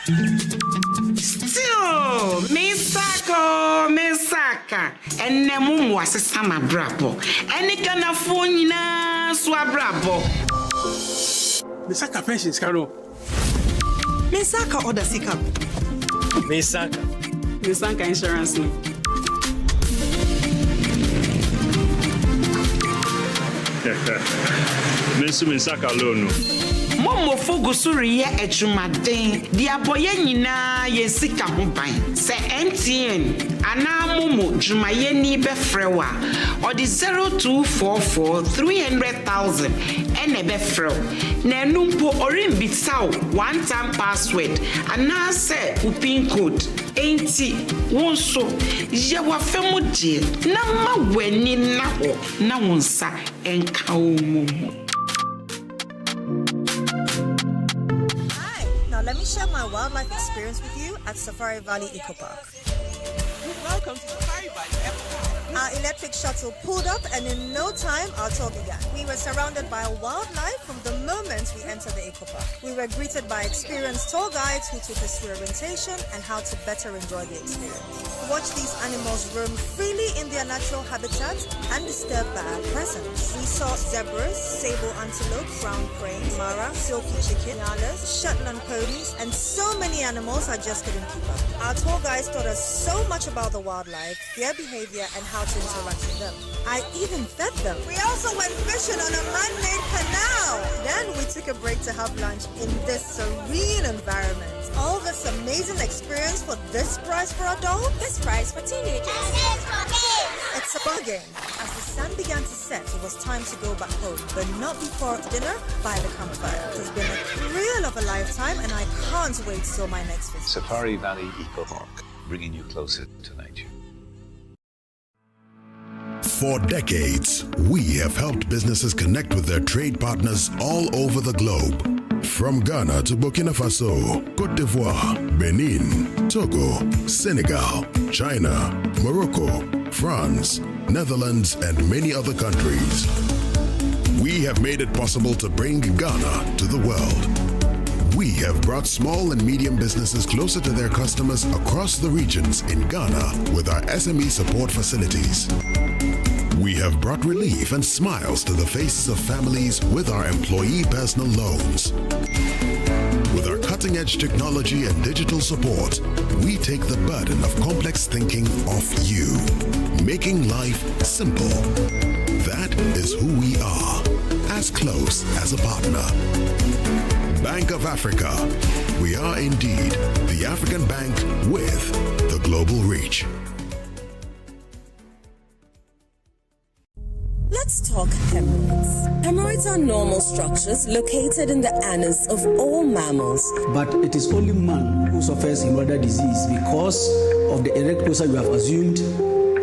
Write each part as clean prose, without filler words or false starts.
Still, Misaka, and Nemu was a summer brabo, and it can afford Swabrabo. Misaka pensions, Carol. Misaka order Sika. Misaka insurance. Misaka loan. Momo Fogusuri ye ejumaden, the aboye nyina ye sika ho ban. Se MTN, ana Momo jumaye ni befrewa, or the 0244 300,000 ene befrew. Ne numpo orin bitsaw one-time password, ana se upin code. Enti wonso ye wa femu die na ma weni na ho na wonsa enka omo. Let me share my wildlife experience with you at Safari Valley Eco Park. Welcome to Safari Valley Eco Park. Our electric shuttle pulled up, and in no time, our tour began. We were surrounded by wildlife from the moment we entered the Eco Park. We were greeted by experienced tour guides who took us through orientation and how to better enjoy the experience. Watch these animals roam freely in their natural habitat undisturbed by our presence. We saw zebras, sable antelope, brown cranes, mara, silky chicken, nyalas, Shetland ponies, and so many animals I just couldn't keep up. Our tour guides taught us so much about the wildlife, their behavior, and how to interact with them. I even fed them. We also went fishing on a man-made canal. Then we took a break to have lunch in this serene environment. All this amazing experience for this price for adults? This price for teenagers. It's a bargain. As the sun began to set, it was time to go back home, but not before dinner by the campfire. It has been a thrill of a lifetime, and I can't wait till my next visit. Safari Valley Eco Park, bringing you closer to nature. For decades, we have helped businesses connect with their trade partners all over the globe. From Ghana to Burkina Faso, Côte d'Ivoire, Benin, Togo, Senegal, China, Morocco, France, Netherlands, and many other countries. We have made it possible to bring Ghana to the world. We have brought small and medium businesses closer to their customers across the regions in Ghana with our SME support facilities. We have brought relief and smiles to the faces of families with our employee personal loans. With our cutting-edge technology and digital support, we take the burden of complex thinking off you, making life simple. That is who we are, as close as a partner. Bank of Africa. We are indeed the African bank with the global reach. Let's talk hemorrhoids. Hemorrhoids are normal structures located in the anus of all mammals. But it is only man who suffers hemorrhoidal disease because of the erect posture we have assumed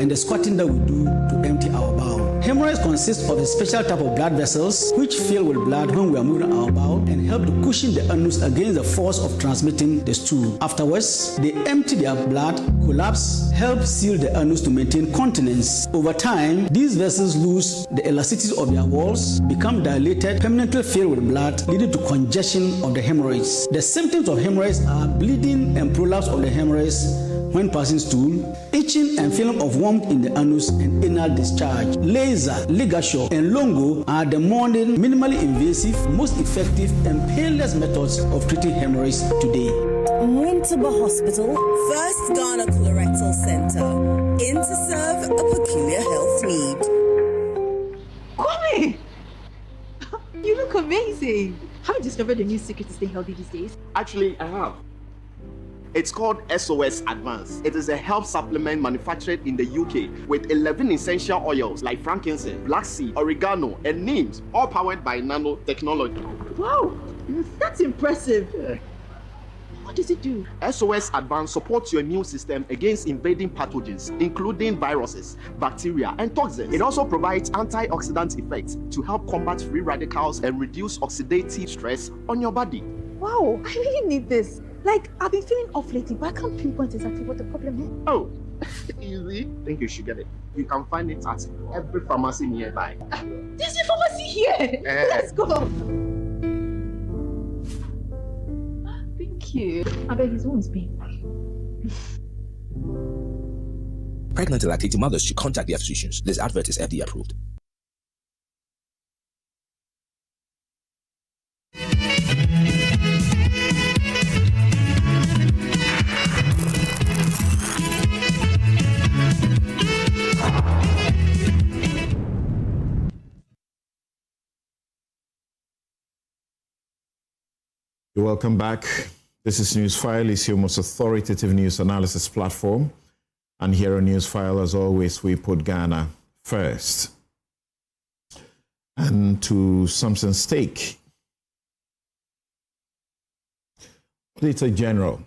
and the squatting that we do to empty our bowel. Hemorrhoids consist of a special type of blood vessels which fill with blood when we are moving our bowel and help to cushion the anus against the force of transmitting the stool. Afterwards, they empty their blood, collapse, help seal the anus to maintain continence. Over time, these vessels lose the elasticity of their walls, become dilated, permanently filled with blood, leading to congestion of the hemorrhoids. The symptoms of hemorrhoids are bleeding and prolapse of the hemorrhoids when passing stool, itching and feeling of warmth in the anus and anal discharge. Laser, ligature, and longo are the modern, minimally invasive, most effective and painless methods of treating hemorrhoids today. Winterba Hospital, first Ghana Colorectal Center, in to serve a peculiar health need. Kwame! You look amazing. Have you discovered a new secret to stay healthy these days? Actually, I have. It's called SOS Advance. It is a health supplement manufactured in the UK with 11 essential oils like frankincense, black seed, oregano, and neem, all powered by nanotechnology. Wow, that's impressive. Yeah. What does it do? SOS Advance supports your immune system against invading pathogens, including viruses, bacteria, and toxins. It also provides antioxidant effects to help combat free radicals and reduce oxidative stress on your body. Wow, I really need this. Like, I've been feeling off lately, but I can't pinpoint exactly what the problem is. Oh, easy. I think you should get it. You can find it at every pharmacy nearby. There's a pharmacy here. Let's go. Thank Thank you. I beg his wounds me. Pregnant and lactating mothers should contact their physicians. This advert is FDA approved. Welcome back. This is Newsfile. It's your most authoritative news analysis platform. And here on Newsfile, as always, we put Ghana first. And to Samson Stake, Auditor General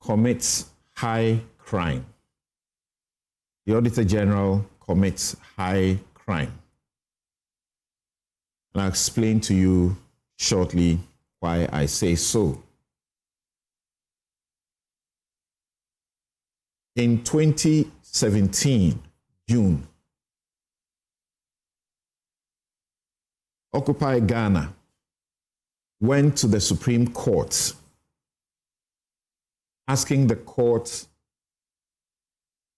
commits high crime. The Auditor General commits high crime. And I'll explain to you shortly why I say so. In 2017, June, Occupy Ghana went to the Supreme Court asking the court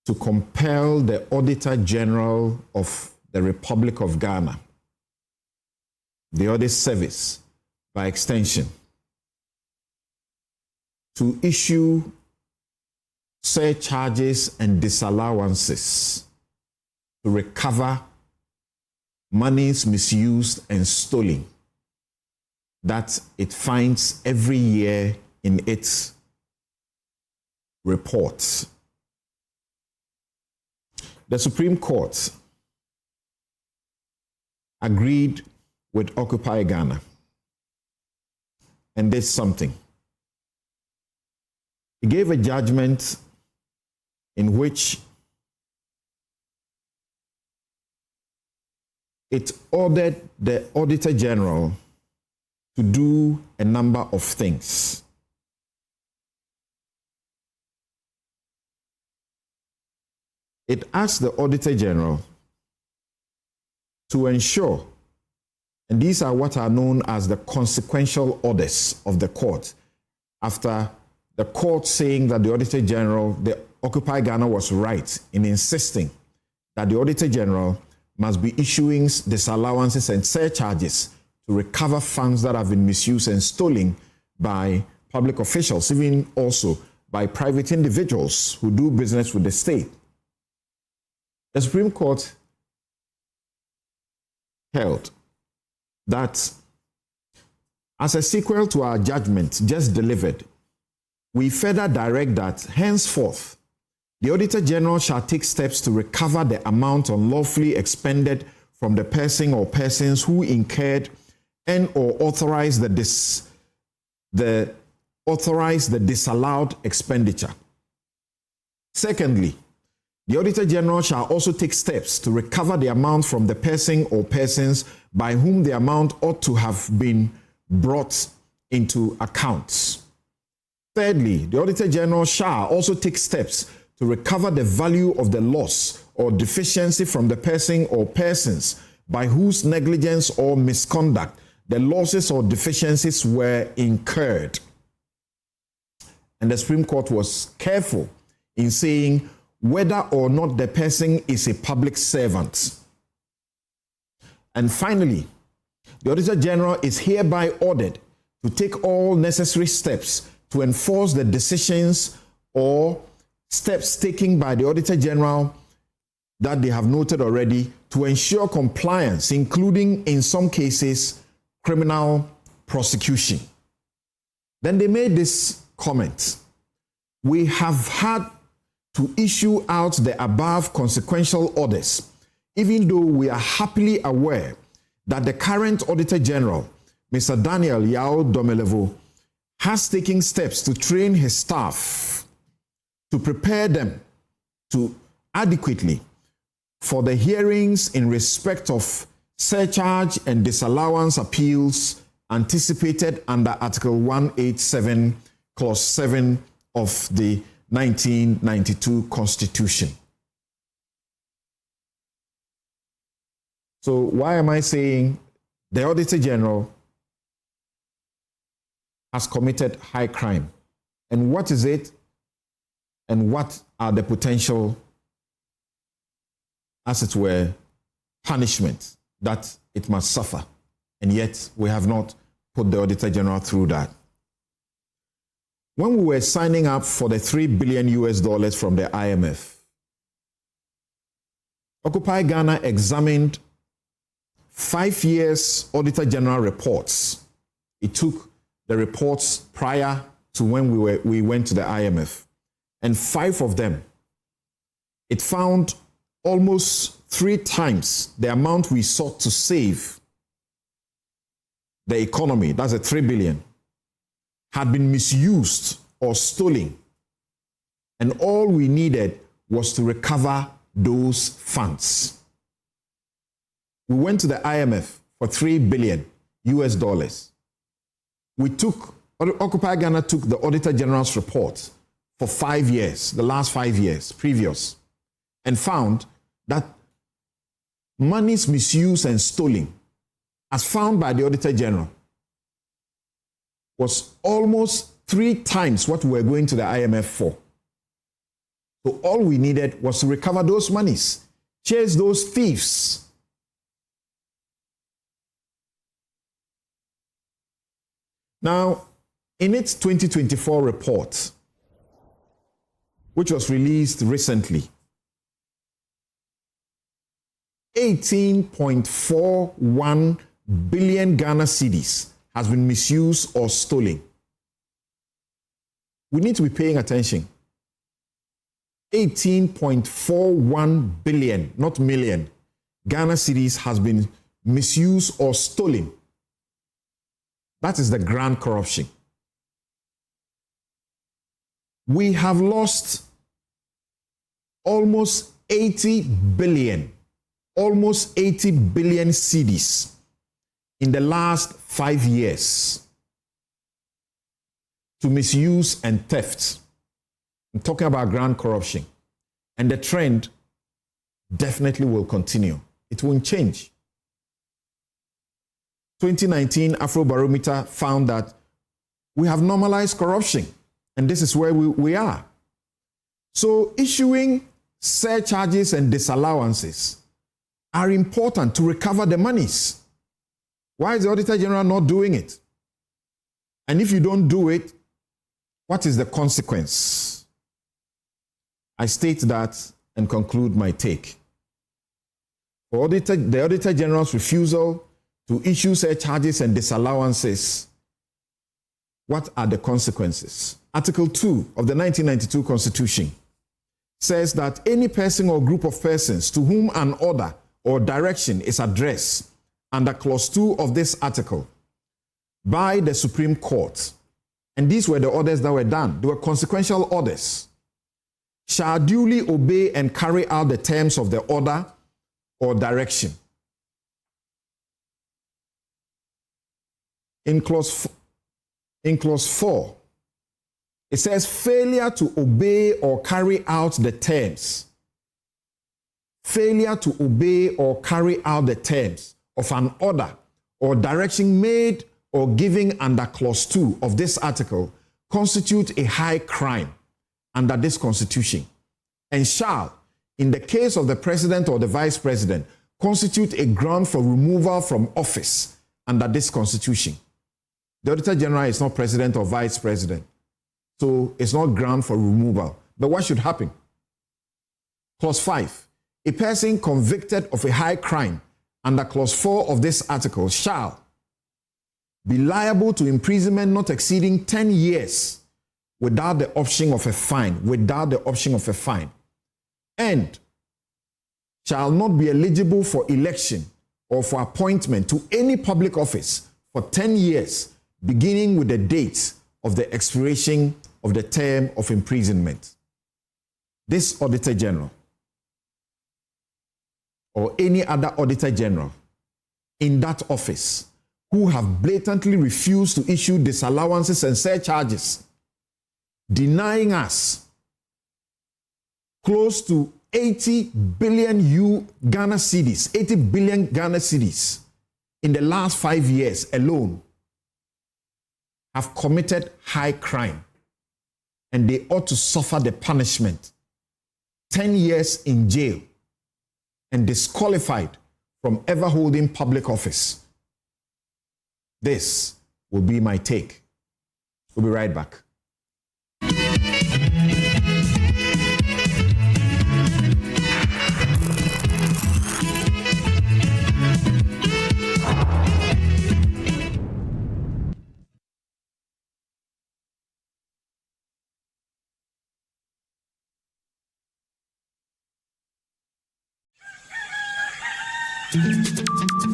to compel the Auditor General of the Republic of Ghana, the Audit Service, by extension, to issue surcharges and disallowances to recover monies misused and stolen that it finds every year in its reports. The Supreme Court agreed with Occupy Ghana and did something. It gave a judgment in which it ordered the Auditor General to do a number of things. It asked the Auditor General to ensure, and these are what are known as the consequential orders of the court, after the court saying that the Auditor General, the Occupy Ghana was right in insisting that the Auditor General must be issuing disallowances and surcharges to recover funds that have been misused and stolen by public officials, even also by private individuals who do business with the state. The Supreme Court held that as a sequel to our judgment just delivered, we further direct that henceforth, the Auditor General shall take steps to recover the amount unlawfully expended from the person or persons who incurred and or authorized the disallowed expenditure. Secondly, the Auditor General shall also take steps to recover the amount from the person or persons by whom the amount ought to have been brought into accounts. Thirdly, the Auditor General shall also take steps to recover the value of the loss or deficiency from the person or persons by whose negligence or misconduct the losses or deficiencies were incurred. And the Supreme Court was careful in saying whether or not the person is a public servant. And finally, the Auditor General is hereby ordered to take all necessary steps to enforce the decisions or steps taken by the Auditor General that they have noted already to ensure compliance, including, in some cases, criminal prosecution. Then they made this comment: we have had to issue out the above consequential orders, even though we are happily aware that the current Auditor General, Mr. Daniel Yao Domelevo, has taken steps to train his staff to prepare them to adequately for the hearings in respect of surcharge and disallowance appeals anticipated under Article 187, Clause 7 of the 1992 Constitution. So why am I saying the Auditor General has committed high crime. And what is it? And what are the potential, as it were, punishment that it must suffer? And yet we have not put the Auditor General through that. When we were signing up for the $3 billion from the IMF, Occupy Ghana examined 5 years Auditor General reports. It took the reports prior to when we went to the IMF. And 5 of them, it found almost 3 times the amount we sought to save the economy, that's a $3 billion, had been misused or stolen. And all we needed was to recover those funds. We went to the IMF for $3 billion. Occupy Ghana took the Auditor General's report for 5 years, the last 5 years, previous, and found that monies misused and stolen, as found by the Auditor General, was almost 3 times what we were going to the IMF for. So all we needed was to recover those monies, chase those thieves. Now, in its 2024 report, which was released recently, 18.41 billion Ghana cedis has been misused or stolen. We need to be paying attention. 18.41 billion, not million, Ghana cedis has been misused or stolen. That is the grand corruption. We have lost almost 80 billion cedis in the last 5 years to misuse and theft. I'm talking about grand corruption. And the trend definitely will continue. It won't change. 2019 Afrobarometer found that we have normalized corruption, and this is where we are. So issuing surcharges and disallowances are important to recover the monies. Why is the Auditor General not doing it? And if you don't do it, what is the consequence? I state that and conclude my take. For the Auditor General's refusal to issue surcharges and disallowances, what are the consequences? Article 2 of the 1992 Constitution says that any person or group of persons to whom an order or direction is addressed under Clause 2 of this article by the Supreme Court, and these were the orders that were done, they were consequential orders, shall duly obey and carry out the terms of the order or direction. In clause 4, it says failure to obey or carry out the terms. Failure to obey or carry out the terms of an order or direction made or given under Clause 2 of this article constitute a high crime under this Constitution, and shall, in the case of the President or the Vice President, constitute a ground for removal from office under this Constitution. The Auditor General is not President or Vice President, so it's not ground for removal. But what should happen? Clause 5. A person convicted of a high crime under Clause 4 of this article shall be liable to imprisonment not exceeding 10 years without the option of a fine, and shall not be eligible for election or for appointment to any public office for 10 years, beginning with the date of the expiration of the term of imprisonment. This Auditor General or any other Auditor General in that office who have blatantly refused to issue disallowances and surcharges, denying us close to 80 billion Ghana cedis, 80 billion Ghana cedis in the last 5 years alone, have committed high crime and they ought to suffer the punishment, 10 years in jail and disqualified from ever holding public office. This will be my take. We'll be right back.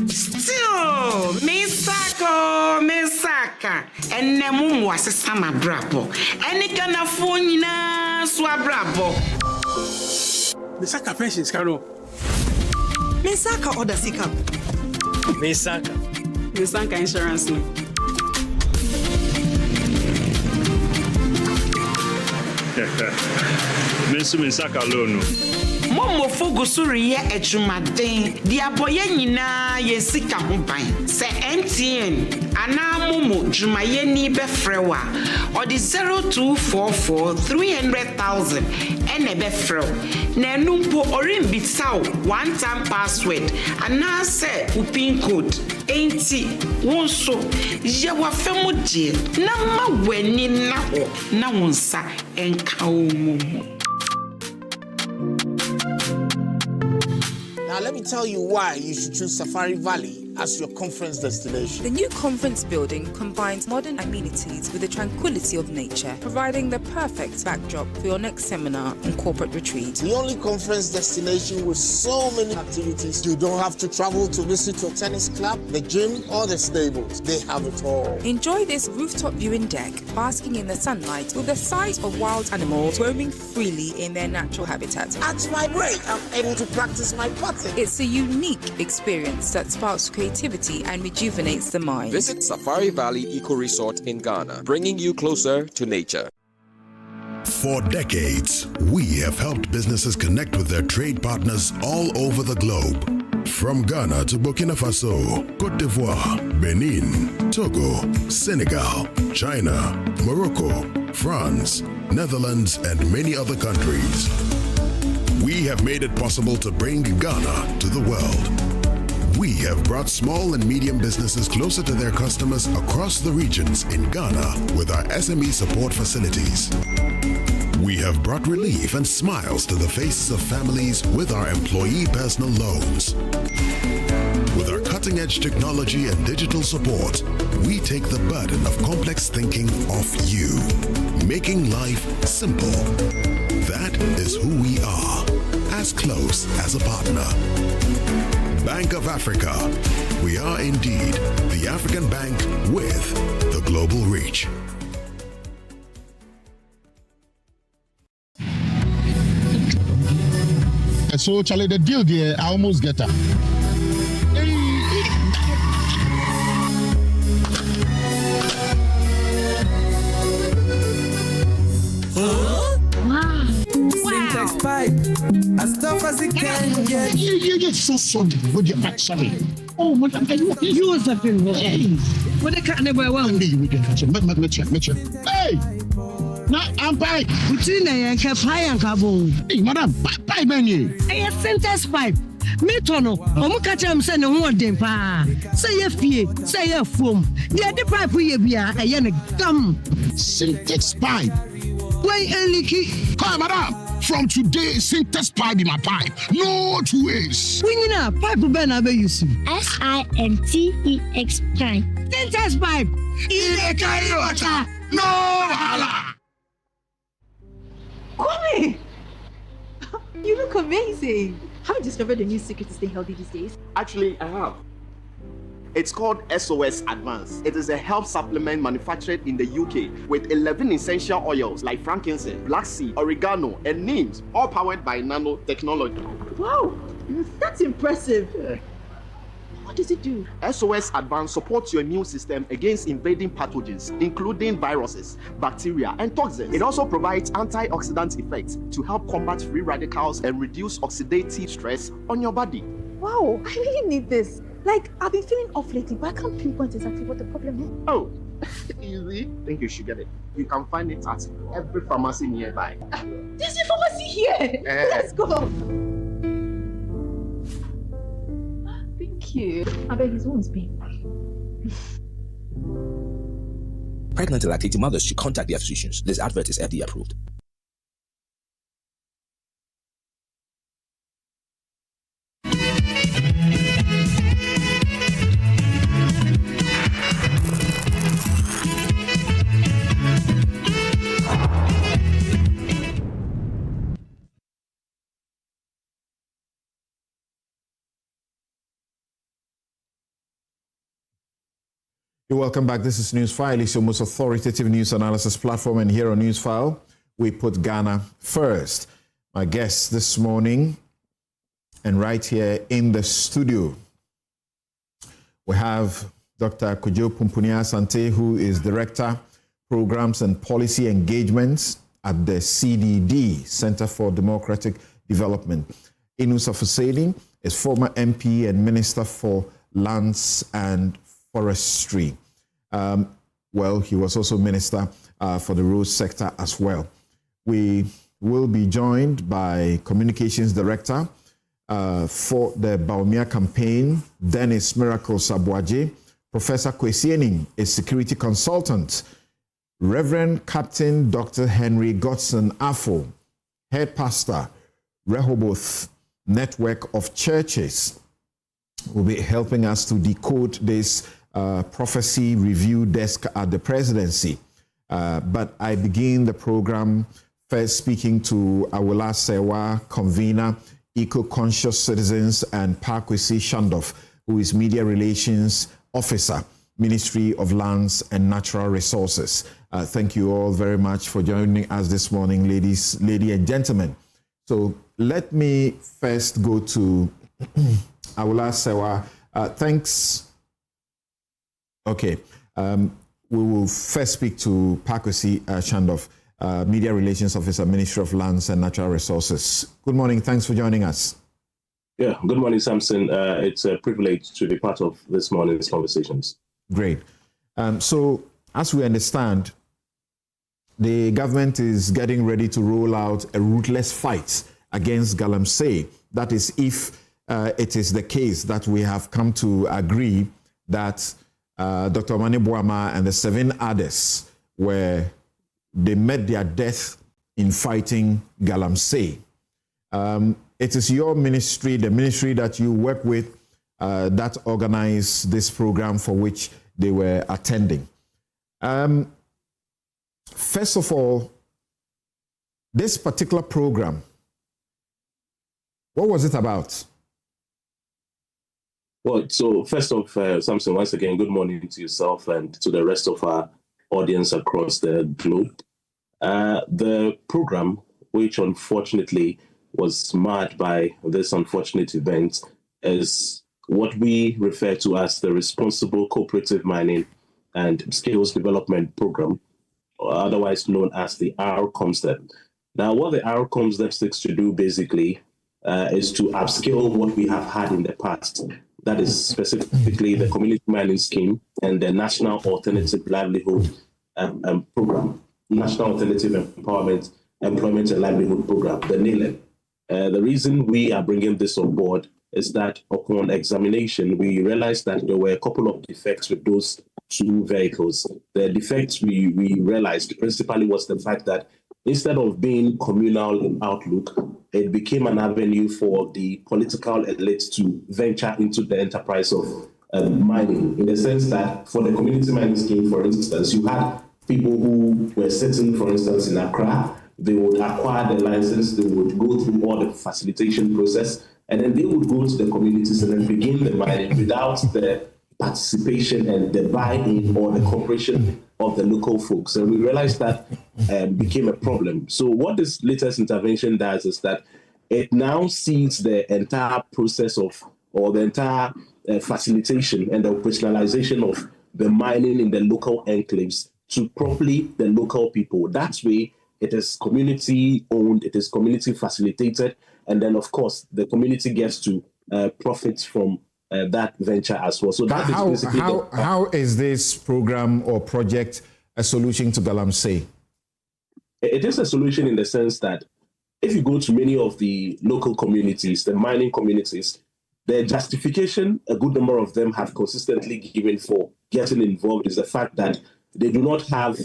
Still, Misaka, and Nemu was a summer brabo, and it can afford Swabrabo. Misaka pensions, Carol. Misaka order Sika. Misaka insurance. Misaka loan. MoMo fogusuri ye echumaden di aboye nyina ye sika ho ban se MTN ana MoMo jumaye ni befrewa or the 0244 300,000 ene befrew na enumpo orimbitsaw one time password ana se upin code enti wonso ye wa femu die na ma wani na ho na wonsa enka MoMo. Now, let me tell you why you should choose Safari Valley as your conference destination. The new conference building combines modern amenities with the tranquility of nature, providing the perfect backdrop for your next seminar and corporate retreat. The only conference destination with so many activities, you don't have to travel to visit your tennis club, the gym, or the stables. They have it all. Enjoy this rooftop viewing deck, basking in the sunlight with the sight of wild animals roaming freely in their natural habitat. At my break, I'm able to practice my putting. It's a unique experience that sparks creativity and rejuvenates the mind. Visit Safari Valley Eco Resort in Ghana, bringing you closer to nature. For decades, we have helped businesses connect with their trade partners all over the globe. From Ghana to Burkina Faso, Côte d'Ivoire, Benin, Togo, Senegal, China, Morocco, France, Netherlands, and many other countries. We have made it possible to bring Ghana to the world. We have brought small and medium businesses closer to their customers across the regions in Ghana with our SME support facilities. We have brought relief and smiles to the faces of families with our employee personal loans. With our cutting-edge technology and digital support, we take the burden of complex thinking off you, making life simple. That is who we are, as close as a partner. Bank of Africa. We are indeed the African bank with the global reach. So, Charlie, the deal there, I almost get her. Syntax pipe, as tough as it can get. You get so sorry with your back, sorry. Oh, madam, you was a thing. What the cat never won. We can catch him. Hey! Now, I'm pipe. Between and high and carbon. Hey, madam, pipe, man. Hey, Syntax pipe. Me tono, catch him send one dem pa. Say ye fee, say ye foam. The other pipe we be a yen gum. Syntax pipe. Why leaky? Come, madam. From today, Syntax pipe in my pipe. No 2 ways. We need a pipe ben abe use. SINTEX pipe. Syntax pipe. In the carry water. No hala. Kwame! You look amazing. Have you discovered a new secret to stay healthy these days? Actually, I have. It's called SOS Advance. It is a health supplement manufactured in the UK with 11 essential oils like frankincense, black seed, oregano, and neem, all powered by nanotechnology. Wow, that's impressive. What does it do? SOS Advance supports your immune system against invading pathogens, including viruses, bacteria, and toxins. It also provides antioxidant effects to help combat free radicals and reduce oxidative stress on your body. Wow, I really need this. Like, I've been feeling off lately, but I can't pinpoint exactly what the problem is. Oh, Easy. I think you should get it. You can find it at every pharmacy nearby. There's a pharmacy here. Let's go. Thank you. I beg his wounds be. Pregnant and lactating mothers should contact their physicians. This advert is FDA approved. Welcome back. This is Newsfile. It's your most authoritative news analysis platform, and here on Newsfile, we put Ghana first. My guest this morning, and right here in the studio, we have Dr. Kojo Pumpunia Asante, who is Director, Programs and Policy Engagements at the CDD, Center for Democratic Development. Inusa Fusedi is former MP and Minister for Lands and Forestry. Well, he was also Minister for the Road Sector as well. We will be joined by Communications Director for the Baumia campaign, Dennis Miracle Sabuaje, Professor Kwesiening, a security consultant, Reverend Captain Dr. Henry Godson Afo, Head Pastor, Rehoboth Network of Churches, will be helping us to decode this prophecy review desk at the presidency. But I begin the program first speaking to Awula Sewa, convener, Eco-Conscious Citizens, and Parkwesi Shandoff, who is Media Relations Officer, Ministry of Lands and Natural Resources. Thank you all very much for joining us this morning, ladies and gentlemen. So let me first go to Awula Sewa. Thanks. Okay. We will first speak to Parkwesi Shandoff, Media Relations Officer, Ministry of Lands and Natural Resources. Good morning. Thanks for joining us. Yeah, good morning, Samson. It's a privilege to be part of this morning's conversations. Great. So, as we understand, the government is getting ready to roll out a ruthless fight against Galamsey. That is, if it is the case that we have come to agree that Dr. Mani Boama and the 7 others they met their death in fighting Galamsey. It is your ministry, the ministry that you work with, that organized this program for which they were attending. First of all, this particular program, what was it about? Well, so first off, Samson, once again, good morning to yourself and to the rest of our audience across the globe. The program, which unfortunately was marred by this unfortunate event, is what we refer to as the Responsible Cooperative Mining and Skills Development Program, or otherwise known as the RCOMSDEP. Now, what the RCOMSDEP seeks to do basically is to upskill what we have had in the past. That is specifically the Community Mining Scheme and the National Alternative Livelihood Program, National Alternative Employment and Livelihood Program, the NALEM. The reason we are bringing this on board is that upon examination, we realized that there were a couple of defects with those 2 vehicles. The defects we realized principally was the fact that instead of being communal in outlook, it became an avenue for the political elite to venture into the enterprise of mining, in the sense that for the community mining scheme, for instance, you had people who were sitting, for instance, in Accra. They would acquire the license, they would go through all the facilitation process, and then they would go to the communities and then begin the mining without the participation and the buy-in or the cooperation of the local folks. And we realized that became a problem. So what this latest intervention does is that it now sees the entire process of, or the entire facilitation and the operationalization of the mining in the local enclaves to properly the local people. That way, it is community owned, it is community facilitated, and then of course the community gets to profit from that venture as well. So that how, is basically how is this program or project a solution to Galamsey? It is a solution in the sense that if you go to many of the local communities, the mining communities, the justification a good number of them have consistently given for getting involved is the fact that they do not have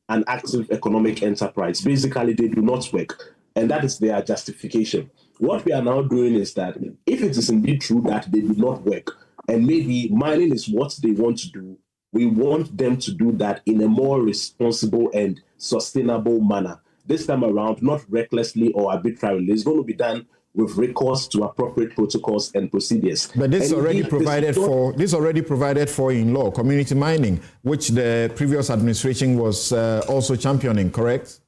an active economic enterprise. Basically, they do not work, and that is their justification. What we are now doing is that if it is indeed true that they do not work, and maybe mining is what they want to do, we want them to do that in a more responsible and sustainable manner. This time around, not recklessly or arbitrarily. It's going to be done with recourse to appropriate protocols and procedures. But this is already provided for in law, community mining, which the previous administration was also championing, correct?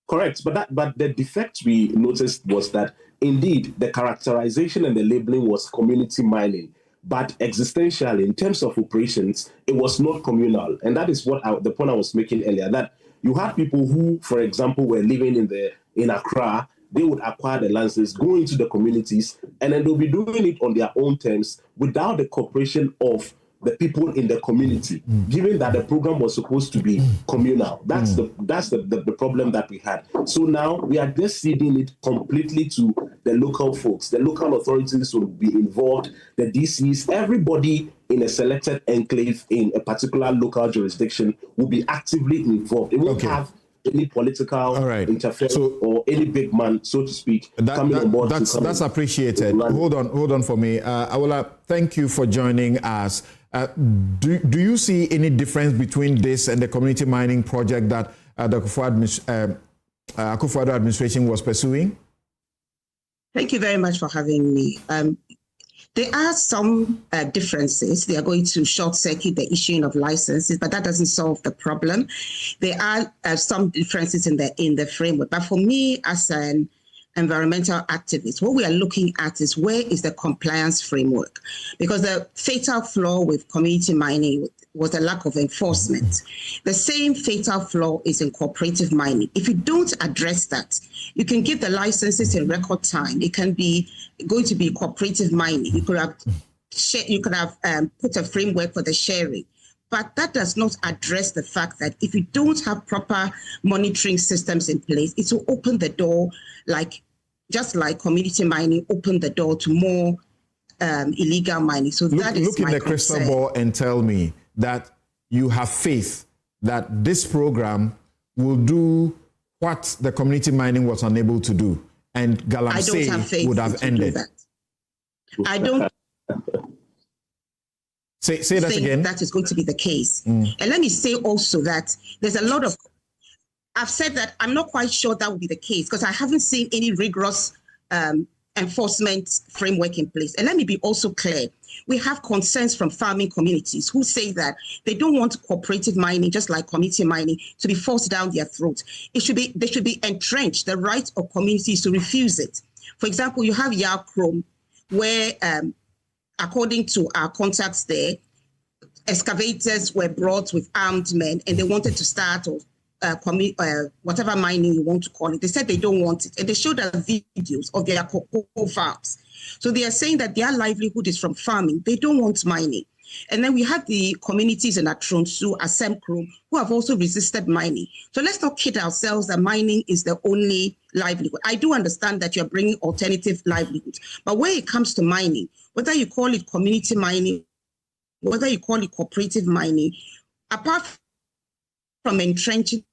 Correct, but the defect we noticed was that indeed the characterization and the labeling was community mining, but existentially, in terms of operations, it was not communal, and that is what the point I was making earlier. That you had people who, for example, were living in Accra. They would acquire the lands, go into the communities, and then they'll be doing it on their own terms without the cooperation of the people in the community, given that the program was supposed to be communal. That's the problem that we had. So now we are just ceding it completely to the local folks. The local authorities will be involved, the DCs, everybody in a selected enclave in a particular local jurisdiction will be actively involved. It won't have any political interference or any big man, so to speak, coming on board. That's appreciated. Hold on for me. Awola, thank you for joining us. Do you see any difference between this and the community mining project that the Akufo-Addo administration was pursuing? Thank you very much for having me. There are some differences. They are going to short-circuit the issuing of licenses, but that doesn't solve the problem. There are some differences in the framework. But for me, as an environmental activist, what we are looking at is where is the compliance framework? Because the fatal flaw with community mining was a lack of enforcement. The same fatal flaw is in cooperative mining. If you don't address that, you can give the licenses in record time. It can be going to be cooperative mining. You could have put a framework for the sharing. But that does not address the fact that if you don't have proper monitoring systems in place, it will open the door, just like community mining opened the door to more illegal mining. So that is look in the crystal ball and tell me that you have faith that this program will do what the community mining was unable to do, and Galamsey would have ended. I don't. Say that again. That is going to be the case. And let me say also that there's a lot of. I've said that I'm not quite sure that will be the case because I haven't seen any rigorous enforcement framework in place. And let me be also clear. We have concerns from farming communities who say that they don't want cooperative mining, just like community mining, to be forced down their throat. They should be entrenched, the right of communities to refuse it. For example, you have Yakrom, where, according to our contacts there, excavators were brought with armed men and they wanted to start whatever mining you want to call it. They said they don't want it. And they showed us videos of their cocoa farms. So they are saying that their livelihood is from farming. They don't want mining. And then we have the communities in Atronsu, Asemkrum, who have also resisted mining. So let's not kid ourselves that mining is the only livelihood. I do understand that you're bringing alternative livelihoods. But when it comes to mining, whether you call it community mining, whether you call it cooperative mining, apart from entrenching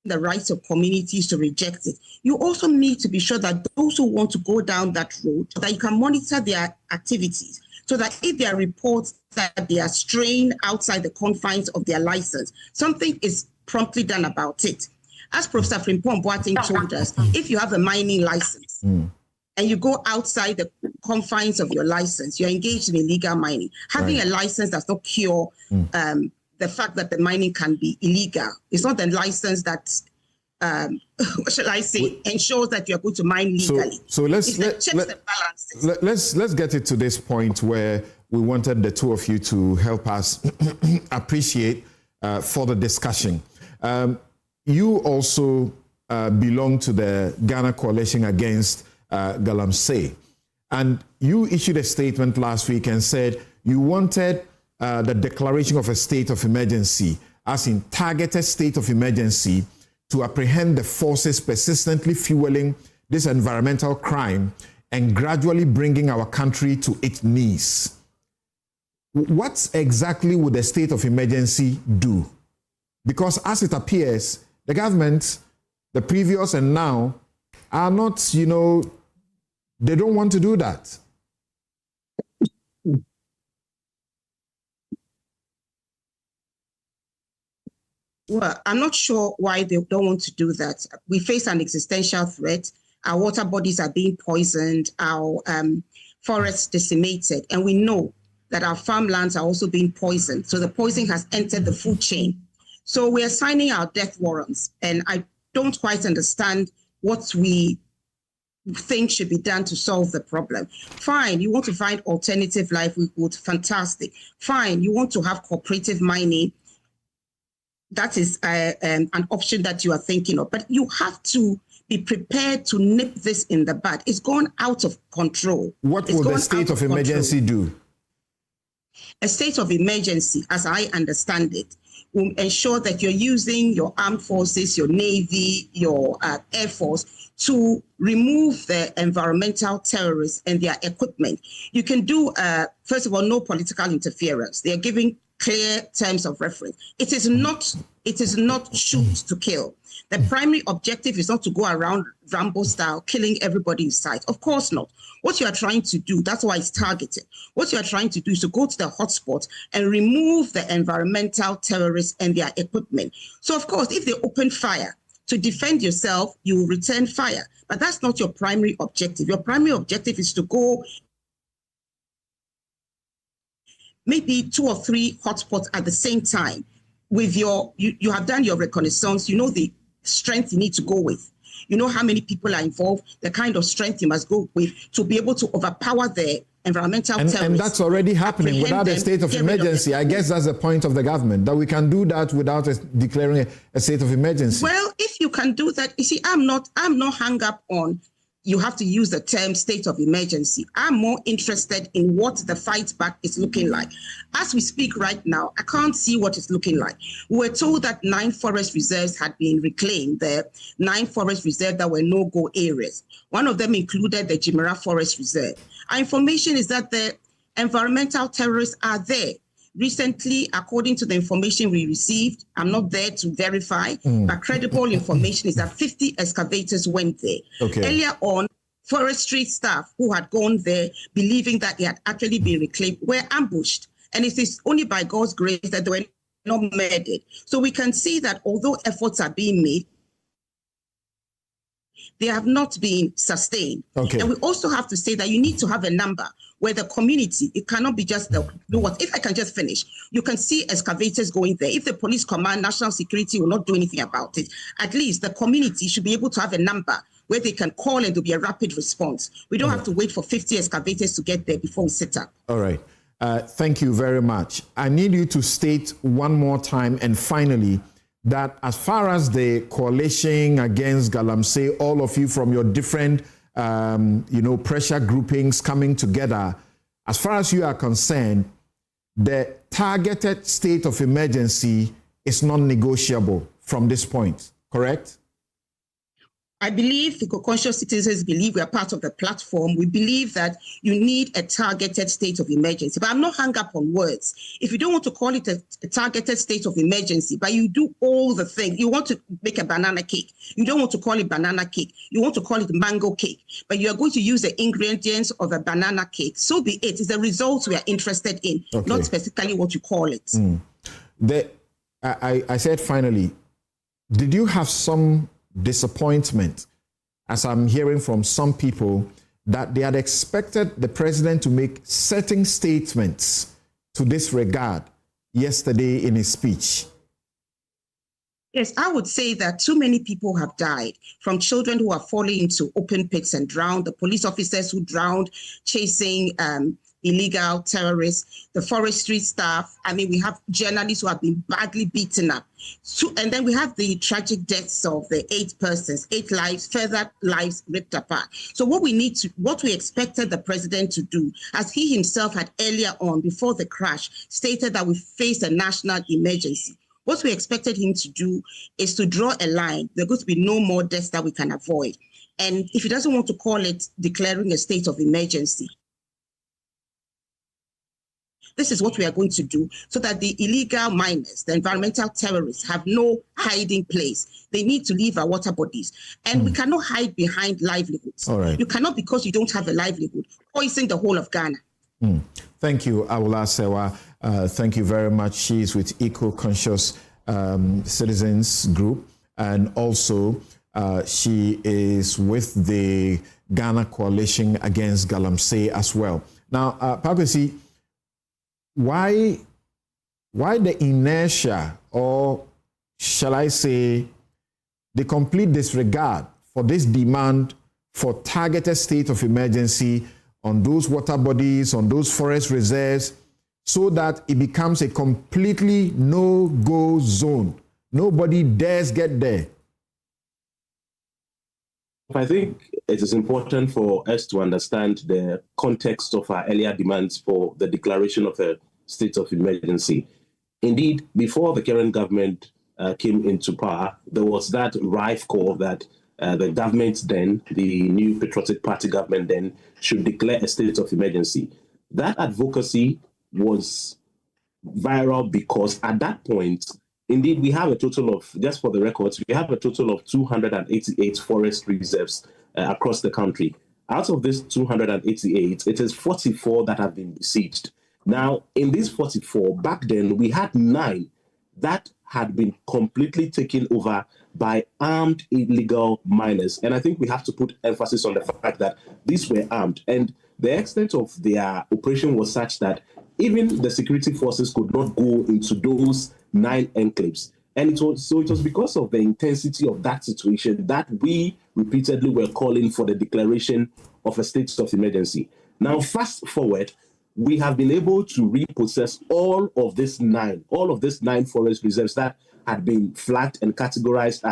the rights of communities to reject it, you also need to be sure that those who want to go down that road, that you can monitor their activities, so that if there are reports that they are straying outside the confines of their license, something is promptly done about it. As Professor Frimpong Boateng told us, if you have a mining license and you go outside the confines of your license, you're engaged in illegal mining. Having a license does not cure the fact that the mining can be illegal. It's not the license that, what shall I say, ensures that you're going to mine legally. So let's get it to this point where we wanted the two of you to help us appreciate for the discussion. You also belong to the Ghana Coalition Against Galamsey. And you issued a statement last week and said you wanted the declaration of a state of emergency, as in targeted state of emergency, to apprehend the forces persistently fueling this environmental crime and gradually bringing our country to its knees. What exactly would the state of emergency do? Because as it appears, the government, the previous and now, are not, they don't want to do that. Well, I'm not sure why they don't want to do that. We face an existential threat. Our water bodies are being poisoned, our forests decimated, and we know that our farmlands are also being poisoned. So the poison has entered the food chain. So we are signing our death warrants, and I don't quite understand what we think should be done to solve the problem. Fine, you want to find alternative livelihood, fantastic. Fine, you want to have cooperative mining, that is an option that you are thinking of. But you have to be prepared to nip this in the bud. It's gone out of control. What will the state of emergency do? A state of emergency, as I understand it, will ensure that you're using your armed forces, your Navy, your Air Force to remove the environmental terrorists and their equipment. You can do, first of all, no political interference. They are giving clear terms of reference. It is not shoot to kill. The primary objective is not to go around Rambo style, killing everybody in sight. Of course not. What you are trying to do, that's why it's targeted. What you are trying to do is to go to the hotspot and remove the environmental terrorists and their equipment. So of course, if they open fire to defend yourself, you will return fire. But that's not your primary objective. Your primary objective is to go maybe 2 or 3 hotspots at the same time. With you have done your reconnaissance, you know the strength you need to go with. You know how many people are involved, the kind of strength you must go with to be able to overpower the environmental terrorists. And that's already happening without a state of emergency. I guess that's the point of the government, that we can do that without declaring a state of emergency. Well, if you can do that, you see, I'm not hung up on you have to use the term state of emergency. I'm more interested in what the fight back is looking like. As we speak right now, I can't see what it's looking like. We were told that 9 forest reserves had been reclaimed, the 9 forest reserves that were no-go areas. One of them included the Jimera Forest Reserve. Our information is that the environmental terrorists are there. Recently, according to the information we received, I'm not there to verify, but credible information is that 50 excavators went there. Okay. Earlier on, forestry staff who had gone there, believing that they had actually been reclaimed, were ambushed. And it is only by God's grace that they were not murdered. So we can see that although efforts are being made, they have not been sustained. Okay. And we also have to say that you need to have a number where the community, it cannot be just if I can just finish, you can see excavators going there. If the police command, national security will not do anything about it, at least the community should be able to have a number where they can call and there'll be a rapid response. We don't have to wait for 50 excavators to get there before we set up. All right. Thank you very much. I need you to state one more time and finally that as far as the coalition against Galamsey, all of you from your different pressure groupings coming together, as far as you are concerned, the targeted state of emergency is non-negotiable from this point, correct? I believe eco-conscious citizens believe we are part of the platform. We believe that you need a targeted state of emergency. But I'm not hung up on words. If you don't want to call it a targeted state of emergency, but you do all the things, you want to make a banana cake. You don't want to call it banana cake. You want to call it mango cake. But you are going to use the ingredients of a banana cake. So be it. It's the results we are interested in, not specifically what you call it. I said finally, did you have some disappointment, as I'm hearing from some people, that they had expected the president to make certain statements to this regard yesterday in his speech? Yes, I would say that too many people have died, from children who are falling into open pits and drowned, the police officers who drowned chasing illegal terrorists, the forestry staff. I mean, we have journalists who have been badly beaten up. So, and then we have the tragic deaths of the 8 persons, 8 lives, further lives ripped apart. So what we expected the president to do, as he himself had earlier on, before the crash, stated that we face a national emergency. What we expected him to do is to draw a line. There are going to be no more deaths that we can avoid. And if he doesn't want to call it declaring a state of emergency, this is what we are going to do so that the illegal miners, the environmental terrorists, have no hiding place. They need to leave our water bodies. And we cannot hide behind livelihoods. All right. You cannot, because you don't have a livelihood, poison the whole of Ghana. Thank you, Awula Sewa. Thank you very much. She's with Eco-Conscious Citizens Group, and also she is with the Ghana Coalition Against Galamsey as well. Now, Pakwesi, why the inertia, or shall I say the complete disregard for this demand for targeted state of emergency on those water bodies, on those forest reserves, so that it becomes a completely no-go zone? Nobody dares get there. I think it is important for us to understand the context of our earlier demands for the declaration of a state of emergency. Indeed, before the current government came into power, there was that rife call that the government then, the new Patriotic Party government then, should declare a state of emergency. That advocacy was viral because at that point, indeed, we have a total of, just for the records, we have a total of 288 forest reserves across the country. Out of this 288, it is 44 that have been besieged. Now, in these 44, back then, we had 9 that had been completely taken over by armed illegal miners. And I think we have to put emphasis on the fact that these were armed. And the extent of their operation was such that even the security forces could not go into those 9 enclaves. And it was because of the intensity of that situation that we repeatedly were calling for the declaration of a state of emergency. Now, fast forward, we have been able to repossess all of these 9 forest reserves that had been flagged and categorized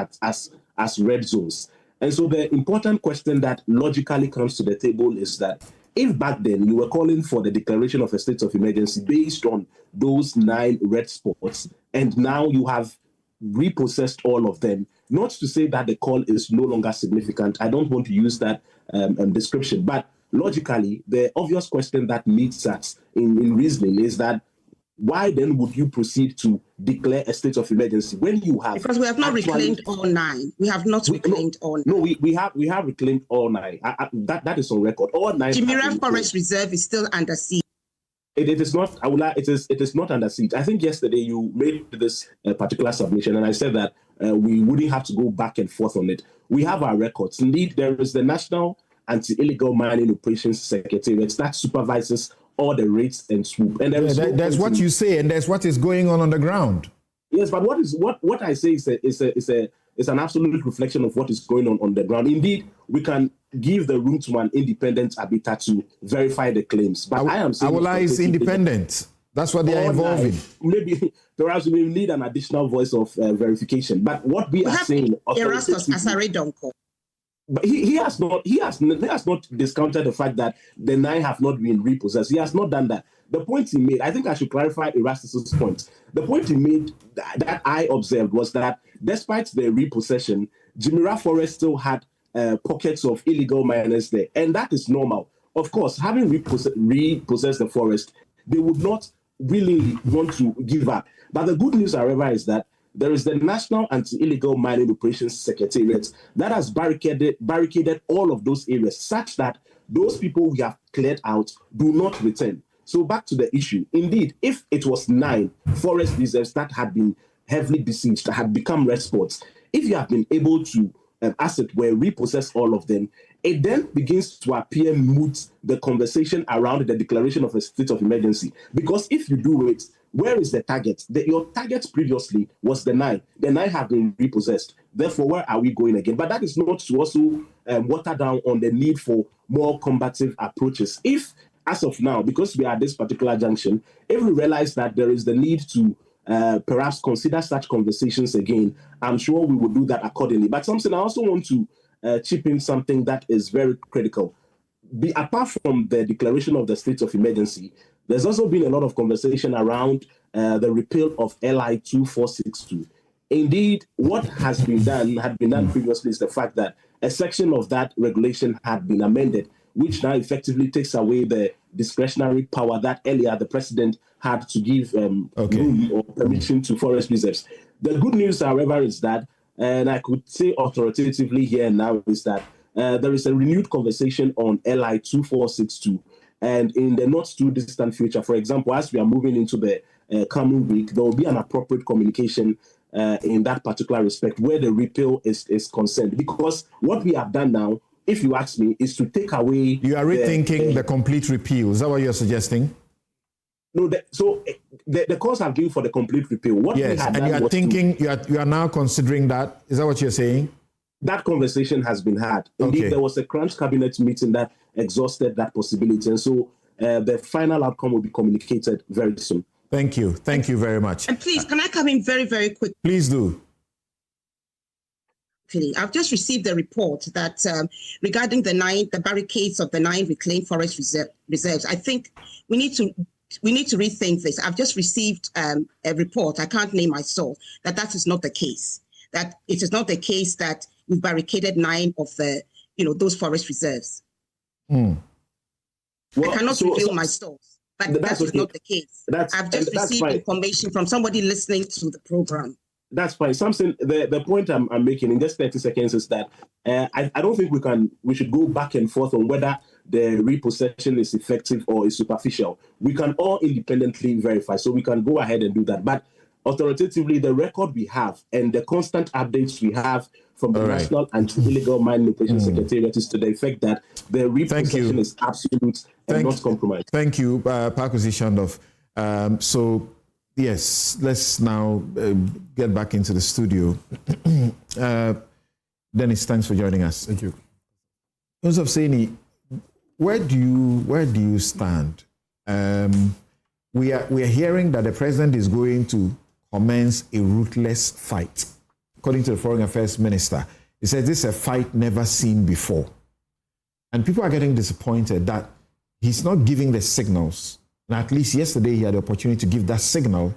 as red zones. And so the important question that logically comes to the table is that if back then you were calling for the declaration of a state of emergency based on those 9 red spots, and now you have repossessed all of them, not to say that the call is no longer significant. I don't want to use that description, but logically, the obvious question that meets us in reasoning is that why then would you proceed to declare a state of emergency when you have? Because we have not reclaimed all 9. We have not reclaimed all 9. No, we have reclaimed all 9. That is on record. All 9. Jimira Forest Reserve is still under siege. It is not, Awula, it is not under siege. I think yesterday you made this particular submission, and I said that we wouldn't have to go back and forth on it. We have our records. Indeed, there is the National Anti-Illegal Mining Operations Secretariat that supervises all the raids and swoop. And there's what you say, and there's what is going on the ground. Yes, but what I say is an absolute reflection of what is going on the ground. Indeed, we can give the room to an independent arbiter to verify the claims. But I am saying Awula is independent. That's what they are involved in. Maybe perhaps we need an additional voice of verification. But what we are saying, Erastus Asare Donko. But he has not discounted the fact that the 9 have not been repossessed. He has not done that. The point he made, I think I should clarify Erastus's point. The point he made that I observed was that despite the repossession, Jimira Forest still had pockets of illegal miners there, and that is normal. Of course, having repossessed the forest, they would not willingly want to give up. But the good news, however, is that there is the National Anti-Illegal Mining Operations Secretariat that has barricaded all of those areas such that those people we have cleared out do not return. So back to the issue. Indeed, if it was 9 forest reserves that had been heavily besieged, that had become red spots, if you have been able to, as it were, repossess all of them, it then begins to appear moot the conversation around the declaration of a state of emergency. Because if you do it, where is the target? Your target previously was the 9. The 9 have been repossessed. Therefore, where are we going again? But that is not to also water down on the need for more combative approaches. If as of now, because we are at this particular junction, if we realize that there is the need to perhaps consider such conversations again, I'm sure we will do that accordingly. But something I also want to chip in something that is very critical. Apart from the declaration of the state of emergency, there's also been a lot of conversation around the repeal of LI 2462. Indeed, what had been done previously is the fact that a section of that regulation had been amended, which now effectively takes away the discretionary power that earlier the president had to give room or permission to forest reserves. The good news, however, is that, and I could say authoritatively here now, is that there is a renewed conversation on LI 2462. And in the not too distant future, for example, as we are moving into the coming week, there will be an appropriate communication in that particular respect where the repeal is concerned. Because what we have done now, if you ask me, is to take away... You are rethinking the complete repeal. Is that what you're suggesting? No, the cause I've given for the complete repeal. What yes, and you are thinking, you are now considering that. Is that what you're saying? That conversation has been had. Indeed, there was a crunch cabinet meeting that exhausted that possibility. And so the final outcome will be communicated very soon. Thank you. Thank you very much. And please, can I come in very, very quick? Please do. I've just received the report that regarding the barricades of the 9 reclaimed forest reserves, I think we need to rethink this. I've just received a report, I can't name my source, that is not the case. That it is not the case that we've barricaded 9 of the, those forest reserves. Well, I cannot reveal my source, but that is not the case. I've just received information from somebody listening to the program. That's fine. Something the point I'm making in just 30 seconds is that I don't think we should go back and forth on whether the repossession is effective or is superficial. We can all independently verify, so we can go ahead and do that. But authoritatively, the record we have and the constant updates we have from the National Anti-Illegal Mining Operation Secretariat is to the effect that the repossession is absolute and not compromised. Thank you, Pakusi Shandov. So, yes, let's now get back into the studio. Dennis, thanks for joining us. Thank you. Joseph Saini, where do you stand? We are hearing that the president is going to commence a ruthless fight. According to the Foreign Affairs Minister, he said this is a fight never seen before. And people are getting disappointed that he's not giving the signals. And at least yesterday he had the opportunity to give that signal,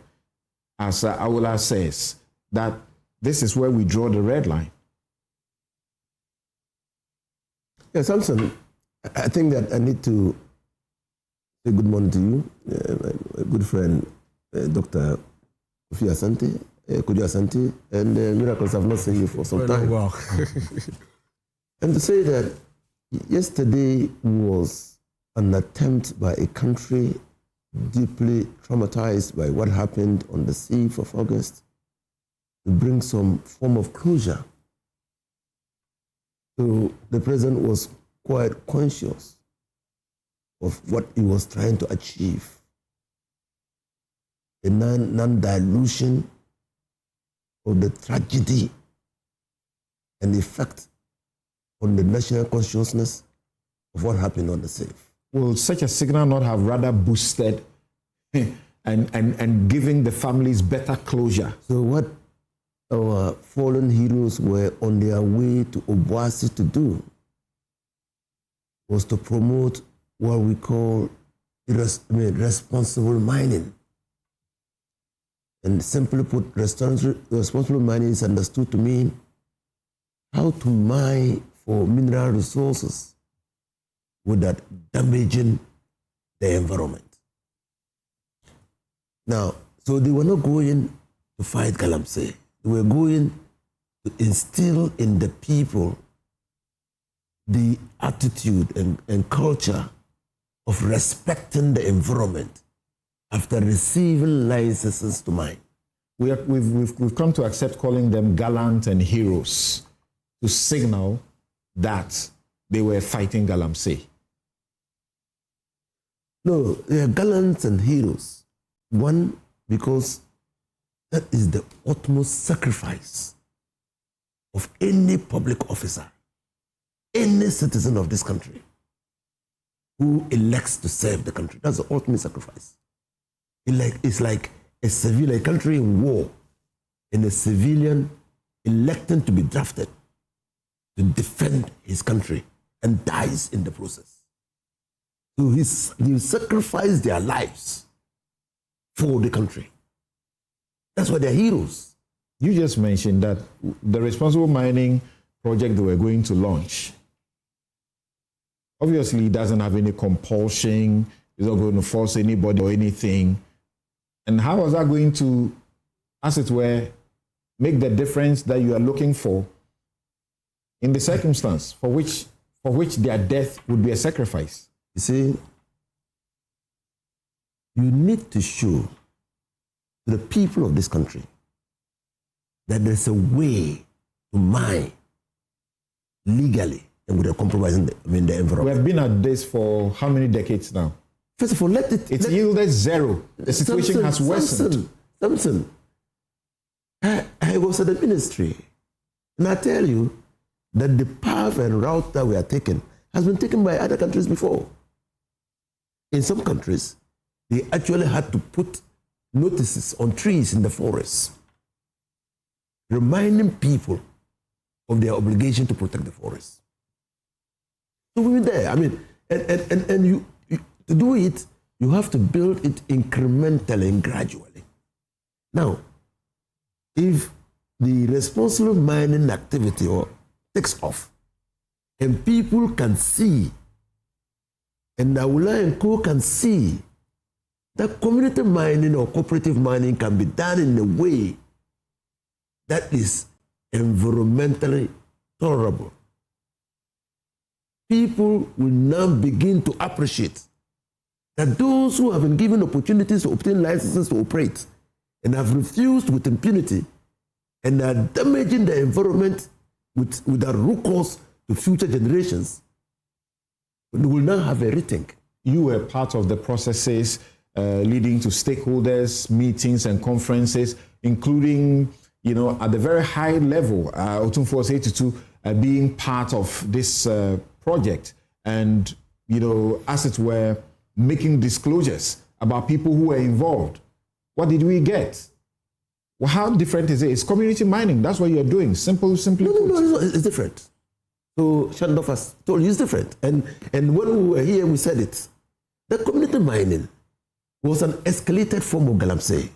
as Awola says, that this is where we draw the red line. Yeah, Samson, I think that I need to say good morning to you, my good friend, Dr. Kofi Asante, Kojo Asante, and Miracles I've not seen you for some time. Wow. And to say that yesterday was an attempt by a country deeply traumatized by what happened on the 6th of August to bring some form of closure. So the president was quite conscious of what he was trying to achieve. A non-dilution of the tragedy and effect on the national consciousness of what happened on the 6th. Will such a signal not have rather boosted and giving the families better closure? So what our fallen heroes were on their way to Obuasi to do was to promote what we call responsible mining. And simply put, responsible mining is understood to mean how to mine for mineral resources without damaging the environment. Now, so they were not going to fight Galamsey. They were going to instill in the people the attitude and culture of respecting the environment after receiving licenses to mine. We've come to accept calling them gallant and heroes to signal that they were fighting Galamsey. No, they are gallant and heroes. One, because that is the utmost sacrifice of any public officer, any citizen of this country who elects to serve the country. That's the ultimate sacrifice. It's like a country in war, and a civilian electing to be drafted to defend his country and dies in the process. So you sacrifice their lives for the country. That's why they're heroes. You just mentioned that the responsible mining project they were going to launch, obviously it doesn't have any compulsion, it's not going to force anybody or anything. And how was that going to, as it were, make the difference that you are looking for in the circumstance for which their death would be a sacrifice? You see, you need to show to the people of this country that there's a way to mine legally and without compromising the environment. We have been at this for how many decades now? First of all, it's yielded zero. The situation has worsened. Samson, I was at the ministry, and I tell you that the path and route that we are taking has been taken by other countries before. In some countries, they actually had to put notices on trees in the forest, reminding people of their obligation to protect the forest. So we were there. I mean, and you to do it, you have to build it incrementally and gradually. Now, if the responsible mining activity takes off, and people can see, and Awula and Co can see that community mining or cooperative mining can be done in a way that is environmentally tolerable, people will now begin to appreciate that those who have been given opportunities to obtain licenses to operate and have refused with impunity and are damaging the environment with a recourse to future generations, we will now have a rethink. You were part of the processes leading to stakeholders, meetings and conferences, including, at the very high level, Otumfuo 82 being part of this project and, as it were, making disclosures about people who were involved. What did we get? Well, how different is it? It's community mining. That's what you're doing. Simply put. No, it's different. So Shandorf has told you it's different. And when we were here, we said it. The community mining was an escalated form of Galamsey.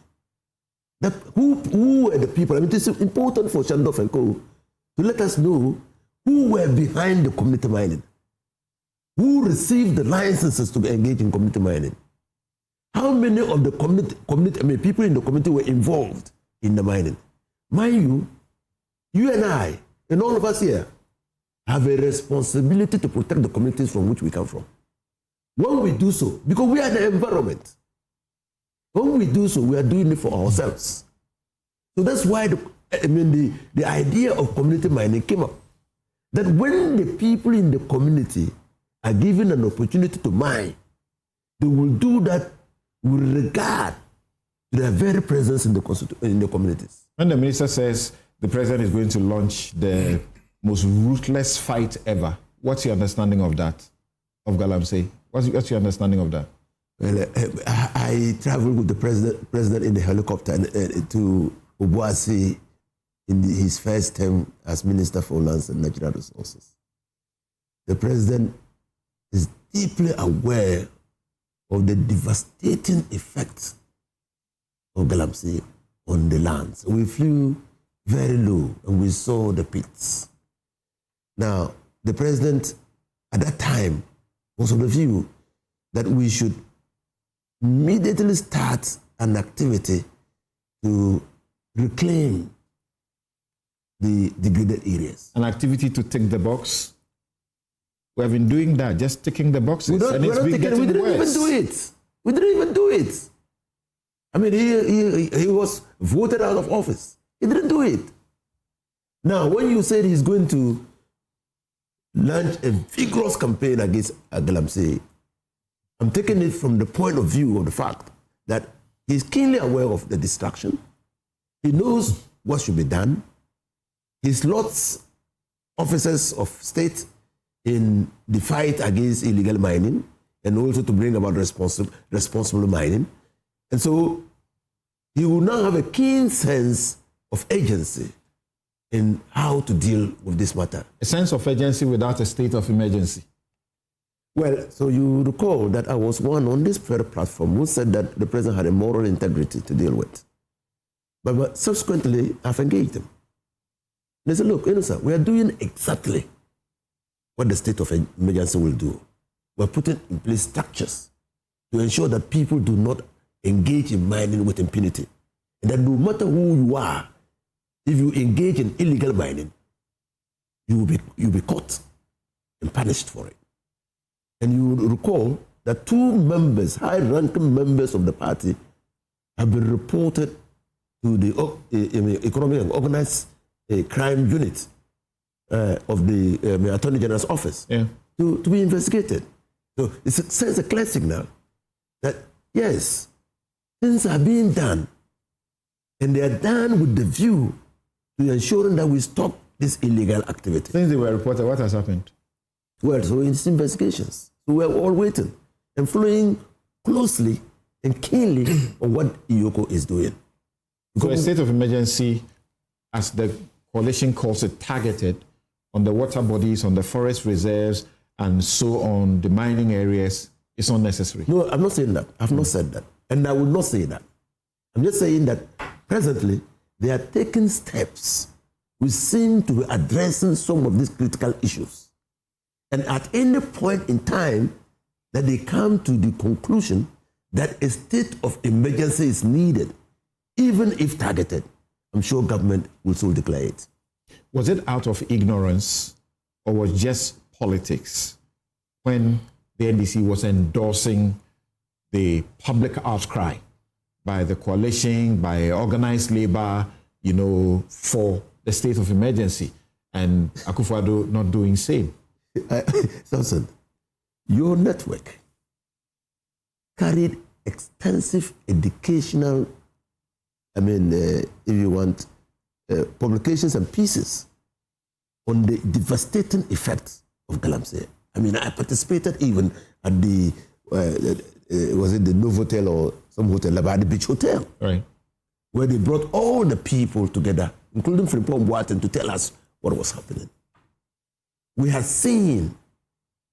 That who were the people? I mean, it is important for Shandorf and Co. to let us know who were behind the community mining. Who received the licenses to engage in community mining? How many of the people in the community were involved in the mining? Mind you and I, and all of us here, have a responsibility to protect the communities from which we come from. When we do so, because we are the environment, when we do so, we are doing it for ourselves. So that's why the idea of community mining came up. That when the people in the community are given an opportunity to mine, they will do that with regard to their very presence in the communities. When the minister says the president is going to launch the most ruthless fight ever, what's your understanding of that, of Galamsey? What's your understanding of that? Well, I traveled with the president in the helicopter to Obuasi in his first term as Minister for Lands and Natural Resources. The president is deeply aware of the devastating effects of Galamsey on the lands. We flew very low and we saw the pits. Now, the president at that time was of the view that we should immediately start an activity to reclaim the degraded areas. An activity to tick the box? We have been doing that, just ticking the boxes. We didn't even do it. I mean, he was voted out of office. He didn't do it. Now, when you said he's going to launch a vigorous campaign against Galamsey, I'm taking it from the point of view of the fact that he's keenly aware of the distraction. He knows what should be done. He slots officers of state in the fight against illegal mining, and also to bring about responsible mining. And so he will now have a keen sense of agency in how to deal with this matter. A sense of urgency without a state of emergency. Well, so you recall that I was one on this very platform who said that the president had a moral integrity to deal with. But subsequently, I've engaged him. They said, look, sir, we are doing exactly what the state of emergency will do. We're putting in place structures to ensure that people do not engage in mining with impunity. And that no matter who you are, if you engage in illegal mining, you will be caught and punished for it. And you will recall that 2 members, high-ranking members of the party, have been reported to the Economic and Organized Crime Unit of the Attorney General's office to be investigated. So it sends a clear signal that, yes, things are being done, and they are done with the view to ensuring that we stop this illegal activity. Since they were reported, what has happened? Well, so it's investigations. So we're all waiting and following closely and keenly on what IOCO is doing. So a state of emergency, as the coalition calls it, targeted on the water bodies, on the forest reserves, and so on, the mining areas, is unnecessary. No, I'm not saying that. I've not said that. And I will not say that. I'm just saying that presently, they are taking steps which seem to be addressing some of these critical issues. And at any point in time that they come to the conclusion that a state of emergency is needed, even if targeted, I'm sure government will so declare it. Was it out of ignorance or was just politics when the NDC was endorsing the public outcry by the coalition, by organized labor, for the state of emergency, and Akufo-Addo not doing same? Samson, your network carried extensive educational, if you want, publications and pieces on the devastating effects of Galamsey. I participated even at the, was it the Novotel or some hotel, about the Beach Hotel, right, where they brought all the people together, including Frimpong Boateng, to tell us what was happening. We had seen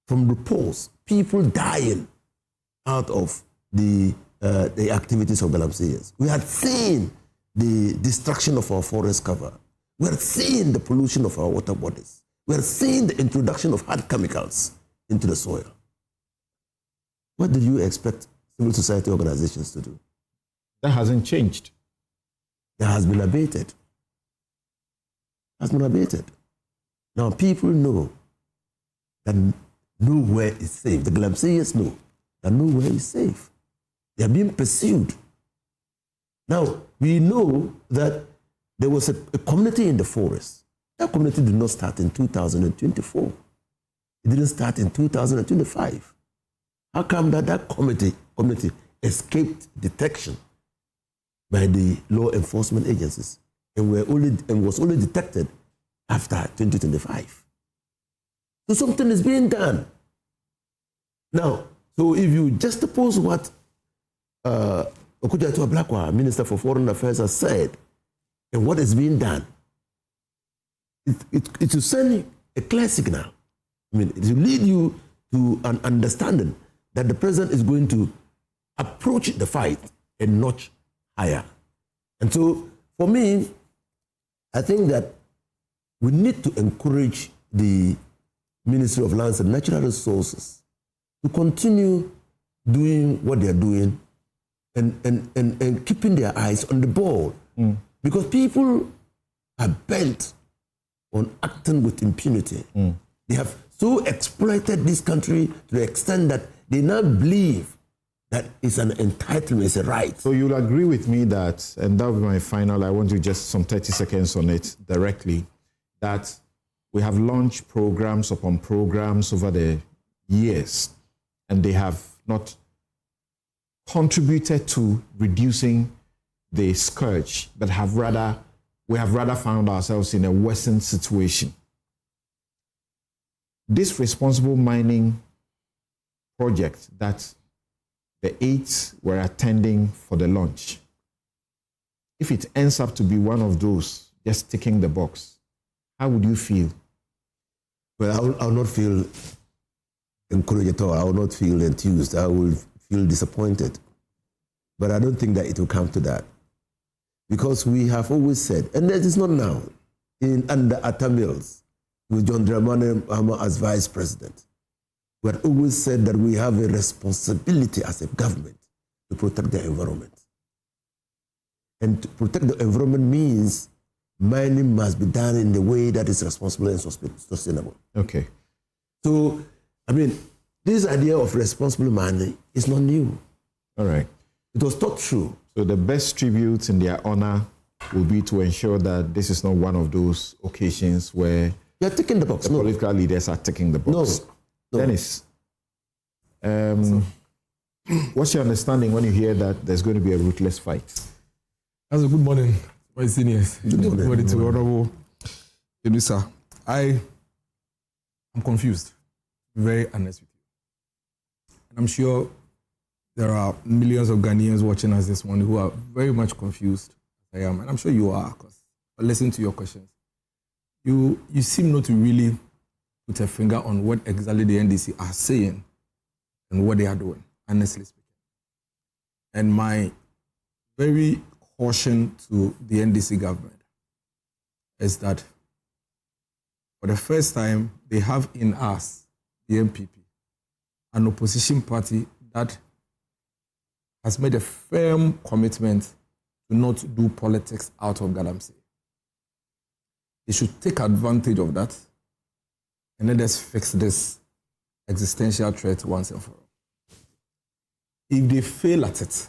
from reports people dying out of the activities of Galamseyers. We had seen the destruction of our forest cover. We had seen the pollution of our water bodies. We had seen the introduction of hard chemicals into the soil. What did you expect civil society organizations to do? That hasn't changed. That has been abated. Now people know that nowhere is safe. The Galamseyers know that nowhere is safe. They are being pursued. Now, we know that there was a community in the forest. That community did not start in 2024. It didn't start in 2025. How come that community escaped detection by the law enforcement agencies and was only detected after 2025? So something is being done. Now, so if you just oppose what Okudzeto Ablakwa, Minister for Foreign Affairs, has said and what is being done, it will send a clear signal. It will lead you to an understanding that the president is going to approach the fight a notch higher. And so, for me, I think that we need to encourage the Ministry of Lands and Natural Resources to continue doing what they're doing and keeping their eyes on the ball. Because people are bent on acting with impunity. They have so exploited this country to the extent that they now believe that it's an entitlement, it's a right. So you'll agree with me that, and that will be my final, I want you just some 30 seconds on it directly, that we have launched programs upon programs over the years, and they have not contributed to reducing the scourge, but we have rather found ourselves in a worsened situation. This responsible mining project that the 8 were attending for the launch, if it ends up to be one of those just ticking the box, how would you feel? Well, I will not feel encouraged at all. I will not feel enthused. I will feel disappointed. But I don't think that it will come to that. Because we have always said, and that is not now, under Atta Mills, with John Dramani Mahama as vice president, we had always said that we have a responsibility as a government to protect the environment. And to protect the environment means mining must be done in the way that is responsible and sustainable. Okay. So, I mean, this idea of responsible mining is not new. All right. It was taught through. So the best tribute in their honor will be to ensure that this is not one of those occasions where you're ticking the box. The political leaders are ticking the box. No. Dennis, what's your understanding when you hear that there's going to be a ruthless fight? That's a good morning, my seniors. Good morning to Honorable Elisa. I'm confused, very honest with you. And I'm sure there are millions of Ghanaians watching us this morning who are very much confused as I am. And I'm sure you are, because I listen to your questions. You seem not to really put a finger on what exactly the NDC are saying and what they are doing, honestly speaking. And my very caution to the NDC government is that for the first time, they have in us, the MPP, an opposition party that has made a firm commitment to not do politics out of Galamsey. They should take advantage of that and let us fix this existential threat once and for all. If they fail at it,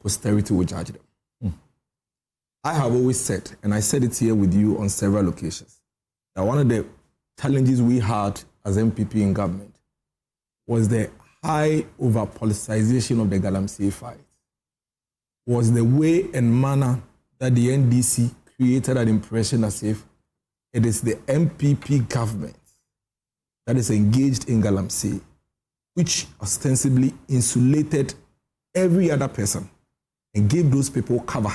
posterity will judge them. I have always said, and I said it here with you on several occasions, that one of the challenges we had as MPP in government was the high over-politicization of the Galamsey fight, was the way and manner that the NDC created an impression as if it is the MPP government that is engaged in Galamsey, which ostensibly insulated every other person and gave those people cover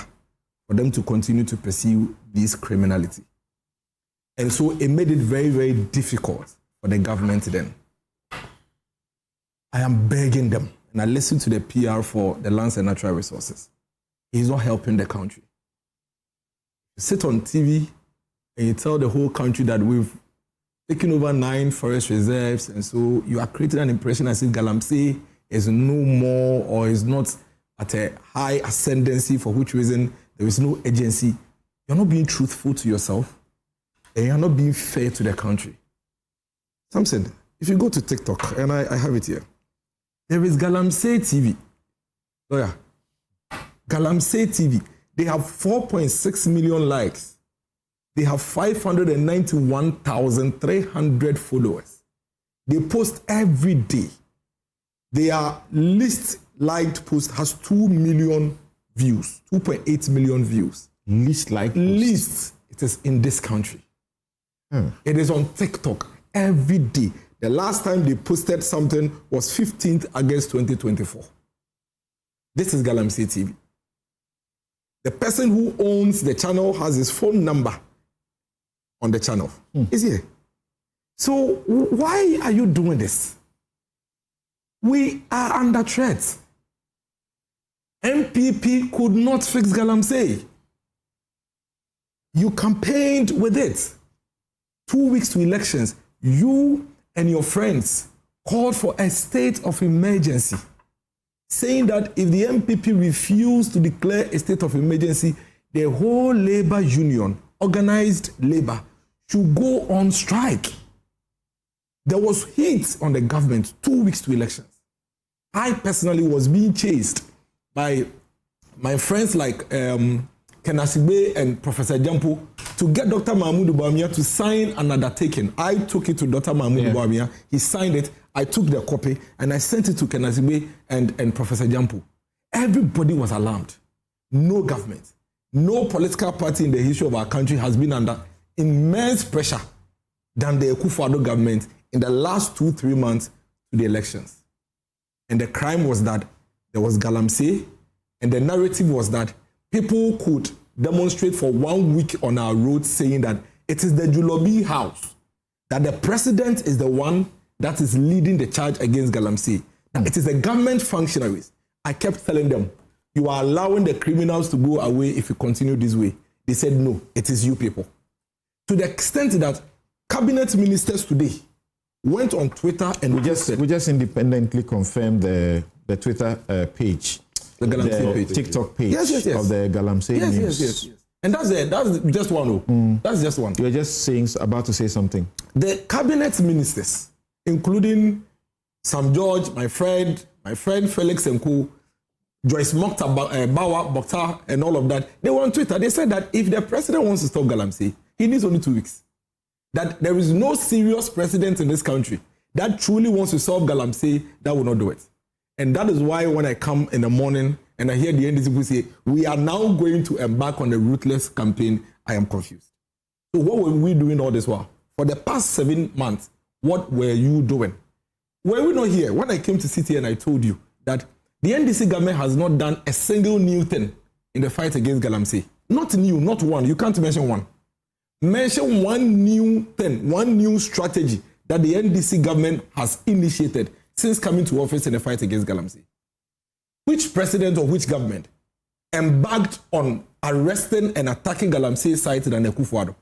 for them to continue to pursue this criminality. And so it made it very, very difficult for the government then. I am begging them, and I listen to the PR for the Lands and Natural Resources. He's not helping the country. You sit on TV and you tell the whole country that we've taken over 9 forest reserves, and so you are creating an impression as if Galamsey is no more or is not at a high ascendancy, for which reason there is no agency. You're not being truthful to yourself, and you're not being fair to the country. Samson, if you go to TikTok, and I have it here, there is Galamsey TV. Lawyer, Galamsey TV. They have 4.6 million likes. They have 591,300 followers. They post every day. Their least liked post has 2 million views, 2.8 million views. Least liked post? Least. It is in this country. It is on TikTok every day. The last time they posted something was 15th August 2024. This is Galamsey TV. The person who owns the channel has his phone number on the channel. Is here. So why are you doing this? We are under threat. MPP could not fix Galamsey. You campaigned with it. 2 weeks to elections, you and your friends called for a state of emergency, saying that if the MPP refused to declare a state of emergency, the whole labor union, organized labor, should go on strike. There was heat on the government 2 weeks to elections. I personally was being chased by my friends like Kenasibe and Professor Jampo to get Dr. Mahmoud Bawumia to sign an undertaking. I took it to Dr. Mahmoud Bawumia. He signed it. I took the copy and I sent it to Kenasibe and Professor Jampo. Everybody was alarmed. No government, no political party in the history of our country has been under immense pressure than the Akufo-Addo government in the last 2-3 months to to the elections. And the crime was that there was Galamsey, and the narrative was that people could demonstrate for 1 week on our roads saying that it is the Julobi house, that the president is the one that is leading the charge against Galamsey. That it is the government functionaries. I kept telling them, you are allowing the criminals to go away if you continue this way. They said, no, it is you people. To the extent that cabinet ministers today went on Twitter and we just independently confirmed the Twitter page, the Galamsey page, TikTok page yes. of the Galamsey news. Yes. And that's just one. That's just one. You're just about to say something. The cabinet ministers, including Sam George, my friend Felix Nku, Joyce Mokhtar, Bawa, Mokhtar, and all of that, they were on Twitter. They said that if the president wants to stop Galamsey, he needs only 2 weeks. That there is no serious president in this country that truly wants to solve Galamsey that will not do it. And that is why when I come in the morning and I hear the NDC people say, we are now going to embark on a ruthless campaign, I am confused. So what were we doing all this while? For the past 7 months, what were you doing? Were we not here? When I came to City and I told you that the NDC government has not done a single new thing in the fight against Galamsey. Not new, not one. You can't mention one. Mention one new thing, one new strategy that the NDC government has initiated since coming to office in the fight against Galamsey. Which president or which government embarked on arresting and attacking Galamsey site than Akufo-Addo?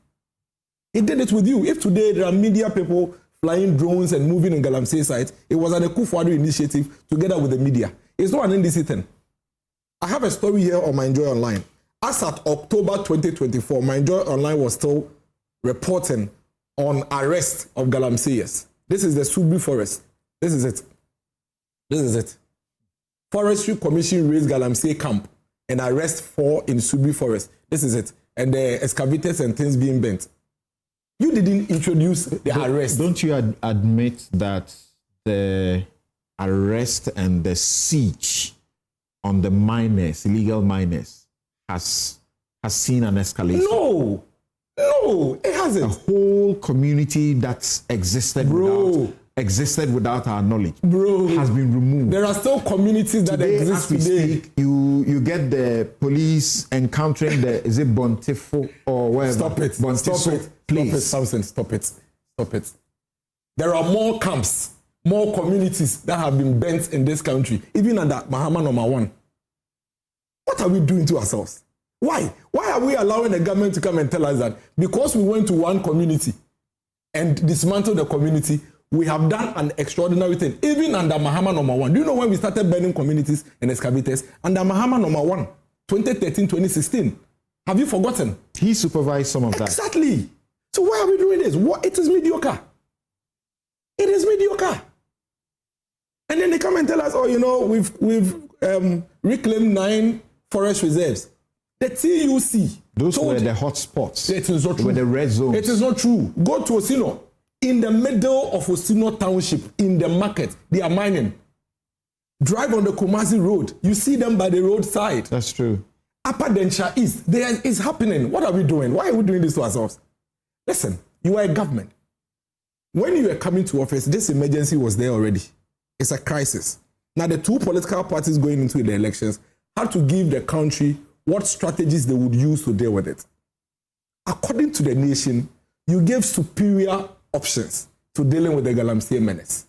He did it with you. If today there are media people flying drones and moving in Galamsey site, it was an Akufo-Addo initiative together with the media. It's not an NDC thing. I have a story here on My Joy Online. As at October 2024, My Joy Online was still reporting on arrest of Galamseyers. This is the Subi Forest. This is it. Forestry Commission raised Galamsey camp and arrest 4 in Subi Forest. This is it. And the excavators and things being bent. You didn't introduce the arrest. Don't you admit that the arrest and the siege on the miners, illegal miners, has seen an escalation? No, it hasn't. A whole community that's existed without our knowledge, has been removed. There are still communities that exist today. You get the police encountering is it Bontifo or wherever? Stop it. Please. Stop it. There are more camps, more communities that have been bent in this country, even under Mahama number 1. What are we doing to ourselves? Why? Why are we allowing the government to come and tell us that because we went to one community and dismantled the community, we have done an extraordinary thing, even under Mahama number 1. Do you know when we started burning communities and excavators? Under Mahama number 1, 2013, 2016. Have you forgotten? He supervised some of that. Exactly. So why are we doing this? It is mediocre. It is mediocre. And then they come and tell us, we've reclaimed 9 forest reserves. The TUC. Those were the hot spots. It is not true. Were the red zones. It is not true. Go to Osino. In the middle of Osino Township, in the market, they are mining. Drive on the Kumasi Road. You see them by the roadside. That's true. Upper Densha East. It's happening. What are we doing? Why are we doing this to ourselves? Listen, you are a government. When you were coming to office, this emergency was there already. It's a crisis. Now, the 2 political parties going into the elections had to give the country what strategies they would use to deal with it. According to the nation, you gave superior options to dealing with the Galamsey menace.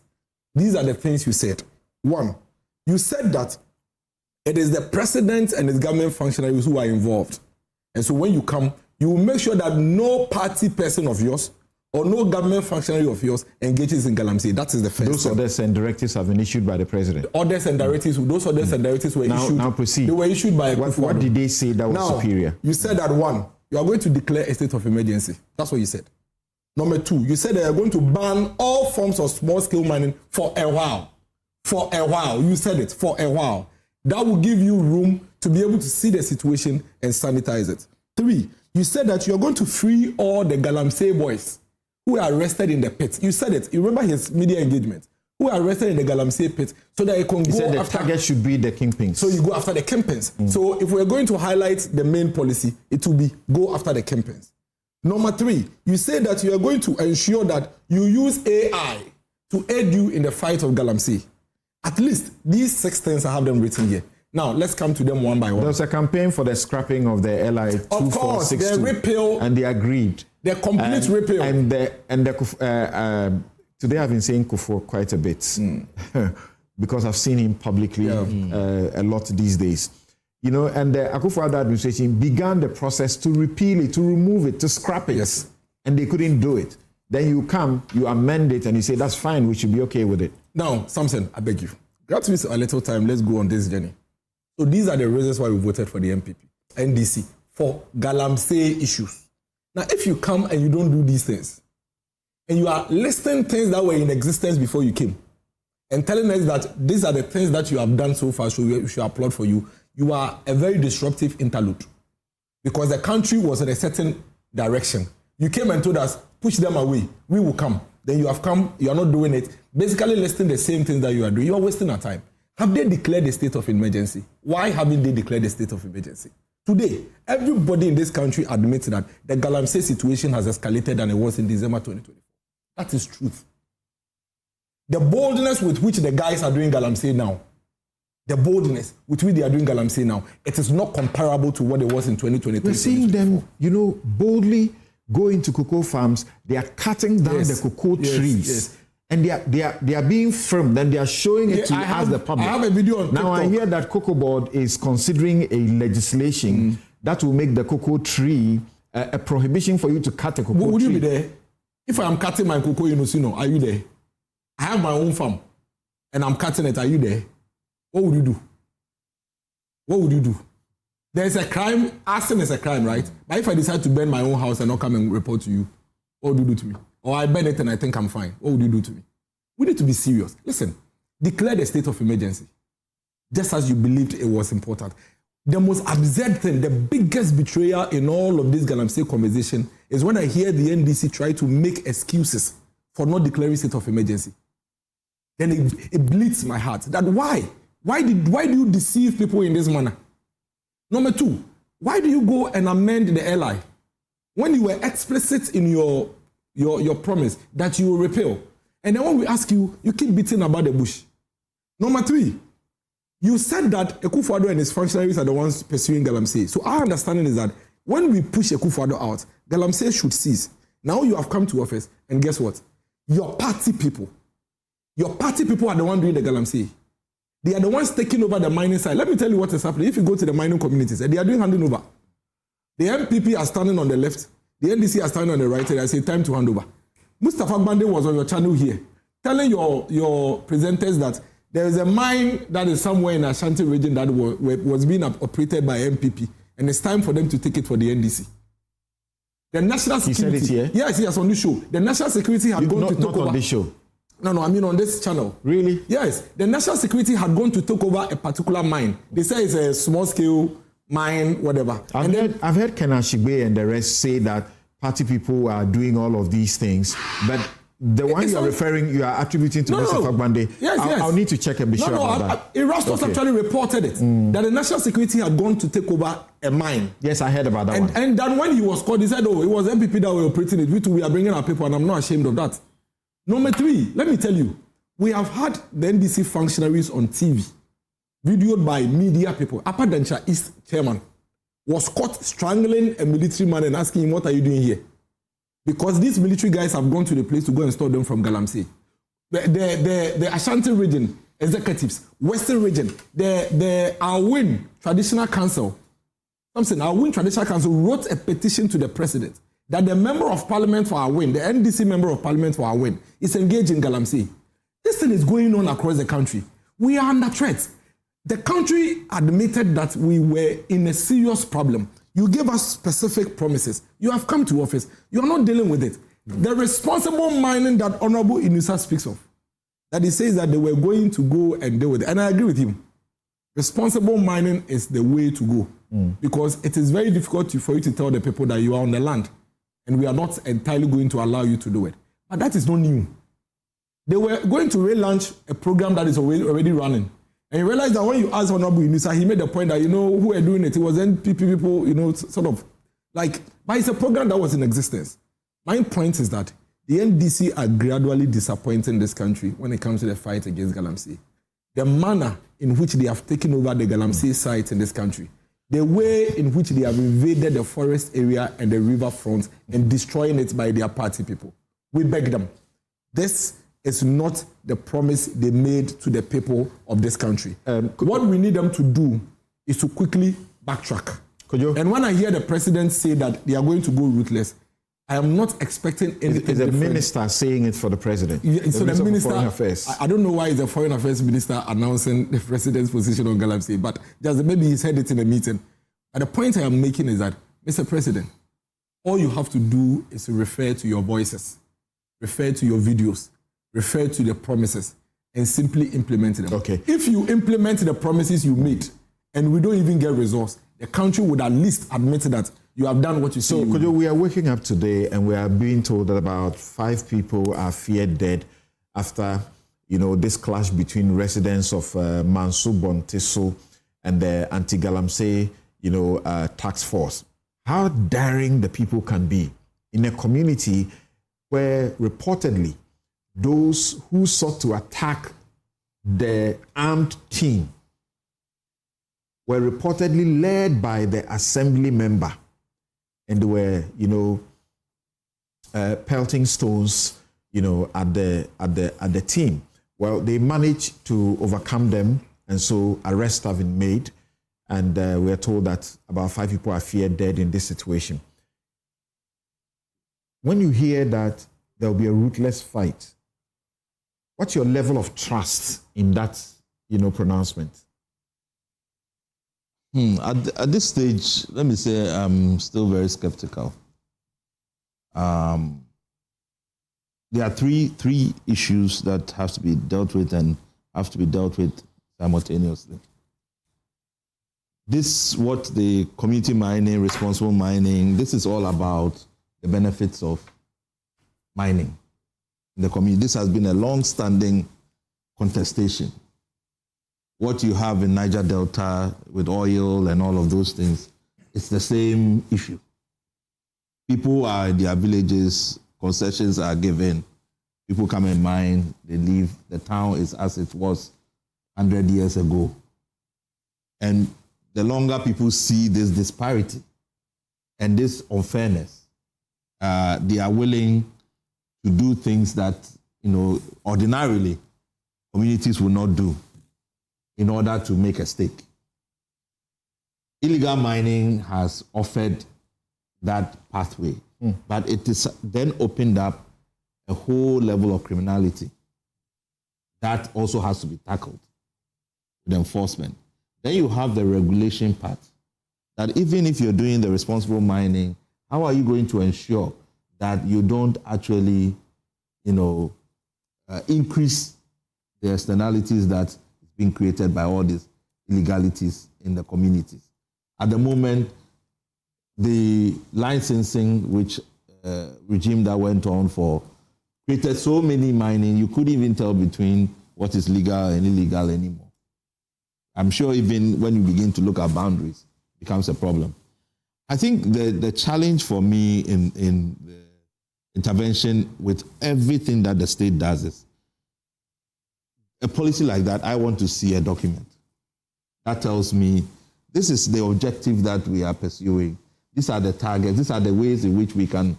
These are the things you said. 1, you said that it is the president and his government functionaries who are involved. And so when you come, you will make sure that no party person of yours or no government functionary of yours engages in Galamsey. That is the first. Those orders and directives have been issued by the president. Orders and directives were issued. Now proceed. They were issued by what did they say that was superior? You said that 1, you are going to declare a state of emergency. That's what you said. Number 2, you said that you are going to ban all forms of small-scale mining for a while. For a while. You said it, for a while. That will give you room to be able to see the situation and sanitize it. 3, you said that you are going to free all the Galamsey boys who were arrested in the pit. You said it. You remember his media engagement. Who were arrested in the Galamsey pit so that you can go said the after... target should be the kingpins. So you go after the kingpins. So if we're going to highlight the main policy, it will be go after the kingpins. Number 3, you say that you are going to ensure that you use AI to aid you in the fight of Galamsey. At least these 6 things, I have them written here. Now, let's come to them one by one. There was a campaign for the scrapping of the LI 2462. Of course, the repeal. And they agreed. The complete repeal. Today I've been saying Kufuor quite a bit because I've seen him publicly a lot these days. You know, and the Akufo-Addo administration began the process to repeal it, to remove it, to scrap it. Yes. And they couldn't do it. Then you come, you amend it, and you say, that's fine, we should be okay with it. Now, Samson, I beg you, grant me a little time, let's go on this journey. So these are the reasons why we voted for the MPP, NDC, for Galamsey issues. Now, if you come and you don't do these things, and you are listing things that were in existence before you came, and telling us that these are the things that you have done so far, so we should applaud for you, you are a very disruptive interlude. Because the country was in a certain direction. You came and told us, push them away, we will come. Then you have come, you are not doing it. Basically listing the same things that you are doing. You are wasting our time. Have they declared a state of emergency? Why haven't they declared a state of emergency? Today, everybody in this country admits that the Galamsey situation has escalated than it was in December 2024. That is truth. The boldness with which the guys are doing Galamsey now, the boldness with which they are doing Galamsey now, it is not comparable to what it was in 2023. We're seeing them, boldly go into cocoa farms. They are cutting down the cocoa trees. Yes. And they are being firm. Then they are showing it to us, the public. I have a video on TikTok. Now I hear that Cocoa Board is considering a legislation that will make the cocoa tree a prohibition for you to cut a cocoa tree. Would you be there? If I am cutting my cocoa in Osino, are you there? I have my own farm and I'm cutting it. Are you there? What would you do? What would you do? There's a crime. Arson is a crime, right? But if I decide to burn my own house and not come and report to you, what would you do to me? Or I burn it and I think I'm fine. What would you do to me? We need to be serious. Listen, declare the state of emergency, just as you believed it was important. The most absurd thing, the biggest betrayal in all of this Galamsey conversation is when I hear the NDC try to make excuses for not declaring state of emergency. Then it bleeds my heart. That why? Why do you deceive people in this manner? Number 2, why do you go and amend the LI when you were explicit in your promise that you will repeal? And then when we ask you, you keep beating about the bush. Number 3, you said that Akufo-Addo and his functionaries are the ones pursuing Galamsey. So our understanding is that when we push Akufo-Addo out, Galamsey should cease. Now you have come to office, and guess what? Your party people are the ones doing the Galamsey. They are the ones taking over the mining side. Let me tell you what is happening. If you go to the mining communities, they are doing handing over. The MPP are standing on the left. The NDC are standing on the right. And I say, time to hand over. Mustafa Bande was on your channel here, telling your presenters that there is a mine that is somewhere in Ashanti region that was being operated by MPP. And it's time for them to take it for the NDC. The national security. He said it here? Yes, on this show. The national security had gone to take over. Not on this show. No, I mean on this channel. Really? Yes. The national security had gone to take over a particular mine. They say it's a small scale mine, whatever. I've heard Ken Ashigbe and the rest say that party people are doing all of these things, but the one you are attributing to Mr. Fagbande. Yes. I'll need to check and be sure about that. Erastus actually reported it, that the national security had gone to take over a mine. Yes, I heard about that one. And then when he was called, he said, it was MPP that were operating it. We are bringing our people, and I'm not ashamed of that. Number 3, let me tell you, we have had the NDC functionaries on TV, videoed by media people. Apadancha East chairman was caught strangling a military man and asking him, what are you doing here? Because these military guys have gone to the place to go and stop them from Galamsey. The Ashanti region executives, Western region, the Awin Traditional Council, Awin Traditional Council wrote a petition to the president that the member of parliament for Awin, the NDC member of parliament for Awin, is engaged in Galamsey. This thing is going on across the country. We are under threat. The country admitted that we were in a serious problem. You gave us specific promises. You have come to office. You are not dealing with it. The responsible mining that Honorable Inusa speaks of, that he says that they were going to go and deal with it. And I agree with him. Responsible mining is the way to go because it is very difficult for you to tell the people that you are on the land and we are not entirely going to allow you to do it. But that is not new. They were going to relaunch a program that is already running. And you realize that when you ask Honorable Inusa, he made the point that, who were doing it? It was NPP people, sort of like, but it's a program that was in existence. My point is that The NDC are gradually disappointing this country when it comes to the fight against Galamsey. The manner in which they have taken over the Galamsey site in this country, the way in which they have invaded the forest area and the riverfront and destroying it by their party people. We beg them. This is not the promise they made to the people of this country. What we need them to do is to quickly backtrack. And when I hear the president say that they are going to go ruthless, I am not expecting anything. Is the minister saying it for the president? So the minister, Foreign Affairs. I don't know why is the Foreign Affairs minister announcing the president's position on Galamsey, but just maybe he's heard it in a meeting. But the point I am making is that, Mr. President, all you have to do is to refer to your voices, refer to your videos, refer to the promises, and simply implement them. Okay. If you implement the promises you made, and we don't even get results, the country would at least admit that you have done what you say. So, Kojo, we are waking up today and we are being told that about 5 people are feared dead after, this clash between residents of Manso Bonteso and the anti-Galamsey, task force. How daring the people can be in a community where reportedly those who sought to attack the armed team were reportedly led by the assembly member, and they were, pelting stones, at the team. Well, they managed to overcome them, and so arrests have been made, and we are told that about 5 people are feared dead in this situation. When you hear that there will be a ruthless fight, what's your level of trust in that, pronouncement? At this stage, let me say I'm still very skeptical. There are three issues that have to be dealt with and have to be dealt with simultaneously. This, what the community mining, responsible mining, this is all about the benefits of mining in the community. This has been a long-standing contestation. What you have in Niger Delta with oil and all of those things, it's the same issue. People are in their villages, concessions are given, people come and mine, they leave, the town is as it was 100 years ago. And the longer people see this disparity and this unfairness, they are willing to do things that, ordinarily communities will not do in order to make a stake. Illegal mining has offered that pathway, but it is then opened up a whole level of criminality that also has to be tackled with enforcement. Then you have the regulation part, that even if you're doing the responsible mining, how are you going to ensure that you don't actually, increase the externalities that being created by all these illegalities in the communities? At the moment, the licensing regime that went on created so many mining, you couldn't even tell between what is legal and illegal anymore. I'm sure even when you begin to look at boundaries, it becomes a problem. I think the challenge for me in the intervention with everything that the state does is, a policy like that, I want to see a document that tells me this is the objective that we are pursuing. These are the targets. These are the ways in which we can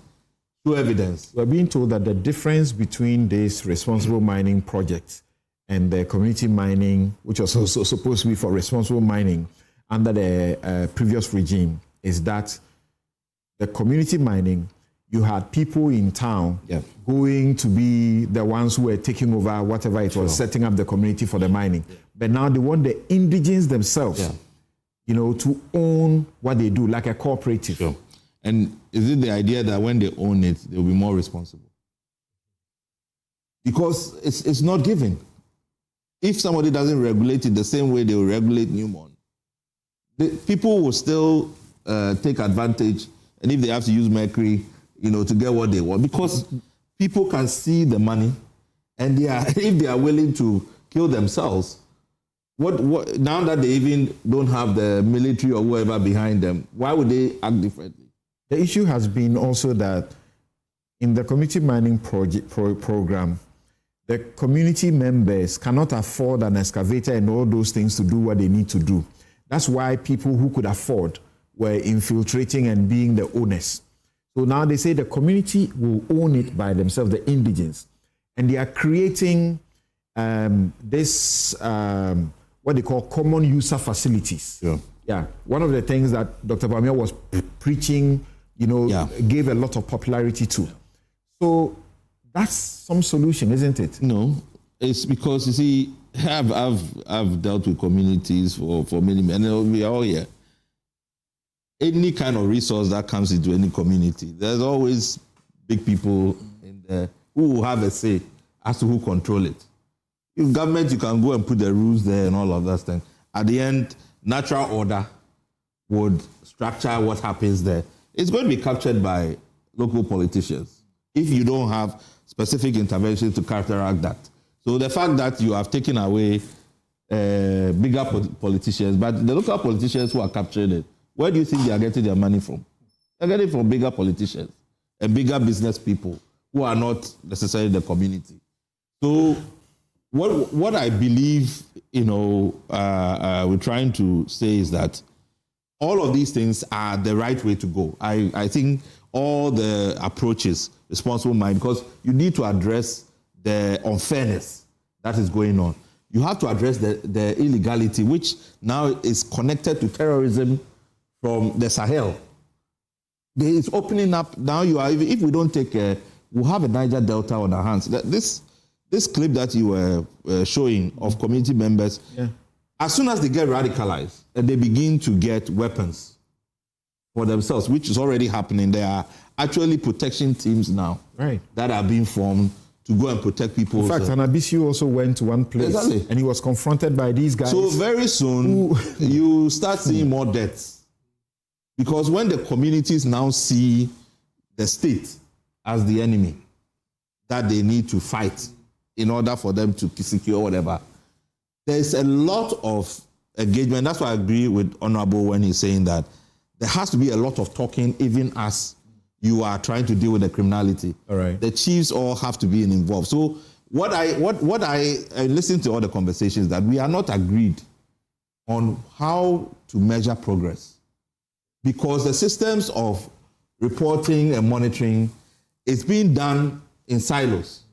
show evidence. We're being told that the difference between this responsible mining project and the community mining, which was also supposed to be for responsible mining under the previous regime, is that the community mining, you had people in town going to be the ones who were taking over whatever it was, setting up the community for the mining. But now they want the indigenes themselves, to own what they do, like a cooperative. And is it the idea that when they own it, they'll be more responsible? Because it's not given. If somebody doesn't regulate it the same way they will regulate Newmont, the people will still take advantage, and if they have to use mercury, to get what they want, because people can see the money, and if they are willing to kill themselves, what now that they even don't have the military or whoever behind them, why would they act differently? The issue has been also that in the community mining program, the community members cannot afford an excavator and all those things to do what they need to do. That's why people who could afford were infiltrating and being the owners. So now they say the community will own it by themselves, the indigents. And they are creating this, what they call common user facilities. Yeah. One of the things that Dr. Bamia was preaching, gave a lot of popularity to. So that's some solution, isn't it? No, it's because, you see, I've dealt with communities for many, and we are all here. Any kind of resource that comes into any community, there's always big people in there who will have a say as to who control it. In government, you can go and put the rules there and all of that thing. At the end, natural order would structure what happens there. It's going to be captured by local politicians if you don't have specific interventions to counteract that. So the fact that you have taken away bigger politicians, but the local politicians who are capturing it, where do you think they are getting their money from? They're getting it from bigger politicians and bigger business people who are not necessarily the community. So what I believe, we're trying to say is that all of these things are the right way to go. I think all the approaches, responsible mind, because you need to address the unfairness that is going on. You have to address the illegality, which now is connected to terrorism from the Sahel. It's opening up now. If we don't take care, we'll have a Niger Delta on our hands. This clip that you were showing of community members, as soon as they get radicalized and they begin to get weapons for themselves, which is already happening, there are actually protection teams now that are being formed to go and protect people. In fact, Anabisi also went to one place and he was confronted by these guys. So very soon, you start seeing more deaths. Because when the communities now see the state as the enemy that they need to fight in order for them to secure whatever, there's a lot of engagement. That's why I agree with Honorable when he's saying that there has to be a lot of talking even as you are trying to deal with the criminality. All right. The chiefs all have to be involved. So what I listened to all the conversations that we are not agreed on how to measure progress. Because the systems of reporting and monitoring is being done in silos.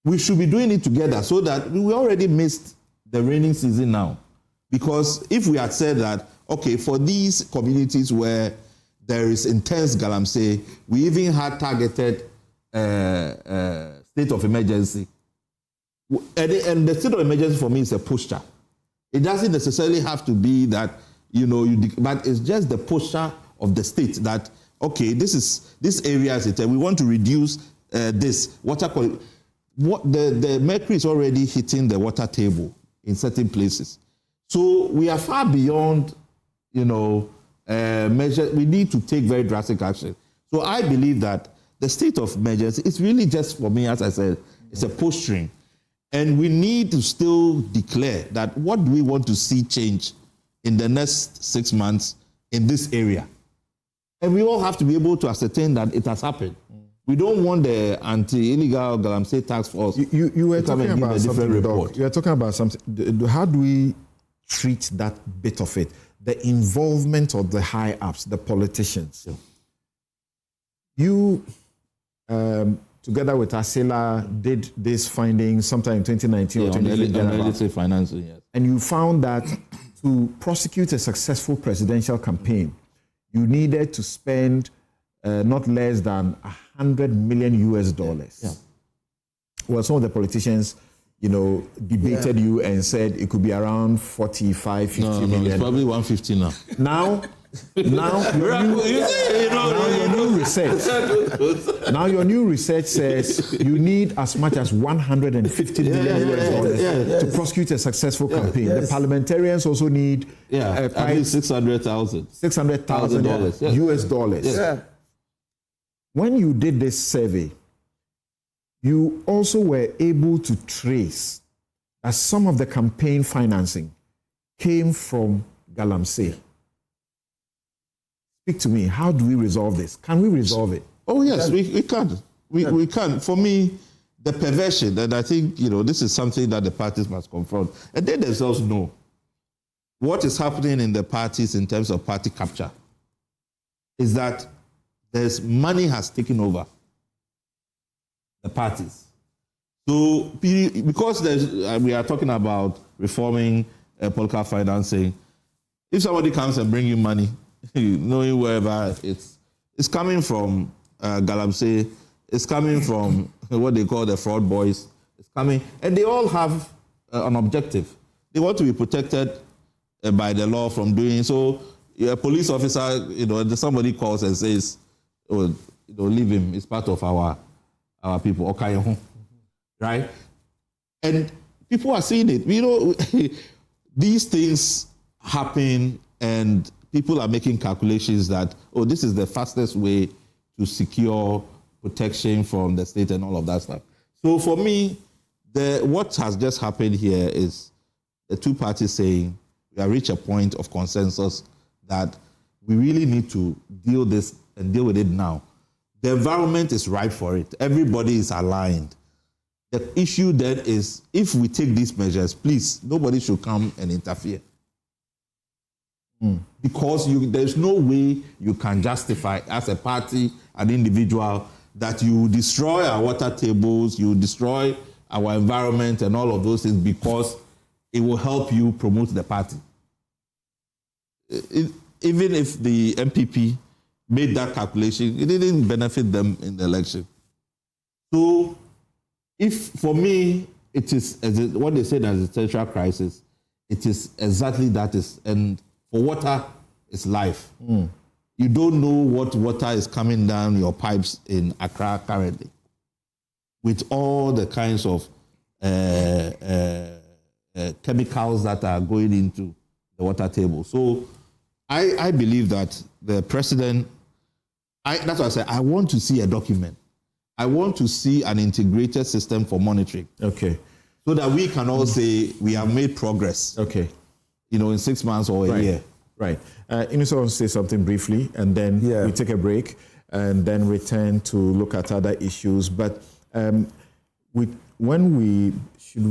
We should be doing it together so that we already missed the rainy season now. Because if we had said that, okay, for these communities where there is intense galamsey, we even had targeted state of emergency. And the state of emergency for me is a posture. It doesn't necessarily have to be that, but it's just the posture of the state that, okay, this area is it, we want to reduce this water quality. The mercury is already hitting the water table in certain places. So we are far beyond, measure. We need to take very drastic action. So I believe that the state of emergency is really just, for me, as I said, it's a posturing. And we need to still declare that what do we want to see change in the next 6 months in this area. And we all have to be able to ascertain that it has happened. We don't want the anti-illegal Galamsey task force. You were talking about something, Doc. You were talking about something. How do we treat that bit of it? The involvement of the high-ups, the politicians. You, together with Asela, did this finding sometime in 2019 or 2020. Financing, yes. And you found that to prosecute a successful presidential campaign, you needed to spend not less than $100 million US. Yeah. Well, some of the politicians, debated you and said it could be around 45, 50 million. It's probably 150 now. Now your new research says you need as much as $150 million US to prosecute a successful campaign. The parliamentarians also need at least $600,000 US dollars. Yeah. When you did this survey, you also were able to trace that some of the campaign financing came from Galamsey. Speak to me. How do we resolve this? Can we resolve it? Oh, yes, we can. We can. For me, the perversion, and I think, this is something that the parties must confront. And they themselves know what is happening in the parties in terms of party capture is that money has taken over the parties. So, because we are talking about reforming political financing, if somebody comes and bring you money, knowing wherever it's coming from Galamsey, it's coming from what they call the fraud boys, it's coming, and they all have an objective. They want to be protected by the law from doing so. A police officer, somebody calls and says, leave him, it's part of our people, okay, right? And people are seeing it. These things happen and people are making calculations that, this is the fastest way to secure protection from the state and all of that stuff. So for me, what has just happened here is the two parties saying we have reached a point of consensus that we really need to deal with it now. The environment is ripe for it. Everybody is aligned. The issue then is, if we take these measures, please, nobody should come and interfere. Because there's no way you can justify as a party, an individual, that you destroy our water tables, you destroy our environment and all of those things because it will help you promote the party. Even if the MPP made that calculation, it didn't benefit them in the election. So, for me, it is what they said as a central crisis, it is exactly that is, and for water, it's life. You don't know what water is coming down your pipes in Accra currently, with all the kinds of chemicals that are going into the water table. So I believe that the president, that's why I say I want to see a document. I want to see an integrated system for monitoring. Okay. So that we can all say we have made progress. Okay. In 6 months or a year. Right. Inisa wants to say something briefly, and then we take a break, and then return to look at other issues. But should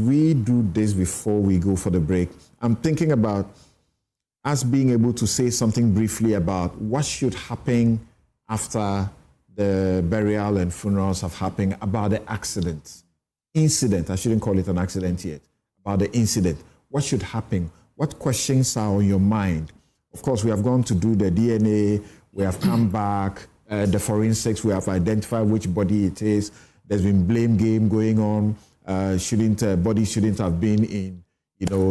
we do this before we go for the break? I'm thinking about us being able to say something briefly about what should happen after the burial and funerals have happened, about the incident. I shouldn't call it an accident yet. About the incident. What should happen? What questions are on your mind? Of course, we have gone to do the DNA. We have come back. The forensics, we have identified which body it is. There's been blame game going on. Bodies shouldn't have been in,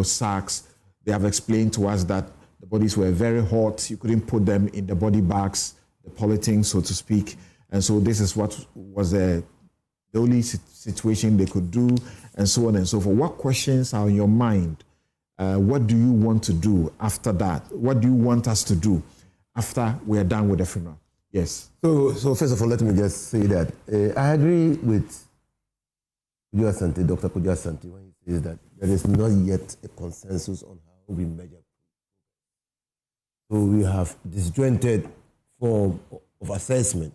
sacks. They have explained to us that the bodies were very hot. You couldn't put them in the body bags, the polythene, so to speak. And so this is what was the only situation they could do, and so on and so forth. What questions are on your mind? What do you want to do after that? What do you want us to do after we are done with the funeral? Yes. So first of all, let me just say that I agree with Dr. Kojo Asante, when he says that there is not yet a consensus on how we measure. So we have disjointed form of assessment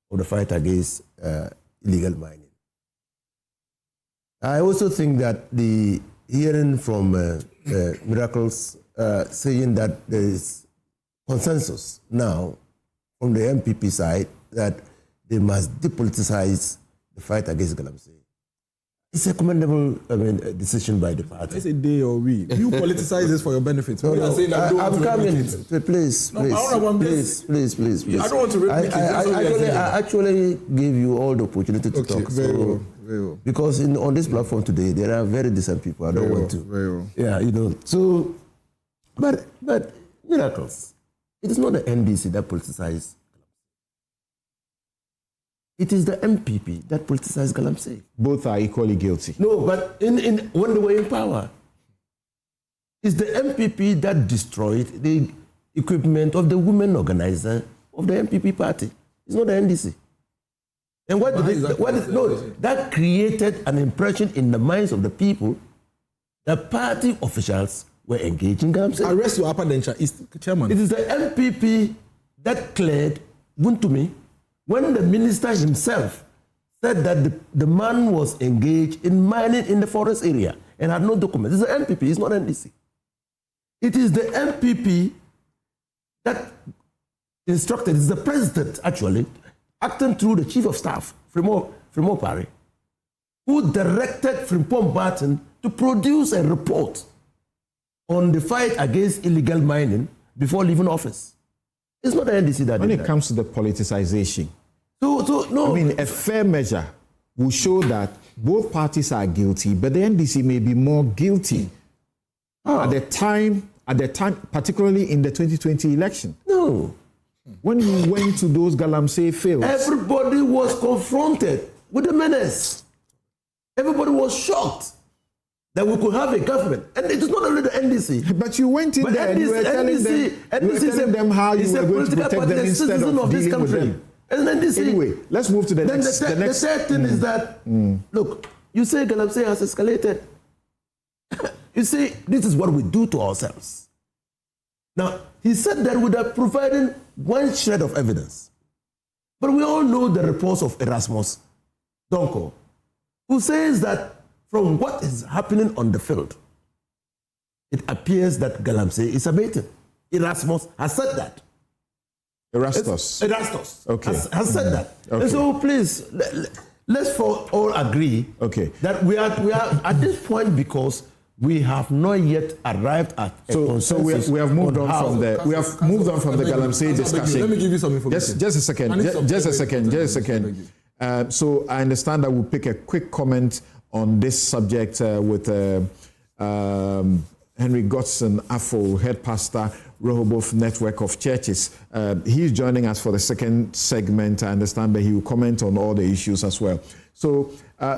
of the fight against illegal mining. I also think that the hearing from Miracles saying that there is consensus now from the MPP side that they must depoliticize the fight against Galamsey. It's a commendable decision by the party. It's a day or week. You politicize this for your benefit. I'm coming. Please. I don't want to repeat I actually give you all the opportunity to talk. Very well. Because on this platform today, there are very decent people. I don't want to. Very well. Yeah, So, but Miracles, it is not the NDC that politicizes. It is the MPP that politicized Galamsey. Both are equally guilty. No, but when they were in power, it's the MPP that destroyed the equipment of the women organizer of the MPP party. It's not the NDC. And that created an impression in the minds of the people that party officials were engaged in Galamsey. Arrest your upper denture, Chairman. It is the MPP that cleared Buntumi when the minister himself said that the man was engaged in mining in the forest area and had no documents. It's the NPP, it's not NDC. It is the MPP that instructed, it's the president actually, acting through the chief of staff, Fremo Pari, who directed Frimpong Barton to produce a report on the fight against illegal mining before leaving office. It's not the NDC that when did it that. comes to the politicization, no. I mean, a fair measure will show that both parties are guilty, but the NDC may be more guilty at the time, particularly in the 2020 election. No. When you went to those Galamsey fields, everybody was confronted with the menace. Everybody was shocked that we could have a government. And it is not only the NDC. But you went in there and you were telling them how you were going to protect them instead of dealing with them. And NDC, anyway, let's move to the next. The third thing is that, look, you say Galamsey has escalated. You see, this is what we do to ourselves. Now, he said that without providing one shred of evidence. But we all know the reports of Erasmus Donko, who says that from what is happening on the field, it appears that Galamsey is abated. Erasmus has said that. Erastus. Okay. Has said that. Okay. And so please, let's all agree that we are at this point because we have not yet arrived at a consensus. So we have moved on from the Galamsey discussion. Let me give you some information. Just a second. So I understand that we'll pick a quick comment on this subject with Henry Godson Afo, head pastor, Rehoboth Network of Churches. He's joining us for the second segment. I understand that he will comment on all the issues as well. So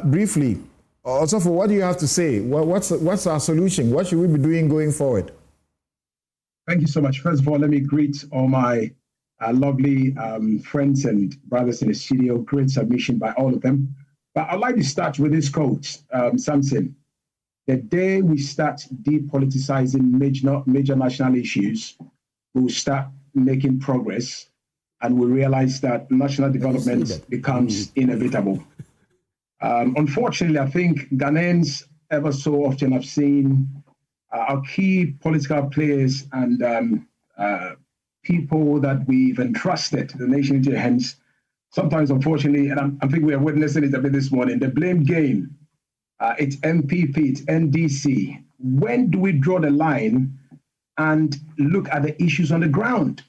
briefly, also, for what do you have to say? What's our solution? What should we be doing going forward? Thank you so much. First of all, let me greet all my lovely friends and brothers in the studio. Great submission by all of them. But I'd like to start with this quote, Samson. The day we start depoliticizing major national issues, we'll start making progress and we'll realize that national development becomes inevitable. Unfortunately, I think Ghanaians ever so often have seen our key political players and people that we've entrusted the nation into their hands. Sometimes, unfortunately, and I think we are witnessing it a bit this morning, the blame game. It's MPP, it's NDC. When do we draw the line and look at the issues on the ground?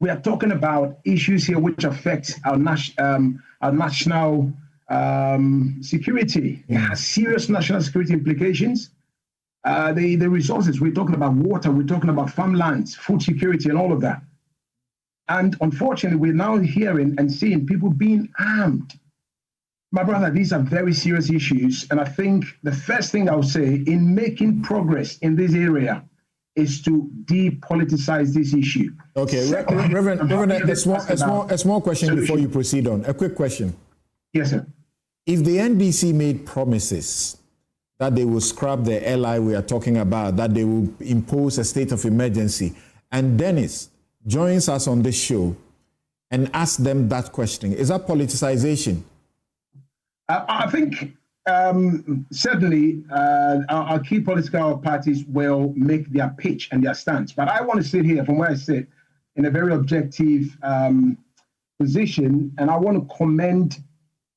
We are talking about issues here which affect our national security. It has serious national security implications. The resources, we're talking about water, we're talking about farmlands, food security, and all of that. And unfortunately, we're now hearing and seeing people being armed. My brother, these are very serious issues. And I think the first thing I would say in making progress in this area is to depoliticize this issue. Okay, Reverend, a small question before you proceed on. A quick question. Yes, sir. If the NDC made promises that they will scrap the LI we are talking about, that they will impose a state of emergency, and Dennis joins us on this show and asks them that question, is that politicization? I think certainly our key political parties will make their pitch and their stance. But I want to sit here from where I sit in a very objective position, and I want to commend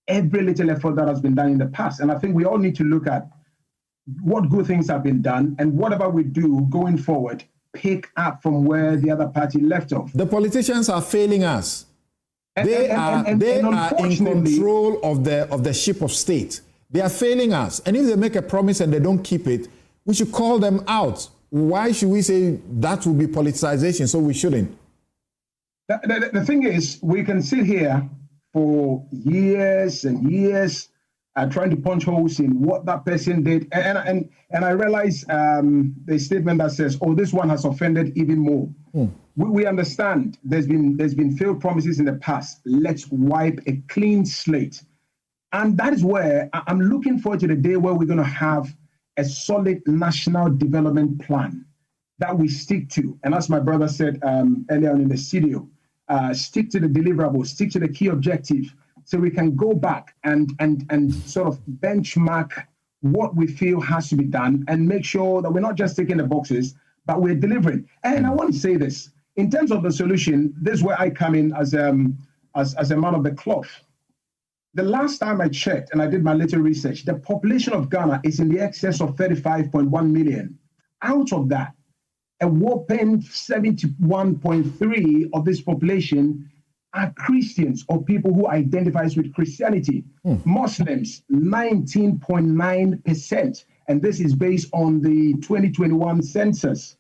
every little effort that has been done in the past. And I think we all need to look at what good things have been done and whatever we do going forward, pick up from where the other party left off. The politicians are failing us. They are in control of the ship of state. They are failing us. And if they make a promise and they don't keep it, we should call them out. Why should we say that will be politicization? So we shouldn't. The thing is, we can sit here for years and years trying to punch holes in what that person did. And I realize the statement that says, oh, this one has offended even more. We understand there's been failed promises in the past. Let's wipe a clean slate. And that is where I'm looking forward to the day where we're going to have a solid national development plan that we stick to. And as my brother said earlier on in the studio, stick to the deliverables, stick to the key objective, so we can go back and sort of benchmark what we feel has to be done and make sure that we're not just ticking the boxes, but we're delivering. And I want to say this, in terms of the solution, this is where I come in as a man of the cloth. The last time I checked and I did my little research, the population of Ghana is in the excess of 35.1 million. Out of that, a whopping 71.3 of this population are Christians or people who identify with Christianity. Muslims, 19.9%. And this is based on the 2021 census.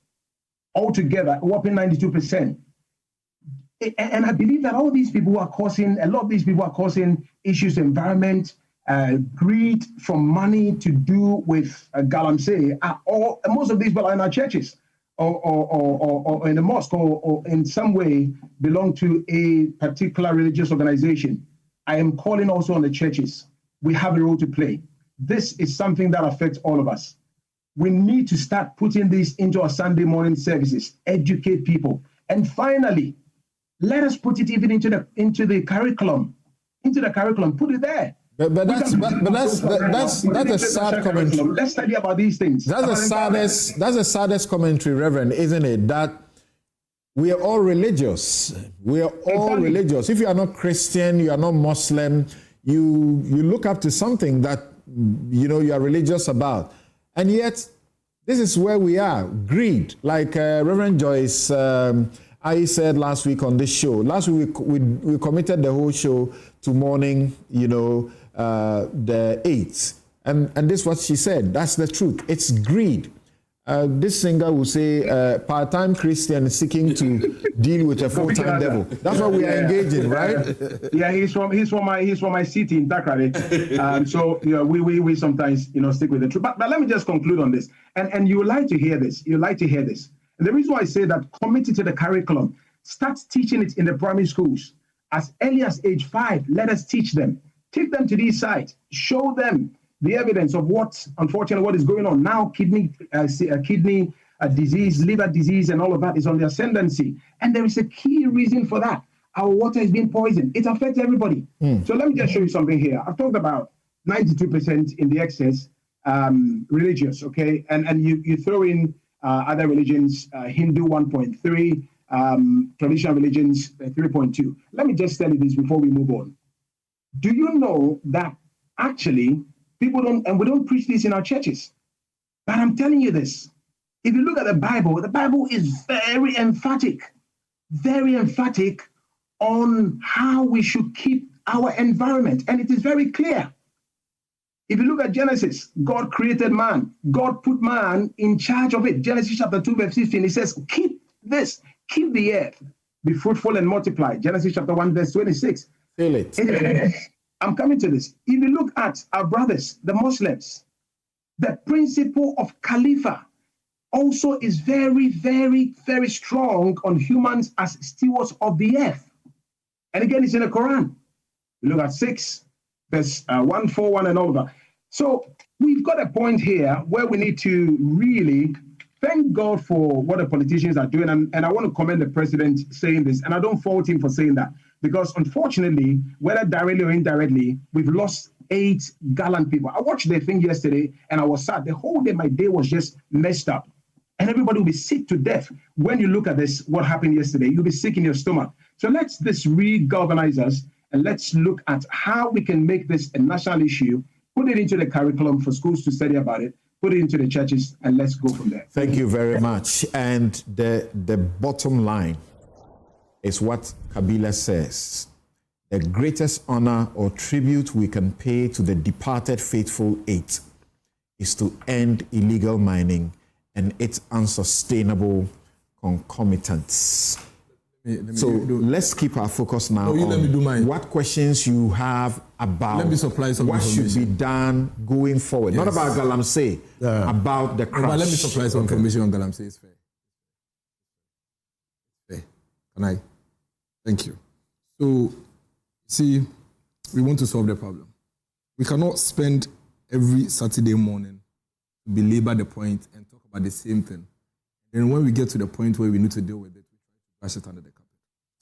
Altogether, a whopping 92%. And I believe that all these people a lot of these people are causing issues, environment, greed from money to do with Galamsey. Most of these people are in our churches or in a mosque or in some way belong to a particular religious organization. I am calling also on the churches. We have a role to play. This is something that affects all of us. We need to start putting this into our Sunday morning services, educate people. And finally, let us put it even into the curriculum. Put it there. But that's a sad commentary. Let's study about these things. That's the saddest commentary, Reverend, isn't it? That we are all religious. We are all religious. If you are not Christian, you are not Muslim, you look up to something that you are religious about. And yet, this is where we are. Greed. Like Reverend Joyce I said last week on this show. Last week we committed the whole show to mourning, the 8th. And this is what she said. That's the truth. It's greed. This singer will say, part-time Christian seeking to deal with a full-time devil. That's what we are engaging, right? Yeah, he's from my city in Takrade. So we sometimes stick with the truth. But let me just conclude on this. And you like to hear this. And the reason why I say that, commit it to the curriculum. Start teaching it in the primary schools as early as age 5. Let us teach them. Take them to these sites. Show them the evidence of what is going on now. Kidney disease, liver disease, and all of that is on the ascendancy. And there is a key reason for that. Our water is being poisoned. It affects everybody. So let me just show you something here. I've talked about 92% in the excess religious, okay? And you throw in other religions, Hindu 1.3, traditional religions 3.2. Let me just tell you this before we move on. Do you know that actually people don't, and we don't preach this in our churches, but I'm telling you this. If you look at the Bible is very emphatic on how we should keep our environment. And it is very clear. If you look at Genesis, God created man. God put man in charge of it. Genesis chapter 2, verse 15, he says, keep the earth, be fruitful and multiply. Genesis chapter 1, verse 26. Feel it. I'm coming to this. If you look at our brothers, the Muslims, the principle of Khalifa also is very, very, very strong on humans as stewards of the earth. And again, it's in the Quran. You look at 6, verse 141 and all that. So we've got a point here where we need to really thank God for what the politicians are doing. And I want to commend the president saying this. And I don't fault him for saying that. Because unfortunately, whether directly or indirectly, we've lost 8 gallant people. I watched the thing yesterday and I was sad. The whole day, my day was just messed up. And everybody will be sick to death. When you look at this, what happened yesterday, you'll be sick in your stomach. So let's re-galvanize us. And let's look at how we can make this a national issue, put it into the curriculum for schools to study about it, put it into the churches, and let's go from there. Thank you very much. And the bottom line is what Kabila says. The greatest honor or tribute we can pay to the departed faithful 8 is to end illegal mining and its unsustainable concomitants. Let's keep our focus now on what questions you have about what should be done going forward. Yes. Not about Galamsey, about the crash. Let me supply some information on Galamsey. It's fair. Can I? Thank you. So, see, we want to solve the problem. We cannot spend every Saturday morning to belabor the point and talk about the same thing. And when we get to the point where we need to deal with it, we try to brush it under the carpet.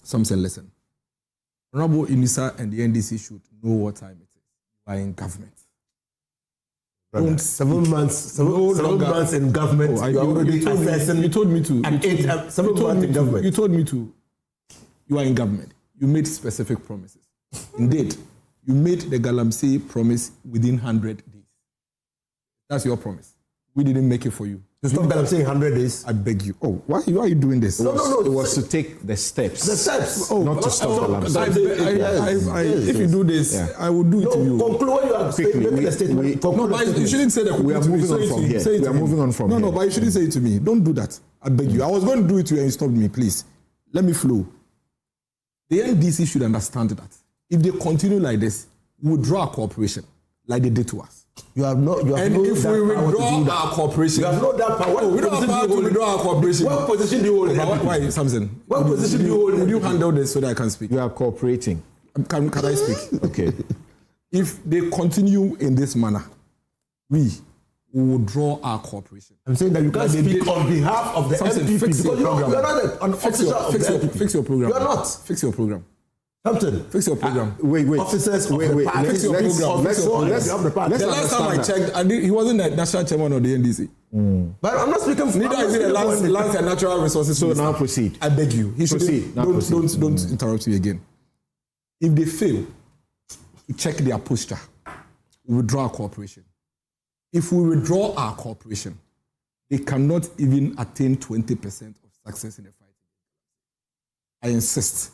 Some say, listen, Honorable Inisa and the NDC should know what time it is. You are in government. Don't 7 months. 7 months in government. You told me to. And 7 months in government. You told me to. You are in government. You made specific promises. Indeed, you made the Galamsey promise within 100 days. That's your promise. We didn't make it for you. To stop Galamsey in 100 days? I beg you. Oh, why are you doing this? No. It was to take the steps. The steps. Not to stop Galamsey. If you do this, I will do it to you. Conclude what you are making a statement. No, but you shouldn't say that. We are moving on from here. We are moving on from here. No, but you shouldn't say it to me. Don't do that. I beg you. I was going to do it to you and you stopped me. Please, let me flow. The NDC should understand that if they continue like this, we'll withdraw our cooperation like they did to us. You have no. And if we withdraw our cooperation, you have no that power. We don't have power to withdraw our cooperation. What position do you hold? Why, Samson? What position do you hold? Would you handle this so that I can speak? You are cooperating. Can I speak? Okay. If they continue in this manner, we will withdraw our cooperation. I'm saying that you can't speak on behalf of the NPP because you are not an officer of the NPP. Fix your program. You are not. Fix your program. Hampton, fix your program. Wait. Officers, fix your program. The last time I checked, he wasn't the national chairman of the NDC. But I'm not speaking for. Neither is he the land and natural resources. So now proceed. I beg you. He should proceed. Don't interrupt me again. If they fail to check their posture, we withdraw our cooperation. If we withdraw our cooperation, they cannot even attain 20% of success in the fight. I insist.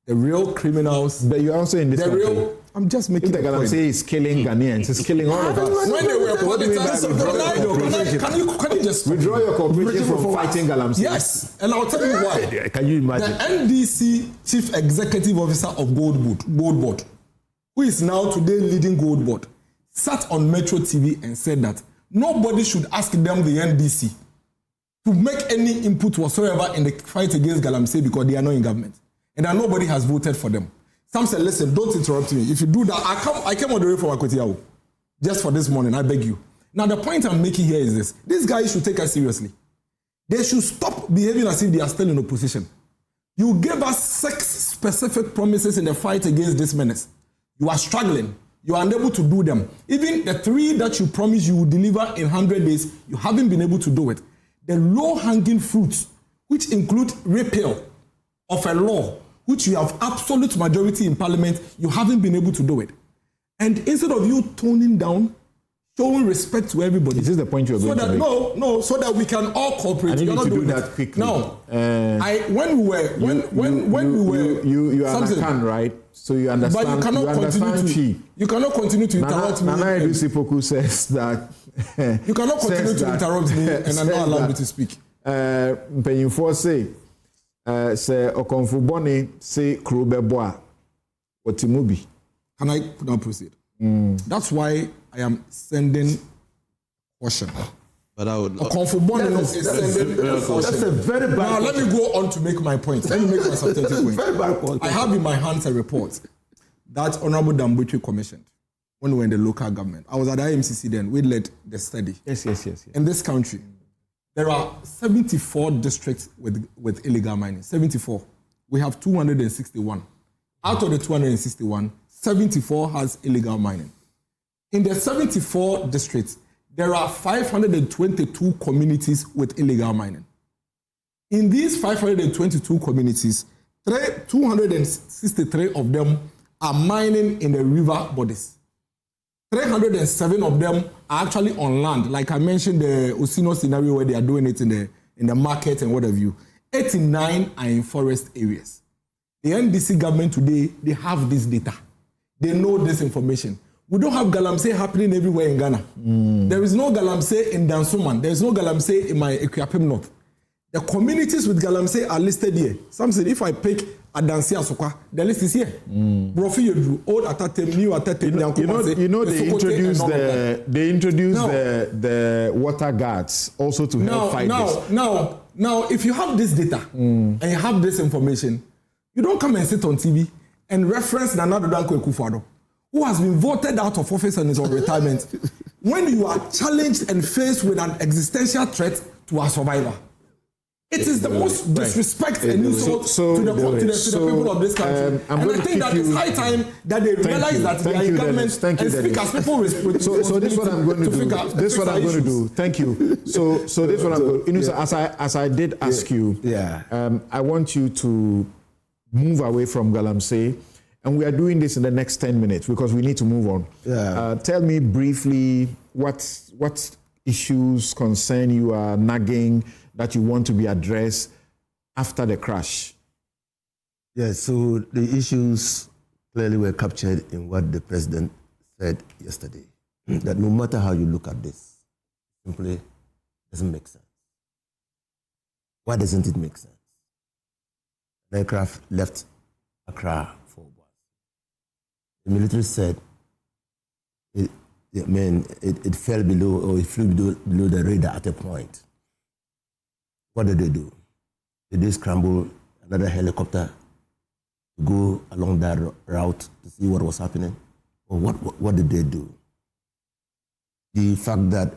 The real criminals. But you're also in this country. I'm just making the Galamsey is killing Ghanaians. It's killing all of us. When they were can you just withdraw your cooperation from fighting Galamsey? Yes, and I'll tell you why. Can you imagine? The NDC Chief Executive Officer of Gold Board, who is now today leading Gold Board, sat on Metro TV and said that nobody should ask them, the NDC, to make any input whatsoever in the fight against Galamsey because they are not in government. And that nobody has voted for them. Some said, listen, don't interrupt me. If you do that, I came all the way from Akotiawo just for this morning, I beg you. Now, the point I'm making here is this. These guys should take us seriously. They should stop behaving as if they are still in opposition. You gave us 6 specific promises in the fight against this menace. You are struggling. You are unable to do them. Even the 3 that you promised you would deliver in 100 days, you haven't been able to do it. The low-hanging fruits, which include repeal of a law, which you have absolute majority in parliament, you haven't been able to do it. And instead of you toning down, showing respect to everybody. Is this the point you're going to make? No, so that we can all cooperate. I need you to do that quickly. Now, when we were you understand, right? So you understand. But you cannot continue to interrupt me. Nana Edusipoku says that you cannot continue to interrupt me and not allow me to speak. Mpanyinfoɔ say sɛ ɔkɔnfo bɔne se kuro bɛbɔ a ɔte mu bi. Can I now proceed? That's why I am sending caution. But I would. That's a very bad. Now let me go on to make my point. Let me make my substantive point. Very bad point. I have in my hands a report that Honorable Dambuchi commissioned when we were in the local government. I was at the IMCC then. We led the study. Yes. In this country, there are 74 districts with illegal mining. 74. We have 261. Out of the 261, 74 has illegal mining. In the 74 districts, there are 522 communities with illegal mining. In these 522 communities, 263 of them are mining in the river bodies. 307 of them are actually on land, like I mentioned the Osino scenario where they are doing it in the market and what have you. 89 are in forest areas. The NDC government today, they have this data. They know this information. We don't have Galamsey happening everywhere in Ghana. There is no Galamsey in Dansoman. There is no Galamsey in my Equiapem North. The communities with Galamsey are listed here. Some said if I pick Adansi Asokwa, the list is here. Brofi Yodru, Old Atatem, New Atatem, they introduced the water guards also to help fight this. Now, if you have this data and you have this information, you don't come and sit on TV and reference Nana Danko Akufo-Addo, who has been voted out of office and is on retirement, when you are challenged and faced with an existential threat to our survival. It is the most disrespect and insult to the people of this country. And I think that it's high time that they realize that they are in government and speak as people. So this is what I'm going to do. This is what I'm going to do. Thank you. So this is what I'm going to do. As I did ask you, I want you to move away from Galamsey. And we are doing this in the next 10 minutes because we need to move on. Tell me briefly what issues concern you are nagging that you want to be addressed after the crash. Yes, so the issues clearly were captured in what the president said yesterday, that no matter how you look at this, simply doesn't make sense. Why doesn't it make sense? The aircraft left Accra for Obuasi. The military said it fell below, or it flew below the radar at a point. What did they do? Did they scramble another helicopter to go along that route to see what was happening? Or what did they do? The fact that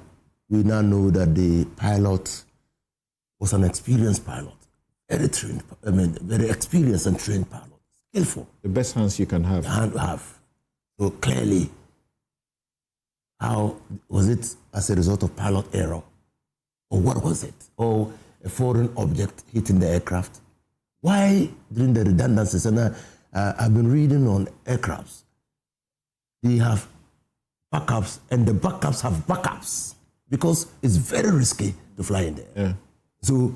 we now know that the pilot was an experienced pilot, very trained, very experienced and trained pilot, skillful. The best hands you can have. So clearly, how was it as a result of pilot error? Or what was it? Or a foreign object hitting the aircraft? Why, during the redundancies, and I've been reading on aircrafts, they have backups, and the backups have backups, because it's very risky to fly in there. Yeah. So,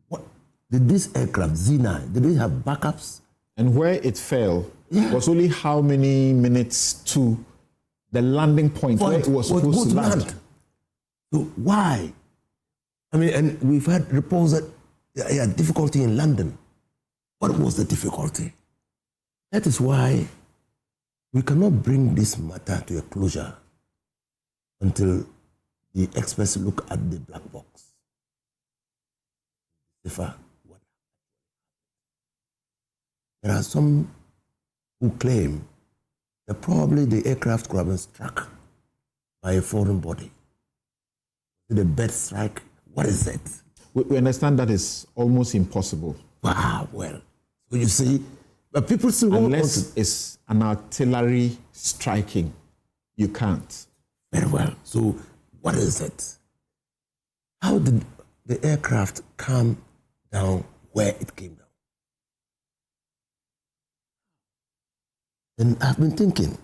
what did this aircraft, Z9, did it have backups? And where it fell was only how many minutes to the landing point where it was supposed to land? So why? I mean, and we've had reports that there are difficulty in London. What was the difficulty? That is why we cannot bring this matter to a closure until the experts look at the black box. There are some who claim that probably the aircraft could have been struck by a foreign body. The bird strike, what is it? We understand that is almost impossible. Wow, well, so you see, but people still unless it's an artillery striking, you can't. Very well. So what is it? How did the aircraft come down where it came down? And I've been thinking,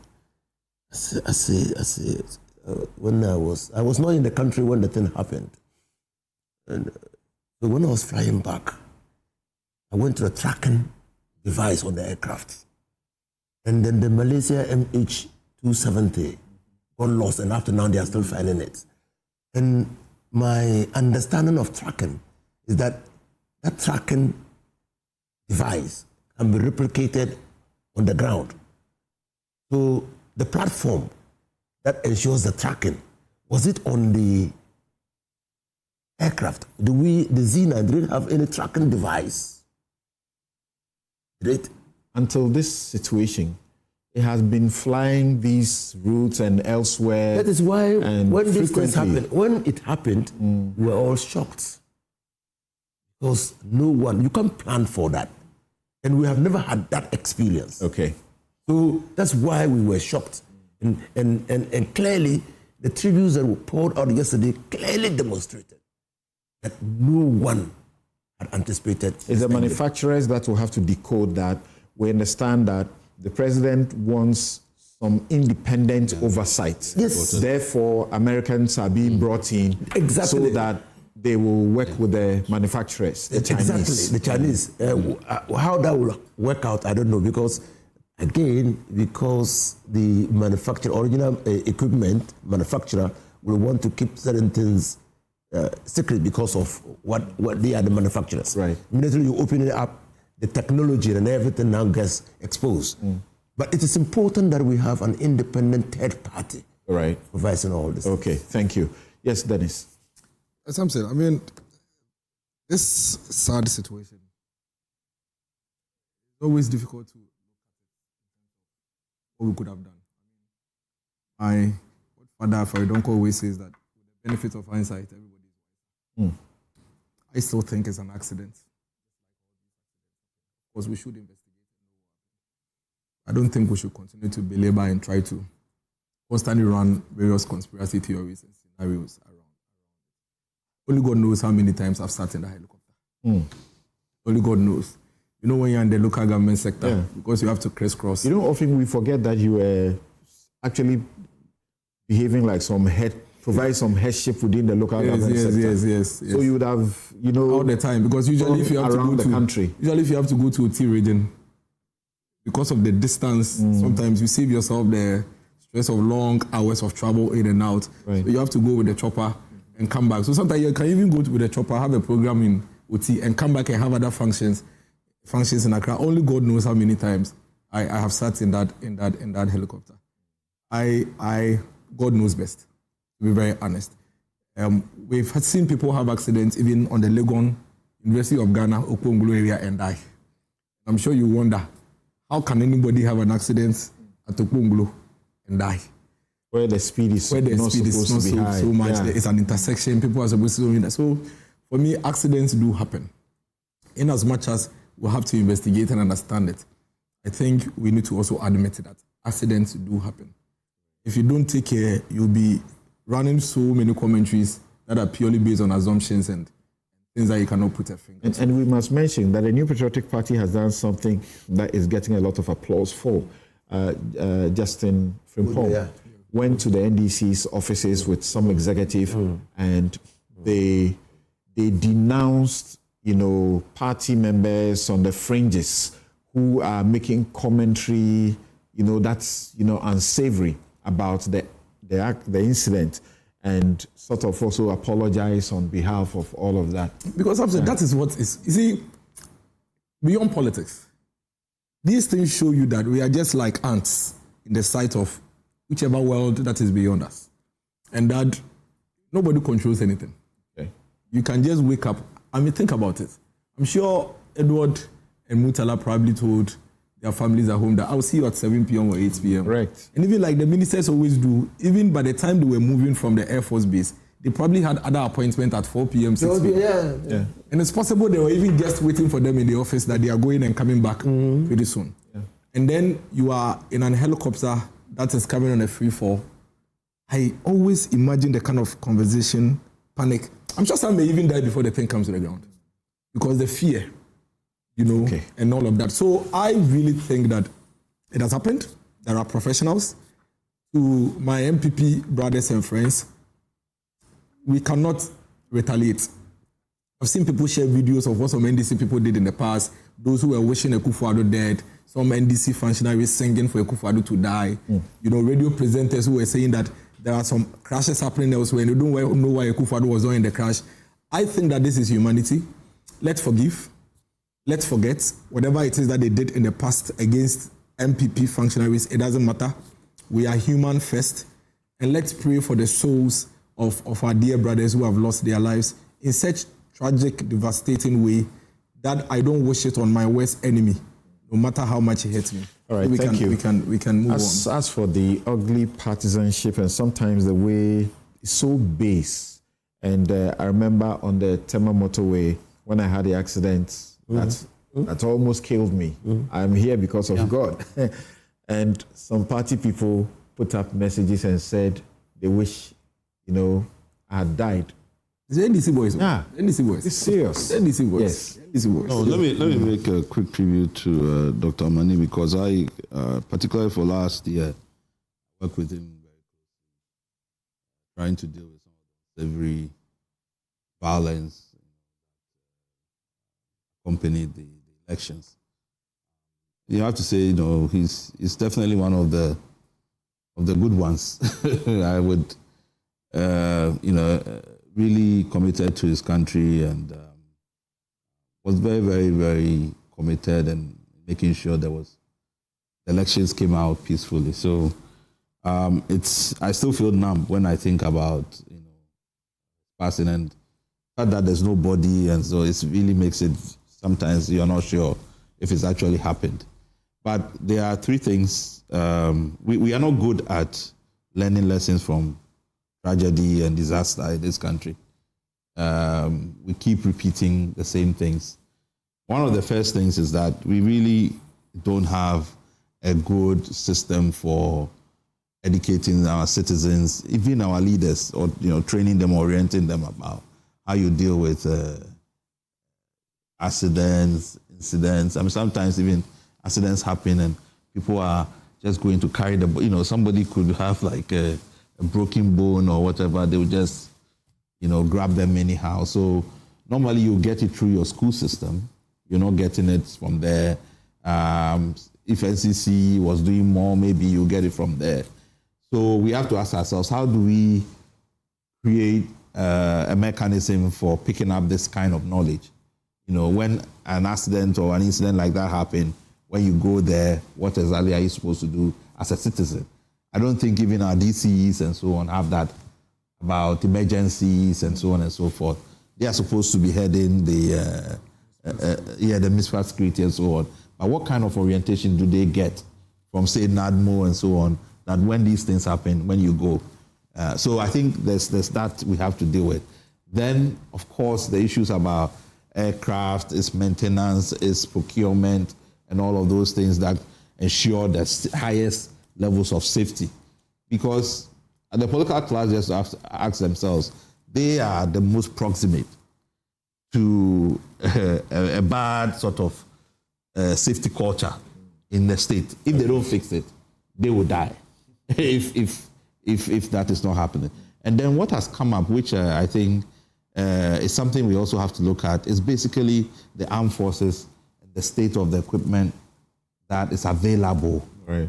when I was not in the country when the thing happened. And so when I was flying back, I went to a tracking device on the aircraft. And then the Malaysia MH270 got lost, and after now they are still finding it. And my understanding of tracking is that that tracking device can be replicated on the ground. So the platform that ensures the tracking, was it on the aircraft? The Z9 didn't have any tracking device. Did it? Until this situation, it has been flying these routes and elsewhere. That is why when these things happened, when it happened, we were all shocked. Because no one, you can't plan for that. And we have never had that experience. Okay. So that's why we were shocked. And clearly, the tributes that were poured out yesterday clearly demonstrated that no one had anticipated. It's the manufacturers that will have to decode that. We understand that the president wants some independent oversight. Yes. Therefore, Americans are being brought in so that they will work with the manufacturers, the Chinese. Exactly, the Chinese. How that will work out, I don't know, because again, because the original equipment manufacturer will want to keep certain things secret because of what they are the manufacturers. Right. Immediately you open it up, the technology and everything now gets exposed. But it is important that we have an independent third party supervising all this. Okay, thank you. Yes, Dennis. As I'm saying, I mean, this sad situation, it's always difficult to what we could have done. My father, Farid Uncle, always says that with the benefit of hindsight, everybody is wise. I still think it's an accident. Because we should investigate. I don't think we should continue to belabor and try to constantly run various conspiracy theories and scenarios around. Only God knows how many times I've sat in the helicopter. Only God knows. You know when you're in the local government sector, because you have to crisscross. You know, often we forget that you were actually behaving like provide some headship within the local government sector. Yes. So you would have, all the time, because usually if you have to go to the country, usually if you have to go to a T region, because of the distance, sometimes you save yourself the stress of long hours of travel in and out. Right. So you have to go with the chopper and come back. So sometimes you can even go with the chopper, have a program in OT, and come back and have other functions in Accra. Only God knows how many times I have sat in that helicopter. God knows best, to be very honest. We've seen people have accidents even on the Legon, University of Ghana, Okongulu area, and die. I'm sure you wonder, how can anybody have an accident at Okongulu and die? Where the speed is not so much. Yeah. It's an intersection. People are supposed to do that. So for me, accidents do happen. In as much as we'll have to investigate and understand it, I think we need to also admit that accidents do happen. If you don't take care, you'll be running so many commentaries that are purely based on assumptions and things that you cannot put a finger on. And we must mention that the New Patriotic Party has done something that is getting a lot of applause for. Justin Frimpong went to the NDC's offices with some executive and they denounced, party members on the fringes who are making commentary, that's, unsavory about the incident, and sort of also apologize on behalf of all of that. Because that is what is, you see, beyond politics, these things show you that we are just like ants in the sight of whichever world that is beyond us. And that nobody controls anything. Okay. You can just wake up. I mean, think about it. I'm sure Edward and Mutala probably told their families at home that I'll see you at 7 p.m. or 8 p.m. Right. And even like the ministers always do, even by the time they were moving from the Air Force Base, they probably had other appointments at 4 p.m., 6 p.m. Yeah. And it's possible they were even just waiting for them in the office that they are going and coming back pretty soon. Yeah. And then you are in a helicopter that is coming on a free fall. I always imagine the kind of conversation, panic. I'm sure some may even die before the thing comes to the ground. Because the fear, and all of that. So I really think that it has happened. There are professionals. To my MPP brothers and friends, we cannot retaliate. I've seen people share videos of what some NDC people did in the past, those who were wishing Akufo-Addo dead, some NDC functionaries singing for Akufo-Addo to die, radio presenters who were saying that there are some crashes happening elsewhere and they don't know why Akufo-Addo was not in the crash. I think that this is humanity. Let's forgive. Let's forget whatever it is that they did in the past against MPP functionaries. It doesn't matter. We are human first. And let's pray for the souls of our dear brothers who have lost their lives in such tragic, devastating way that I don't wish it on my worst enemy, no matter how much he hurts me. All right, so thank you. We can move on. As for the ugly partisanship and sometimes the way it's so base, and I remember on the Tema motorway when I had the accident, that almost killed me. I'm here because of God. And some party people put up messages and said they wish, I had died. It's the NDC boys. Yeah. NDC boys. It's serious. NDC boys. Yes. NDC boys. No, let me make a quick tribute to Dr. Amani, because I, particularly for last year, worked with him very closely, trying to deal with some of the slavery, violence, accompanied the elections. You have to say, he's definitely one of the good ones. I would, really committed to his country and was very, very, very committed and making sure the elections came out peacefully. So I still feel numb when I think about passing and the fact that there's no body, and so it really makes it. Sometimes you're not sure if it's actually happened. But there are three things. We are not good at learning lessons from tragedy and disaster in this country. we keep repeating the same things. One of the first things is that we really don't have a good system for educating our citizens, even our leaders, or training them, orienting them about how you deal with accidents, incidents. I mean, sometimes even accidents happen and people are just going to carry the, somebody could have like a broken bone or whatever. They would just, grab them anyhow. So normally you get it through your school system. You're not getting it from there. If NCC was doing more, maybe you get it from there. So we have to ask ourselves, how do we create a mechanism for picking up this kind of knowledge? When an accident or an incident like that happens, when you go there, what exactly are you supposed to do as a citizen? I don't think even our DCEs and so on have that about emergencies and so on and so forth. They are supposed to be heading the municipal security and so on. But what kind of orientation do they get from, say, NADMO and so on, that when these things happen, when you go? So I think there's that we have to deal with. Then, of course, the issues about aircraft, its maintenance, its procurement, and all of those things that ensure the highest levels of safety. Because the political class just have to ask themselves, they are the most proximate to a bad sort of safety culture in the state. If they don't fix it, they will die if that is not happening. And then what has come up, which I think is something we also have to look at, is basically the armed forces, the state of the equipment that is available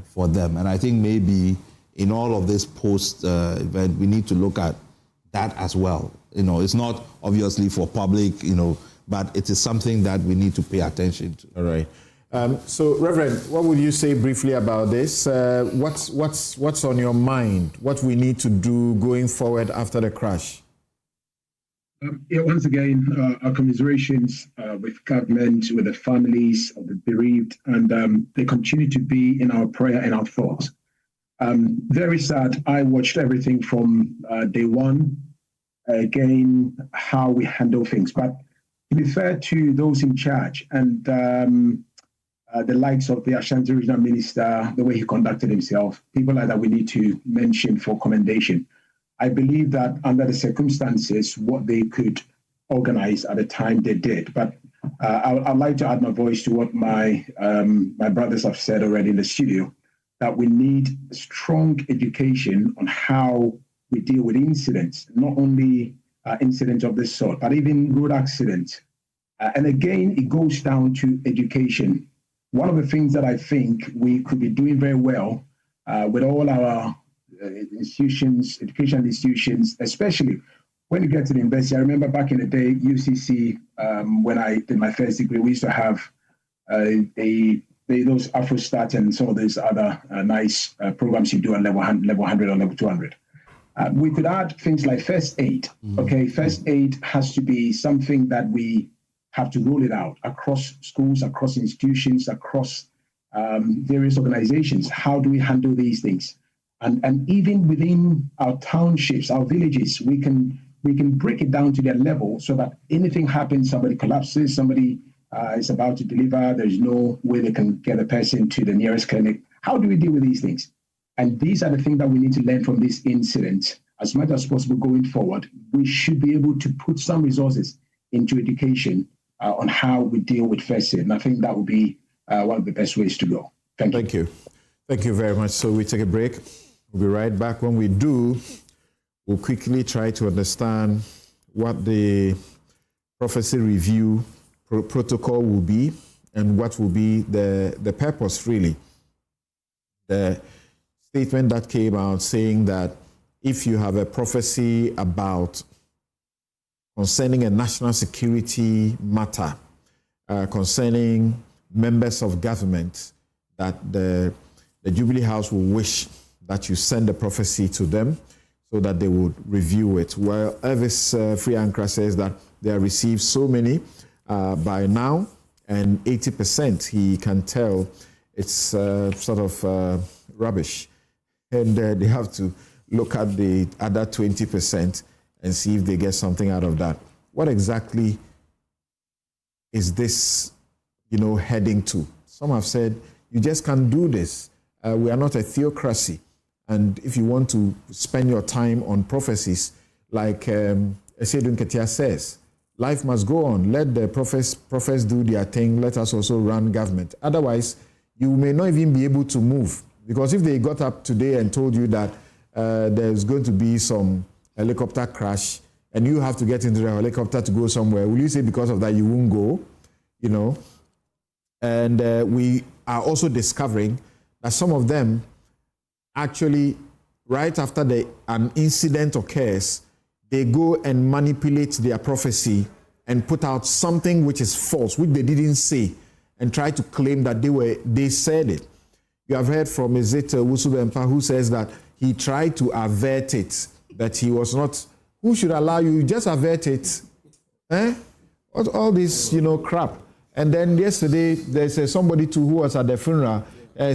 for them. And I think maybe in all of this post-event, we need to look at that as well. It's not obviously for public, but it is something that we need to pay attention to. All right. So, Reverend, what would you say briefly about this? What's on your mind? What we need to do going forward after the crash? Once again, our commiserations with government, with the families of the bereaved, and they continue to be in our prayer and our thoughts. Very sad. I watched everything from day one, again, how we handle things. But to be fair to those in charge and the likes of the Ashanti Regional Minister, the way he conducted himself, people like that we need to mention for commendation. I believe that under the circumstances, what they could organize at the time they did. But I'd like to add my voice to what my brothers have said already in the studio, that we need strong education on how we deal with incidents, not only incidents of this sort, but even road accidents. And again, it goes down to education. One of the things that I think we could be doing very well with all our institutions, education institutions, especially when you get to the university. I remember back in the day, UCC, when I did my first degree, we used to have those AfroStat and some of those other nice programs you do at level 100 or level 200. We could add things like first aid. Okay, first aid has to be something that we have to roll it out across schools, across institutions, across various organizations. How do we handle these things? And even within our townships, our villages, we can break it down to their level so that anything happens, somebody collapses, somebody is about to deliver, there's no way they can get a person to the nearest clinic. How do we deal with these things? And these are the things that we need to learn from this incident. As much as possible going forward, we should be able to put some resources into education on how we deal with first aid. And I think that would be one of the best ways to go. Thank you. Thank you very much. So we take a break. We'll be right back. When we do, we'll quickly try to understand what the prophecy review protocol will be and what will be the purpose, really. The statement that came out saying that if you have a prophecy about concerning a national security matter, concerning members of government, that the Jubilee House will wish that you send a prophecy to them so that they would review it. Well, Elvis Free Ankara says that they have received so many by now, and 80% he can tell it's sort of rubbish. And they have to look at the other 20% and see if they get something out of that. what exactly is this, heading to? Some have said, you just can't do this. We are not a theocracy. And if you want to spend your time on prophecies, like Esiedun Ketia says, life must go on. Let the prophets do their thing. Let us also run government. Otherwise, you may not even be able to move. Because if they got up today and told you that there's going to be some helicopter crash and you have to get into the helicopter to go somewhere, will you say because of that you won't go? And we are also discovering that some of them actually, right after an incident occurs, they go and manipulate their prophecy and put out something which is false, which they didn't say, and try to claim that they said it. You have heard from Wusu Bempa, who says that he tried to avert it, that he was not. Who should allow you? Just avert it. All this, crap. And then yesterday, there's somebody too who was at the funeral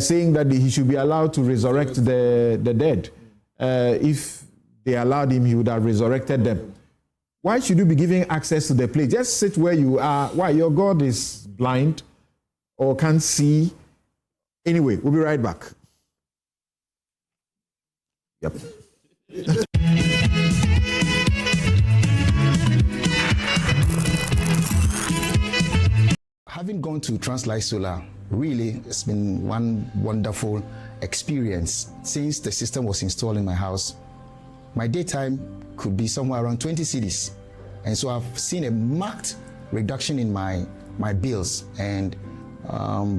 saying that he should be allowed to resurrect the dead. If they allowed him, he would have resurrected them. Why should you be giving access to the place? Just sit where you are. Why? Your God is blind or can't see. Anyway, we'll be right back. Yep. Having gone to Translight Solar, really, it's been one wonderful experience. Since the system was installed in my house, my daytime could be somewhere around 20 cedis. And so I've seen a marked reduction in my bills. And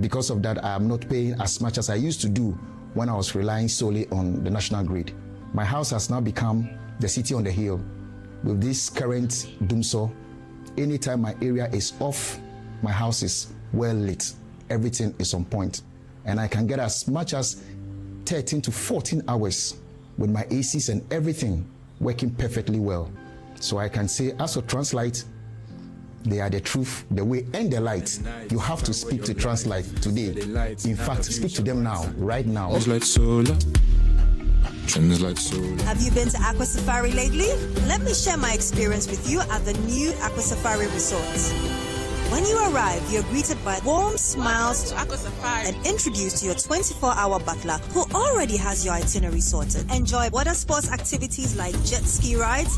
because of that, I am not paying as much as I used to do when I was relying solely on the national grid. My house has now become the city on the hill. With this current doomsaw, anytime my area is off, my house is well lit. Everything is on point. And I can get as much as 13 to 14 hours with my ACs and everything working perfectly well. So I can say, as for Translight, they are the truth, the way, and the light. You have to speak to Translight today. In fact, speak to them now, right now. Translight Solar. Have you been to Aqua Safari lately? Let me share my experience with you at the new Aqua Safari Resort. When you arrive, you're greeted by warm smiles and introduced to your 24-hour butler who already has your itinerary sorted. Enjoy water sports activities like jet ski rides,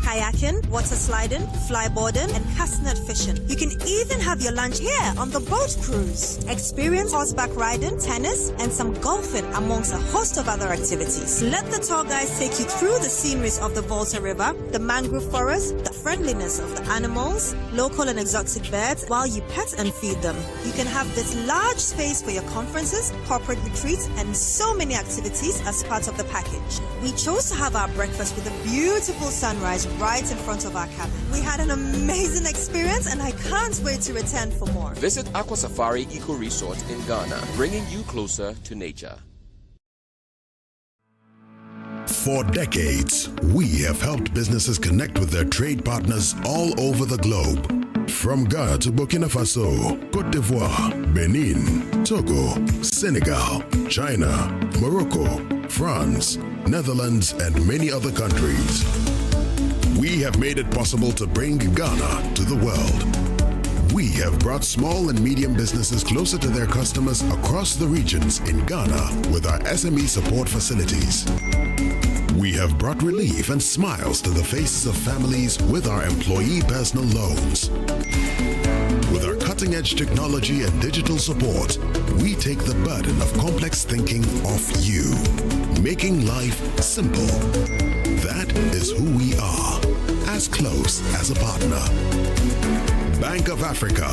kayaking, water sliding, flyboarding, and castanet fishing. You can even have your lunch here on the boat cruise. Experience horseback riding, tennis, and some golfing amongst a host of other activities. Let the tour guides take you through the sceneries of the Volta River, the mangrove forest, the friendliness of the animals, local and exotic birds, while you pet and feed them. You can have this large space for your conferences, corporate retreats, and so many activities as part of the package. We chose to have our breakfast with a beautiful sunrise right in front of our cabin. We had an amazing experience and I can't wait to return for more. Visit Aqua Safari Eco Resort in Ghana, bringing you closer to nature. For decades, we have helped businesses connect with their trade partners all over the globe. From Ghana to Burkina Faso, Côte d'Ivoire, Benin, Togo, Senegal, China, Morocco, France, Netherlands, and many other countries. We have made it possible to bring Ghana to the world. We have brought small and medium businesses closer to their customers across the regions in Ghana with our SME support facilities. We have brought relief and smiles to the faces of families with our employee personal loans. With our cutting-edge technology and digital support, we take the burden of complex thinking off you, making life simple. That is who we are, as close as a partner. Bank of Africa.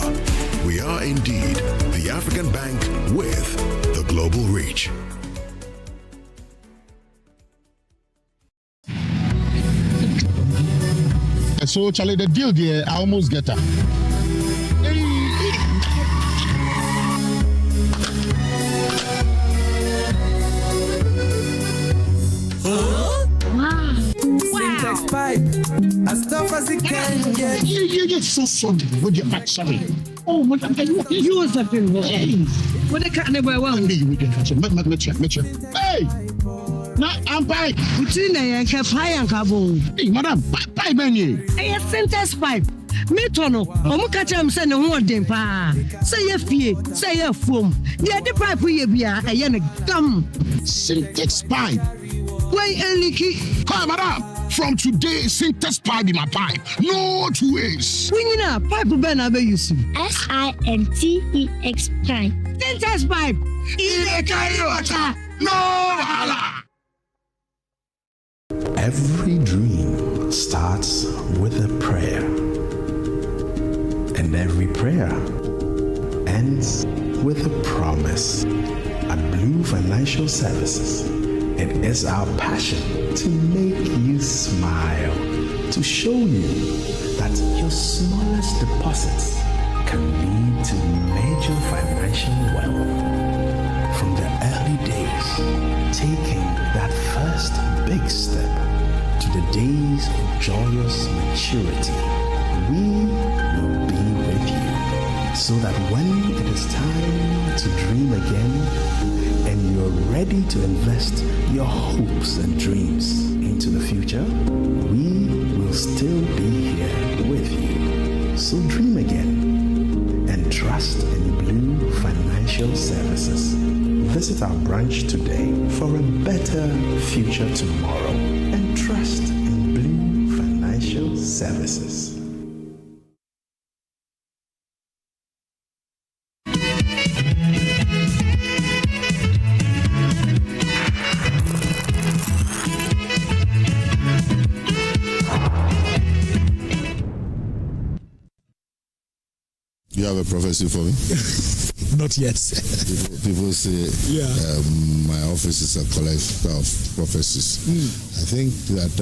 We are indeed the African bank with the global reach. So, Charlie, the deal there, I almost get her. Syntax pipe, as tough as it can get. You're so sorry. Would you sorry? Oh, what you was a thing. What the cat never won. Hey! Na ampai. Utina ya ke pie and cabo. Hey, madam, pipe any. Hey, Syntax pipe. meto no omo ka kyerɛ me sɛ ne ho ɔden paa sɛ yɛ fie sɛ yɛ fuom deɛ de pipe yɛ bia ɛyɛ ne gam Syntax pipe. Why Eliki? Hi, madam. From today, Syntax pipe in my pipe. No two ways. When you know, pipe ben abe use. SINTEX pipe. Syntax pipe. No hala. Every dream starts with a prayer. And every prayer ends with a promise. At Blue Financial Services, it is our passion to make you smile, to show you that your smallest deposits can lead to major financial wealth. From the early days, taking that first big step to the days of joyous maturity, we will be with you so that when it is time to dream again and you're ready to invest your hopes and dreams into the future, we will still be here with you. So dream again and trust in Blue Financial Services. Visit our branch today for a better future tomorrow and trust in Blue Financial Services. You have a prophecy for me? Not yet. People say my office is a collector of prophecies. I think that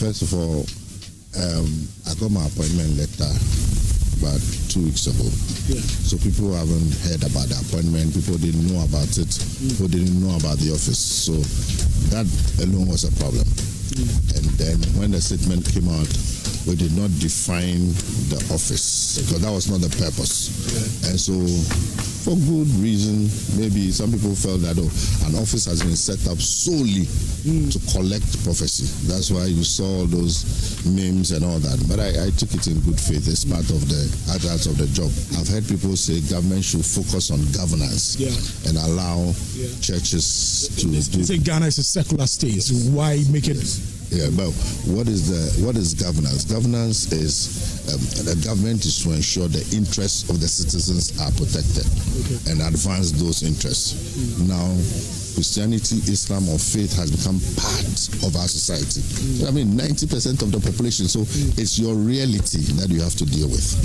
first of all, I got my appointment letter about 2 weeks ago. So people haven't heard about the appointment. People didn't know about it. People didn't know about the office. So that alone was a problem. And then when the statement came out, we did not define the office because that was not the purpose. And so for good reason, maybe some people felt that an office has been set up solely to collect prophecy. That's why you saw all those memes and all that. But I took it in good faith. It's part of the adults of the job. I've heard people say government should focus on governance and allow churches to do. Say Ghana is a secular state. Why make it? Yeah, but what is governance? Governance is the government is to ensure the interests of the citizens are protected and advance those interests. Now, Christianity, Islam, or faith has become part of our society. I mean, 90% of the population. So it's your reality that you have to deal with.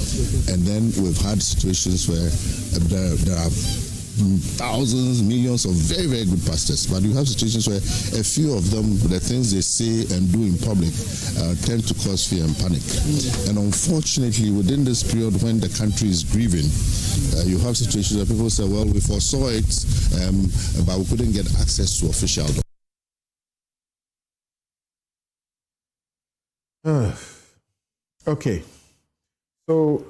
And then we've had situations where there are thousands, millions of very, very good pastors, but you have situations where a few of them, the things they say and do in public tend to cause fear and panic. And unfortunately, within this period when the country is grieving, you have situations where people say, well, we foresaw it, but we couldn't get access to official documents. Okay, so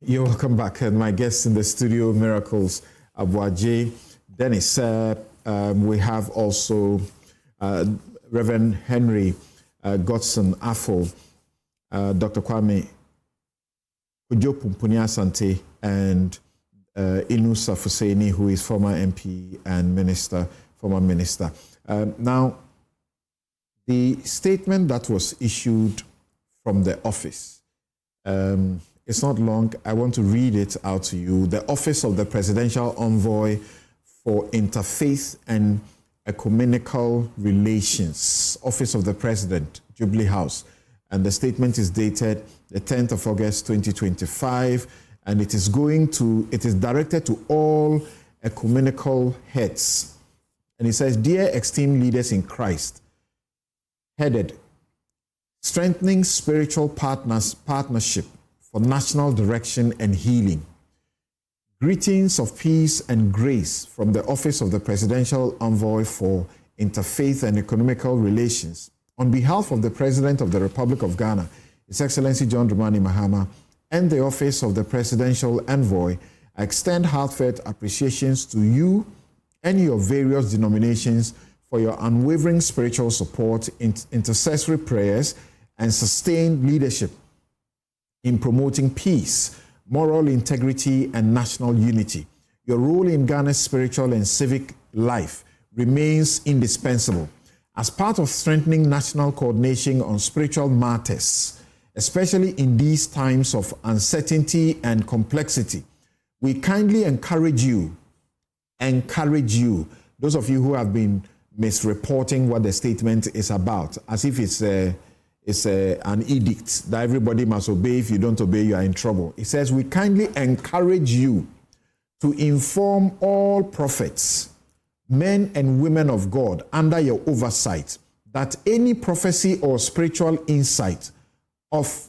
you're welcome back. And my guests in the studio, Miracles Abuaje, Dennis. We have also Reverend Henry Godson Afo, Dr. Kwame Kujopumpuni Asante, and Inusa Fuseni, who is former MP and former minister. Now, the statement that was issued from the office, it's not long. I want to read it out to you. The Office of the Presidential Envoy for Interfaith and Ecumenical Relations, Office of the President, Jubilee House. And the statement is dated the 10th of August, 2025. And it is directed to all ecumenical heads. And it says, Dear esteemed leaders in Christ, headed, Strengthening Spiritual Partnership for National Direction and Healing. Greetings of peace and grace from the Office of the Presidential Envoy for Interfaith and Economical Relations. On behalf of the President of the Republic of Ghana, His Excellency John Dramani Mahama, and the Office of the Presidential Envoy, I extend heartfelt appreciations to you and your various denominations for your unwavering spiritual support, intercessory prayers, and sustained leadership in promoting peace, moral integrity, and national unity. Your role in Ghana's spiritual and civic life remains indispensable. As part of strengthening national coordination on spiritual matters, especially in these times of uncertainty and complexity, we kindly encourage you, those of you who have been misreporting what the statement is about, as if it's an edict that everybody must obey. If you don't obey, you are in trouble. It says, we kindly encourage you to inform all prophets, men and women of God, under your oversight, that any prophecy or spiritual insight of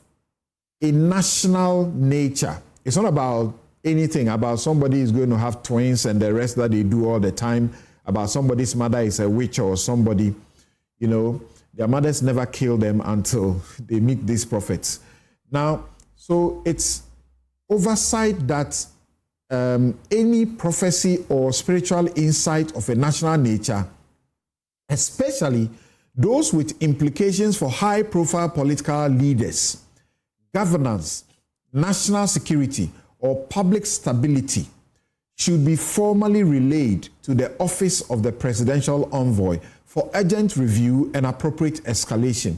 a national nature, it's not about anything about somebody is going to have twins and the rest that they do all the time, about somebody's mother is a witch or somebody, their mothers never kill them until they meet these prophets. Now, so it's oversight that any prophecy or spiritual insight of a national nature, especially those with implications for high-profile political leaders, governance, national security, or public stability, should be formally relayed to the Office of the Presidential Envoy for urgent review and appropriate escalation.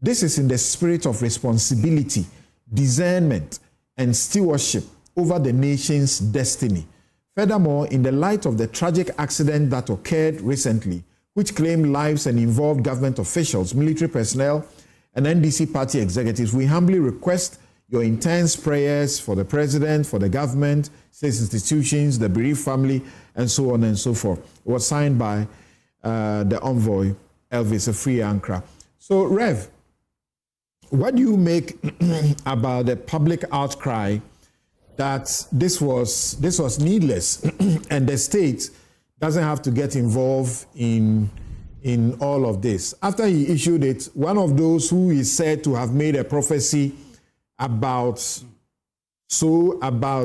This is in the spirit of responsibility, discernment, and stewardship over the nation's destiny. Furthermore, in the light of the tragic accident that occurred recently, which claimed lives and involved government officials, military personnel, and NDC party executives, we humbly request your intense prayers for the president, for the government, state institutions, the bereaved family, and so on and so forth. It was signed by the envoy, Elvis Afriankra. So, Rev, what do you make about the public outcry that this was needless and the state doesn't have to get involved in all of this? After he issued it, one of those who is said to have made a prophecy about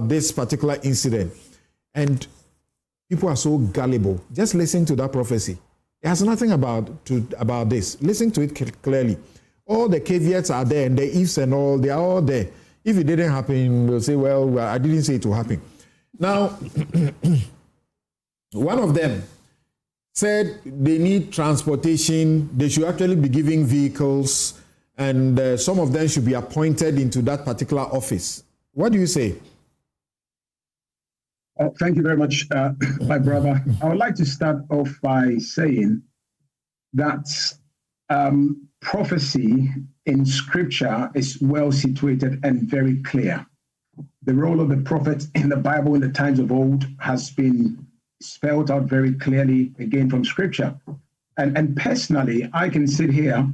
this particular incident, and people are so gullible. Just listen to that prophecy. It has nothing about this. Listen to it clearly. All the caveats are there, and the ifs and all, they are all there. If it didn't happen, we'll say, well, I didn't say it will happen. Now, one of them said they need transportation. They should actually be giving vehicles, and some of them should be appointed into that particular office. What do you say? Thank you very much, my brother. I would like to start off by saying that prophecy in scripture is well situated and very clear. The role of the prophet in the Bible in the times of old has been spelled out very clearly, again, from scripture. And personally, I can sit here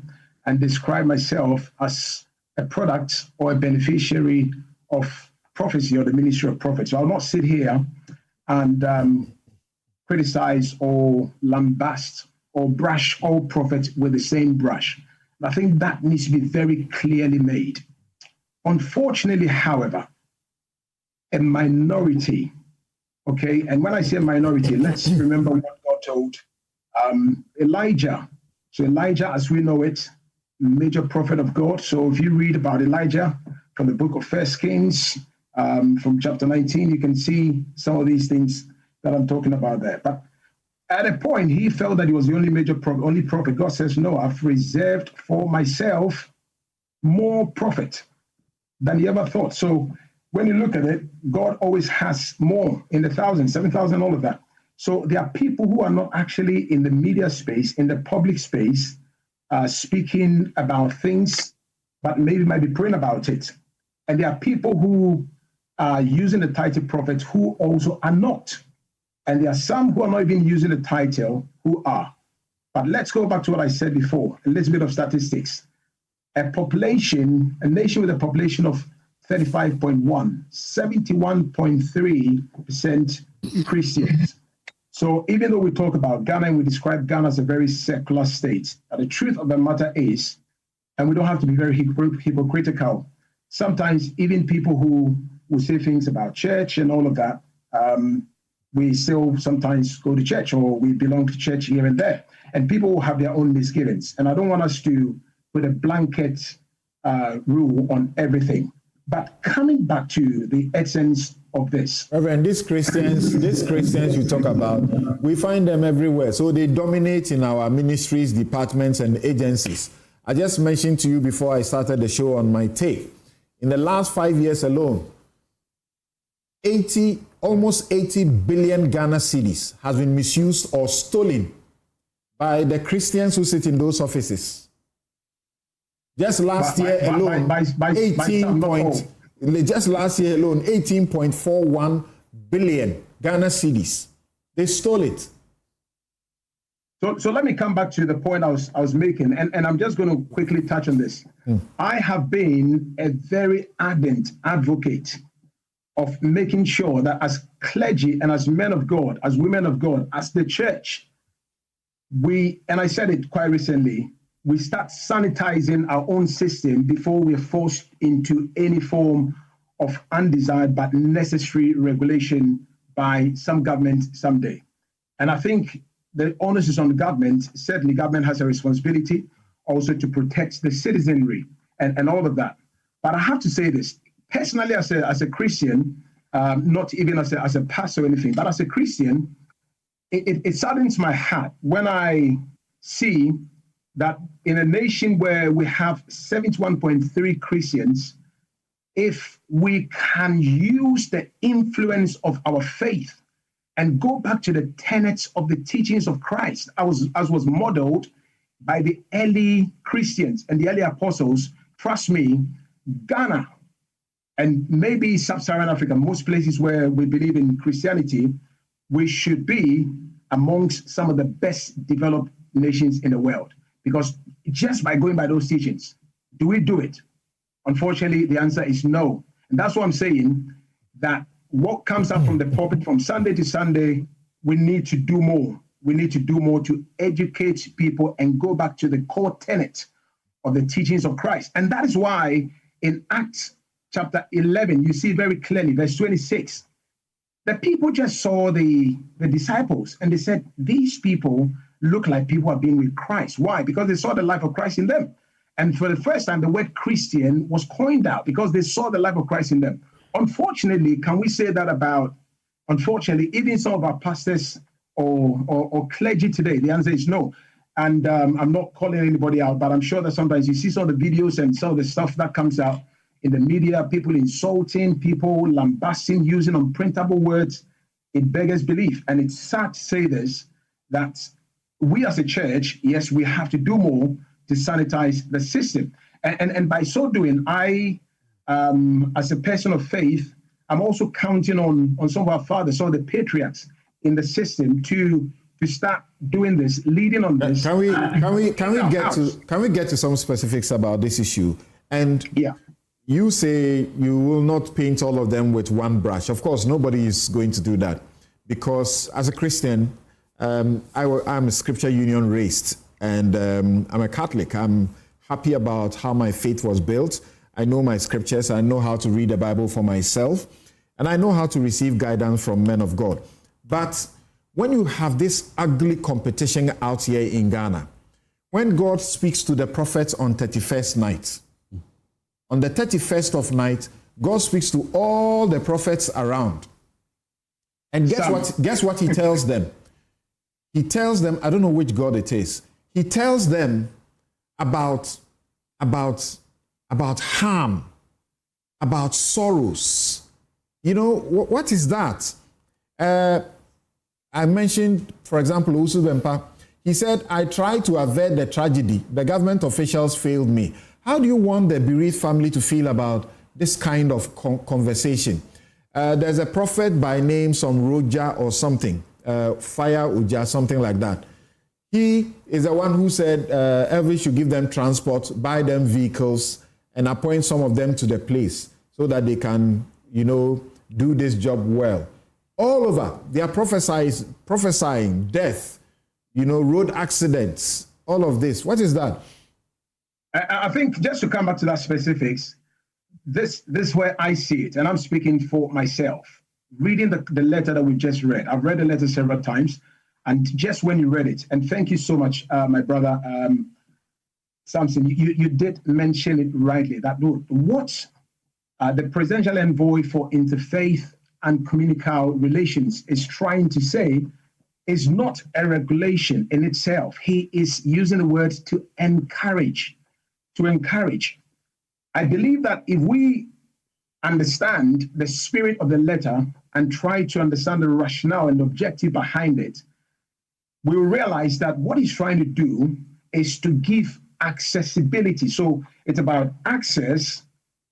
and describe myself as a product or a beneficiary of prophecy or the ministry of prophets. So I'll not sit here and criticize or lambast or brush all prophets with the same brush. I think that needs to be very clearly made. Unfortunately, however, a minority, okay, and when I say minority, let's remember what God told Elijah. So Elijah, as we know it, major prophet of God. So if you read about Elijah from the book of 1 Kings, from chapter 19, you can see some of these things that I'm talking about there. But at a point, he felt that he was the only prophet. God says, no, I've reserved for myself more prophet than he ever thought. So when you look at it, God always has more in the thousands, 7,000, all of that. So there are people who are not actually in the media space, in the public space, speaking about things, but maybe might be praying about it. And there are people who are using the title prophet who also are not. And there are some who are not even using the title who are. But let's go back to what I said before, a little bit of statistics. A nation with a population of 35.1, 71.3% Christians. So even though we talk about Ghana and we describe Ghana as a very secular state, the truth of the matter is, and we don't have to be very hypocritical, sometimes even people who will say things about church and all of that, we still sometimes go to church or we belong to church here and there. And people will have their own misgivings. And I don't want us to put a blanket rule on everything. But coming back to the essence of this. Reverend, these Christians you talk about, we find them everywhere. So they dominate in our ministries, departments, and agencies. I just mentioned to you before I started the show on my tape. In the last 5 years alone, almost 80 billion Ghana cedis has been misused or stolen by the Christians who sit in those offices. Just last year alone, 18.41 billion Ghana cedis. They stole it. So let me come back to the point I was making, and I'm just going to quickly touch on this. I have been a very ardent advocate of making sure that as clergy and as men of God, as women of God, as the church, and I said it quite recently, we start sanitizing our own system before we're forced into any form of undesired but necessary regulation by some government someday. And I think the onus is on the government. Certainly, government has a responsibility also to protect the citizenry and all of that. But I have to say this, personally, as a Christian, not even as a pastor or anything, but as a Christian, it saddens my heart when I see that in a nation where we have 71.3 Christians, if we can use the influence of our faith and go back to the tenets of the teachings of Christ, as was modeled by the early Christians and the early apostles, trust me, Ghana and maybe sub-Saharan Africa, most places where we believe in Christianity, we should be amongst some of the best developed nations in the world. Because just by going by those teachings, do we do it? Unfortunately, the answer is no. And that's what I'm saying, that what comes up from the pulpit from Sunday to Sunday, we need to do more. We need to do more to educate people and go back to the core tenet of the teachings of Christ. And that is why in Acts chapter 11, you see very clearly, verse 26, the people just saw the disciples and they said, these people look like people who have been with Christ. Why? Because they saw the life of Christ in them. And for the first time, the word Christian was coined out because they saw the life of Christ in them. Unfortunately, can we say that about, unfortunately, even some of our pastors or clergy today? The answer is no. And I'm not calling anybody out, but I'm sure that sometimes you see some of the videos and some of the stuff that comes out in the media, people insulting, people lambasting, using unprintable words. It beggars belief. And it's sad to say this, that we as a church, yes, we have to do more to sanitize the system. And by so doing, I, as a person of faith, I'm also counting on some of our fathers, some of the patriarchs in the system to start doing this, leading on this. Can we get to some specifics about this issue? And yeah, you say you will not paint all of them with one brush. Of course, nobody is going to do that, because as a Christian, I'm a Scripture Union raised, and I'm a Catholic. I'm happy about how my faith was built. I know my scriptures. I know how to read the Bible for myself, and I know how to receive guidance from men of God. But when you have this ugly competition out here in Ghana, when God speaks to the prophets on 31st night, on the 31st of night, God speaks to all the prophets around. And guess what he tells them? He tells them, I don't know which God it is. He tells them about harm, about sorrows. You know, what is that? I mentioned, for example, Usu Bempa. He said, I tried to avert the tragedy. The government officials failed me. How do you want the bereaved family to feel about this kind of conversation? There's a prophet by name, some Roja or something, Fire Uja, something like that. He is the one who said every should give them transport, buy them vehicles, and appoint some of them to the place so that they can, do this job well. All over, they are prophesying death, road accidents, all of this. What is that? I think just to come back to that specifics, this is where I see it, and I'm speaking for myself. Reading the letter that we just read, I've read the letter several times, and just when you read it, and thank you so much, my brother Samson, you did mention it rightly, that what the presidential envoy for interfaith and communal relations is trying to say is not a regulation in itself. He is using the word to encourage. I believe that if we understand the spirit of the letter and try to understand the rationale and objective behind it, we will realize that what he's trying to do is to give accessibility. So it's about access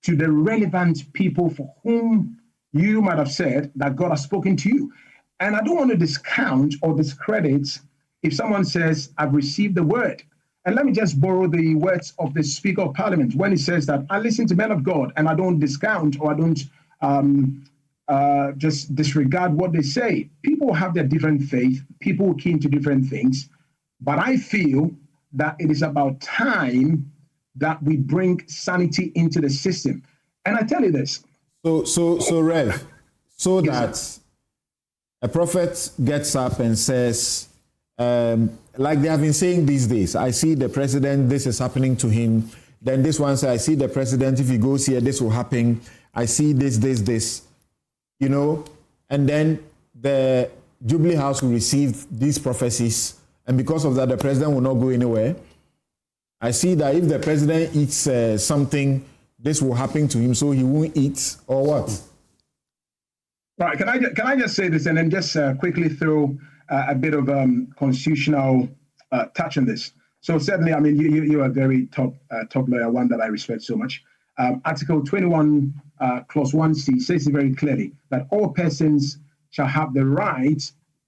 to the relevant people for whom you might have said that God has spoken to you. And I don't want to discount or discredit if someone says, I've received the word. And let me just borrow the words of the Speaker of Parliament when he says that I listen to men of God and I don't discount or I don't just disregard what they say. People have their different faith. People are keen to different things. But I feel that it is about time that we bring sanity into the system. And I tell you this. So Rev, so that a prophet gets up and says, like they have been saying these days, I see the president, this is happening to him. Then this one says, I see the president, if he goes here, this will happen. I see this, you know. And then the Jubilee House will receive these prophecies. And because of that, the president will not go anywhere. I see that if the president eats something, this will happen to him, so he won't eat, or what? Right, can I just say this and then just quickly throw a bit of constitutional touch on this. So certainly, I mean, you're a very top lawyer, one that I respect so much. Article 21, Clause 1C says it very clearly that all persons shall have the right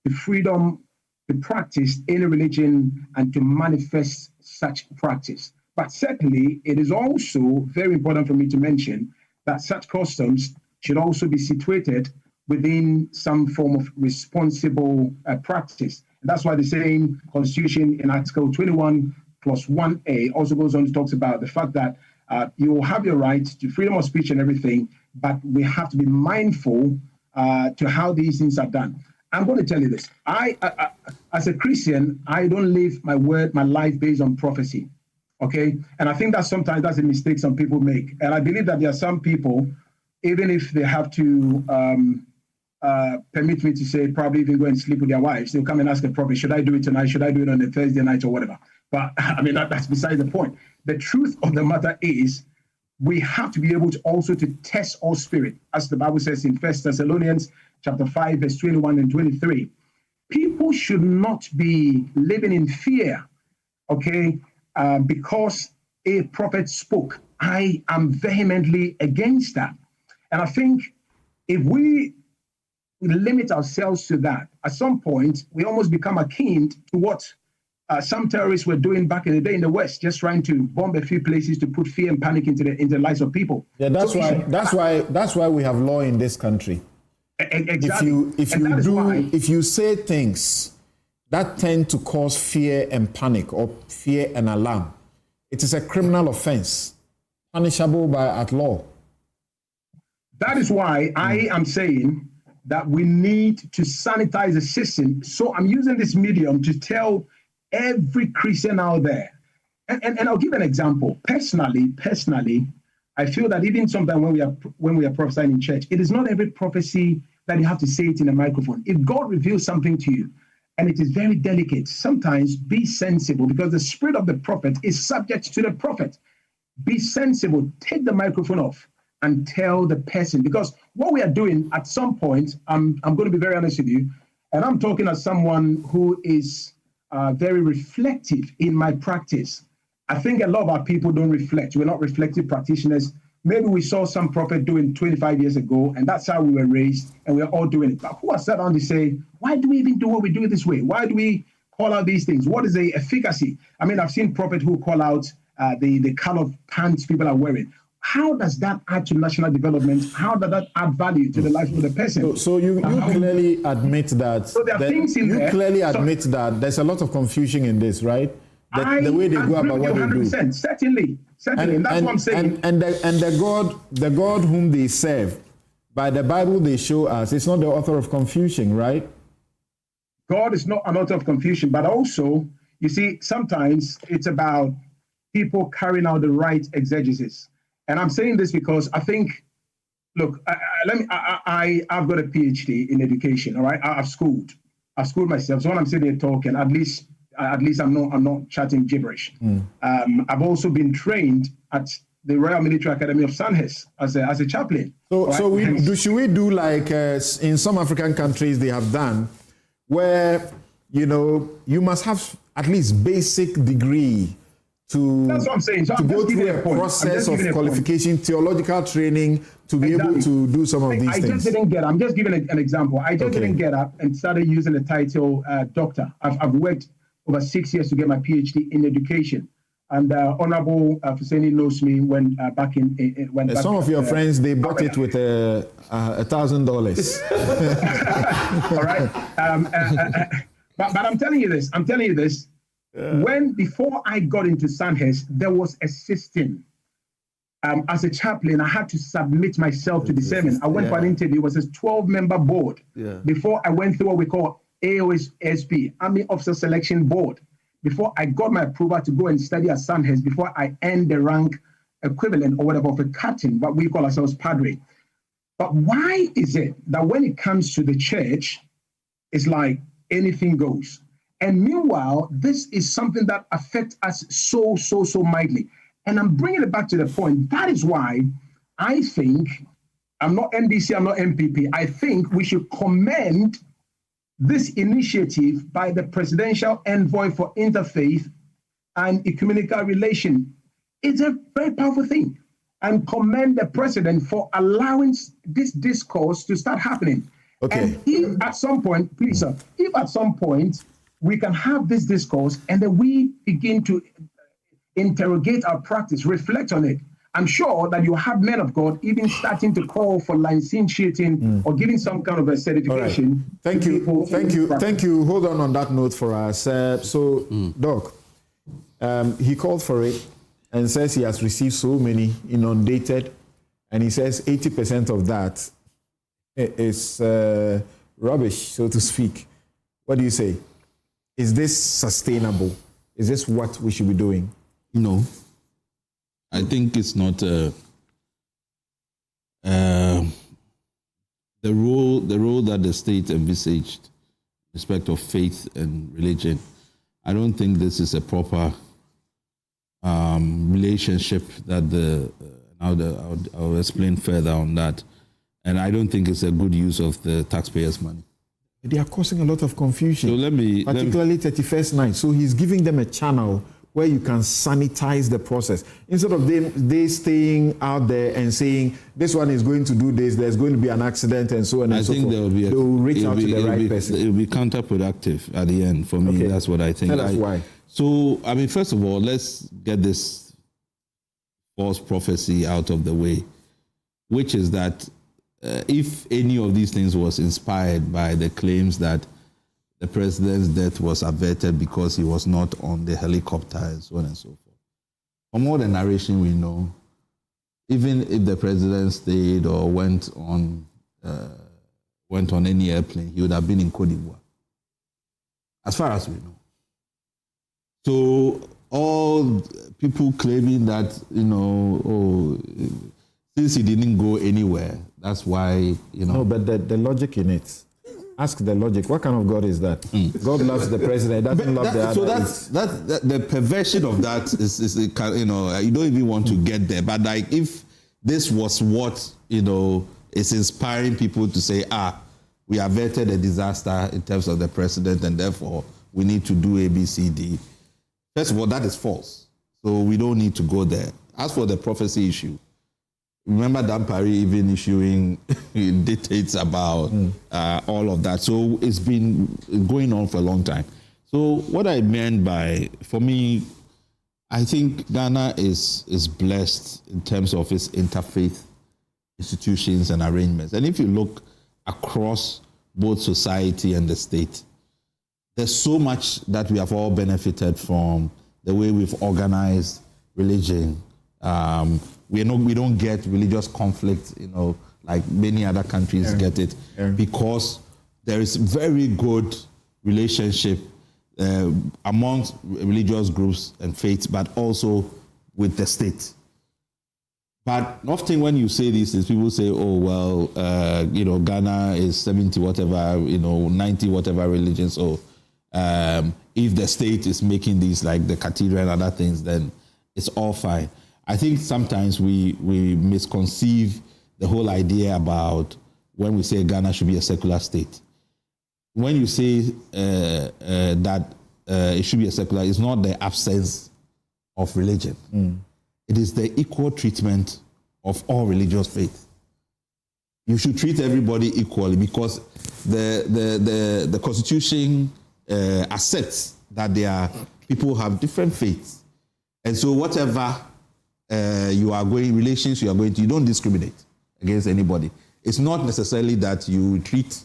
to freedom to practice any religion and to manifest such practice. But certainly, it is also very important for me to mention that such customs should also be situated within some form of responsible practice. And that's why the same Constitution in Article 21, Clause 1A also goes on to talk about the fact that you will have your right to freedom of speech and everything, but we have to be mindful to how these things are done. I'm going to tell you this. I as a Christian, I don't live my life based on prophecy. Okay? And I think that sometimes that's a mistake some people make. And I believe that there are some people, even if they have to permit me to say, probably even go and sleep with their wives, they'll come and ask a prophet, should I do it tonight? Should I do it on a Thursday night or whatever? But I mean, that's beside the point. The truth of the matter is we have to be able to also to test all spirit, as the Bible says in 1 Thessalonians chapter 5, verse 21 and 23. People should not be living in fear, okay, because a prophet spoke. I am vehemently against that. And I think if we limit ourselves to that, at some point, we almost become akin to what some terrorists were doing back in the day in the West, just trying to bomb a few places to put fear and panic into the lives of people. Yeah, that's why we have law in this country. Exactly. If you say things that tend to cause fear and panic or fear and alarm, it is a criminal offense, punishable at law. That is why I am saying that we need to sanitize the system. So I'm using this medium to tell every Christian out there. And I'll give an example. Personally, I feel that even sometimes when we are prophesying in church, it is not every prophecy that you have to say it in a microphone. If God reveals something to you and it is very delicate, sometimes be sensible, because the spirit of the prophet is subject to the prophet. Be sensible, take the microphone off and tell the person, because what we are doing at some point, I'm going to be very honest with you, and I'm talking as someone who is very reflective in my practice. I think a lot of our people don't reflect. We're not reflective practitioners. Maybe we saw some prophet doing 25 years ago, and that's how we were raised, and we're all doing it. But who has sat down to say, why do we even do what we do this way? Why do we call out these things? What is the efficacy? I mean, I've seen prophets who call out the kind of pants people are wearing. How does that add to national development? How does that add value to the life of the person? So you clearly admit that. So there are things in there. You clearly admit that there's a lot of confusion in this, right? The way they go about what they do. Certainly. And that's what I'm saying. And the God whom they serve, by the Bible they show us, it's not the author of confusion, right? God is not an author of confusion, but also, you see, sometimes it's about people carrying out the right exegesis. And I'm saying this because I think Look, I've got a PhD in education. All right, I've schooled myself. So when I'm sitting here talking, at least I'm not chatting gibberish. I've also been trained at the Royal Military Academy of Sandhurst as a chaplain. So should we do like in some African countries they have done, where you must have at least basic degree to, that's what I'm saying. So to go through a process of qualification, theological training to be able to do some of these things. I'm just giving an example. I just didn't get up and started using the title doctor. I've worked over 6 years to get my PhD in education. And Honorable Fuseni knows me when back in when some of your friends, they bought it with $1,000. All right. But I'm telling you this. When before I got into Sandhurst, there was a system. As a chaplain, I had to submit myself to the sermon. I went for an interview. It was a 12-member board. Before I went through what we call AOSP, Army Officer Selection Board. Before I got my approval to go and study at Sandhurst, before I earned the rank equivalent or whatever of a captain, what we call ourselves padre. But why is it that when it comes to the church, it's like anything goes? And meanwhile, this is something that affects us so mightily. And I'm bringing it back to the point. That is why I think, I'm not MDC, I'm not MPP. I think we should commend this initiative by the Presidential Envoy for Interfaith and Ecumenical Relation. It's a very powerful thing. And commend the President for allowing this discourse to start happening. Okay. And if at some point, please, sir, if at some point we can have this discourse and then we begin to interrogate our practice, reflect on it, I'm sure that you have men of God even starting to call for licentiating or giving some kind of a certification. Right. Thank you. Hold on that note for us. Doc, he called for it and says he has received so many inundated, and he says 80% of that is rubbish, so to speak. What do you say? Is this sustainable? Is this what we should be doing? No. I think it's not the role that the state envisaged in respect of faith and religion. I don't think this is a proper relationship that I'll explain further on that. And I don't think it's a good use of the taxpayers' money. They are causing a lot of confusion, so particularly 31st night. So he's giving them a channel where you can sanitize the process. Instead of they staying out there and saying, this one is going to do this, there's going to be an accident and so on and so forth. They will reach out to the right person. It will be counterproductive at the end. For me, that's what I think. Tell us why. So, first of all, let's get this false prophecy out of the way, which is that if any of these things was inspired by the claims that the president's death was averted because he was not on the helicopter and so on and so forth. From all the narration we know, even if the president stayed or went on any airplane, he would have been in Côte d'Ivoire, as far as we know. So all people claiming that, since he didn't go anywhere, that's why, No, but the logic in it. Ask the logic. What kind of God is that? God loves the president. Doesn't love the other. So that's the perversion of that is you don't even want to get there. But like if this was what is inspiring people to say, we averted a disaster in terms of the president, and therefore we need to do A, B, C, D. First of all, that is false. So we don't need to go there. As for the prophecy issue, remember Dan Parry even issuing dictates about all of that. So it's been going on for a long time. So what I meant by, for me, I think Ghana is blessed in terms of its interfaith institutions and arrangements. And if you look across both society and the state, there's so much that we have all benefited from the way we've organized religion. We don't get religious conflict, like many other countries get it, because there is very good relationship amongst religious groups and faiths, but also with the state. But often when you say these things, people say, oh, well, Ghana is 70 whatever, 90 whatever religions. So if the state is making these like the cathedral and other things, then it's all fine. I think sometimes we misconceive the whole idea about when we say Ghana should be a secular state. When you say that it should be a secular, it's not the absence of religion. It is the equal treatment of all religious faith. You should treat everybody equally because the Constitution accepts that people have different faiths. And so whatever relations you are going to, you don't discriminate against anybody. It's not necessarily that you treat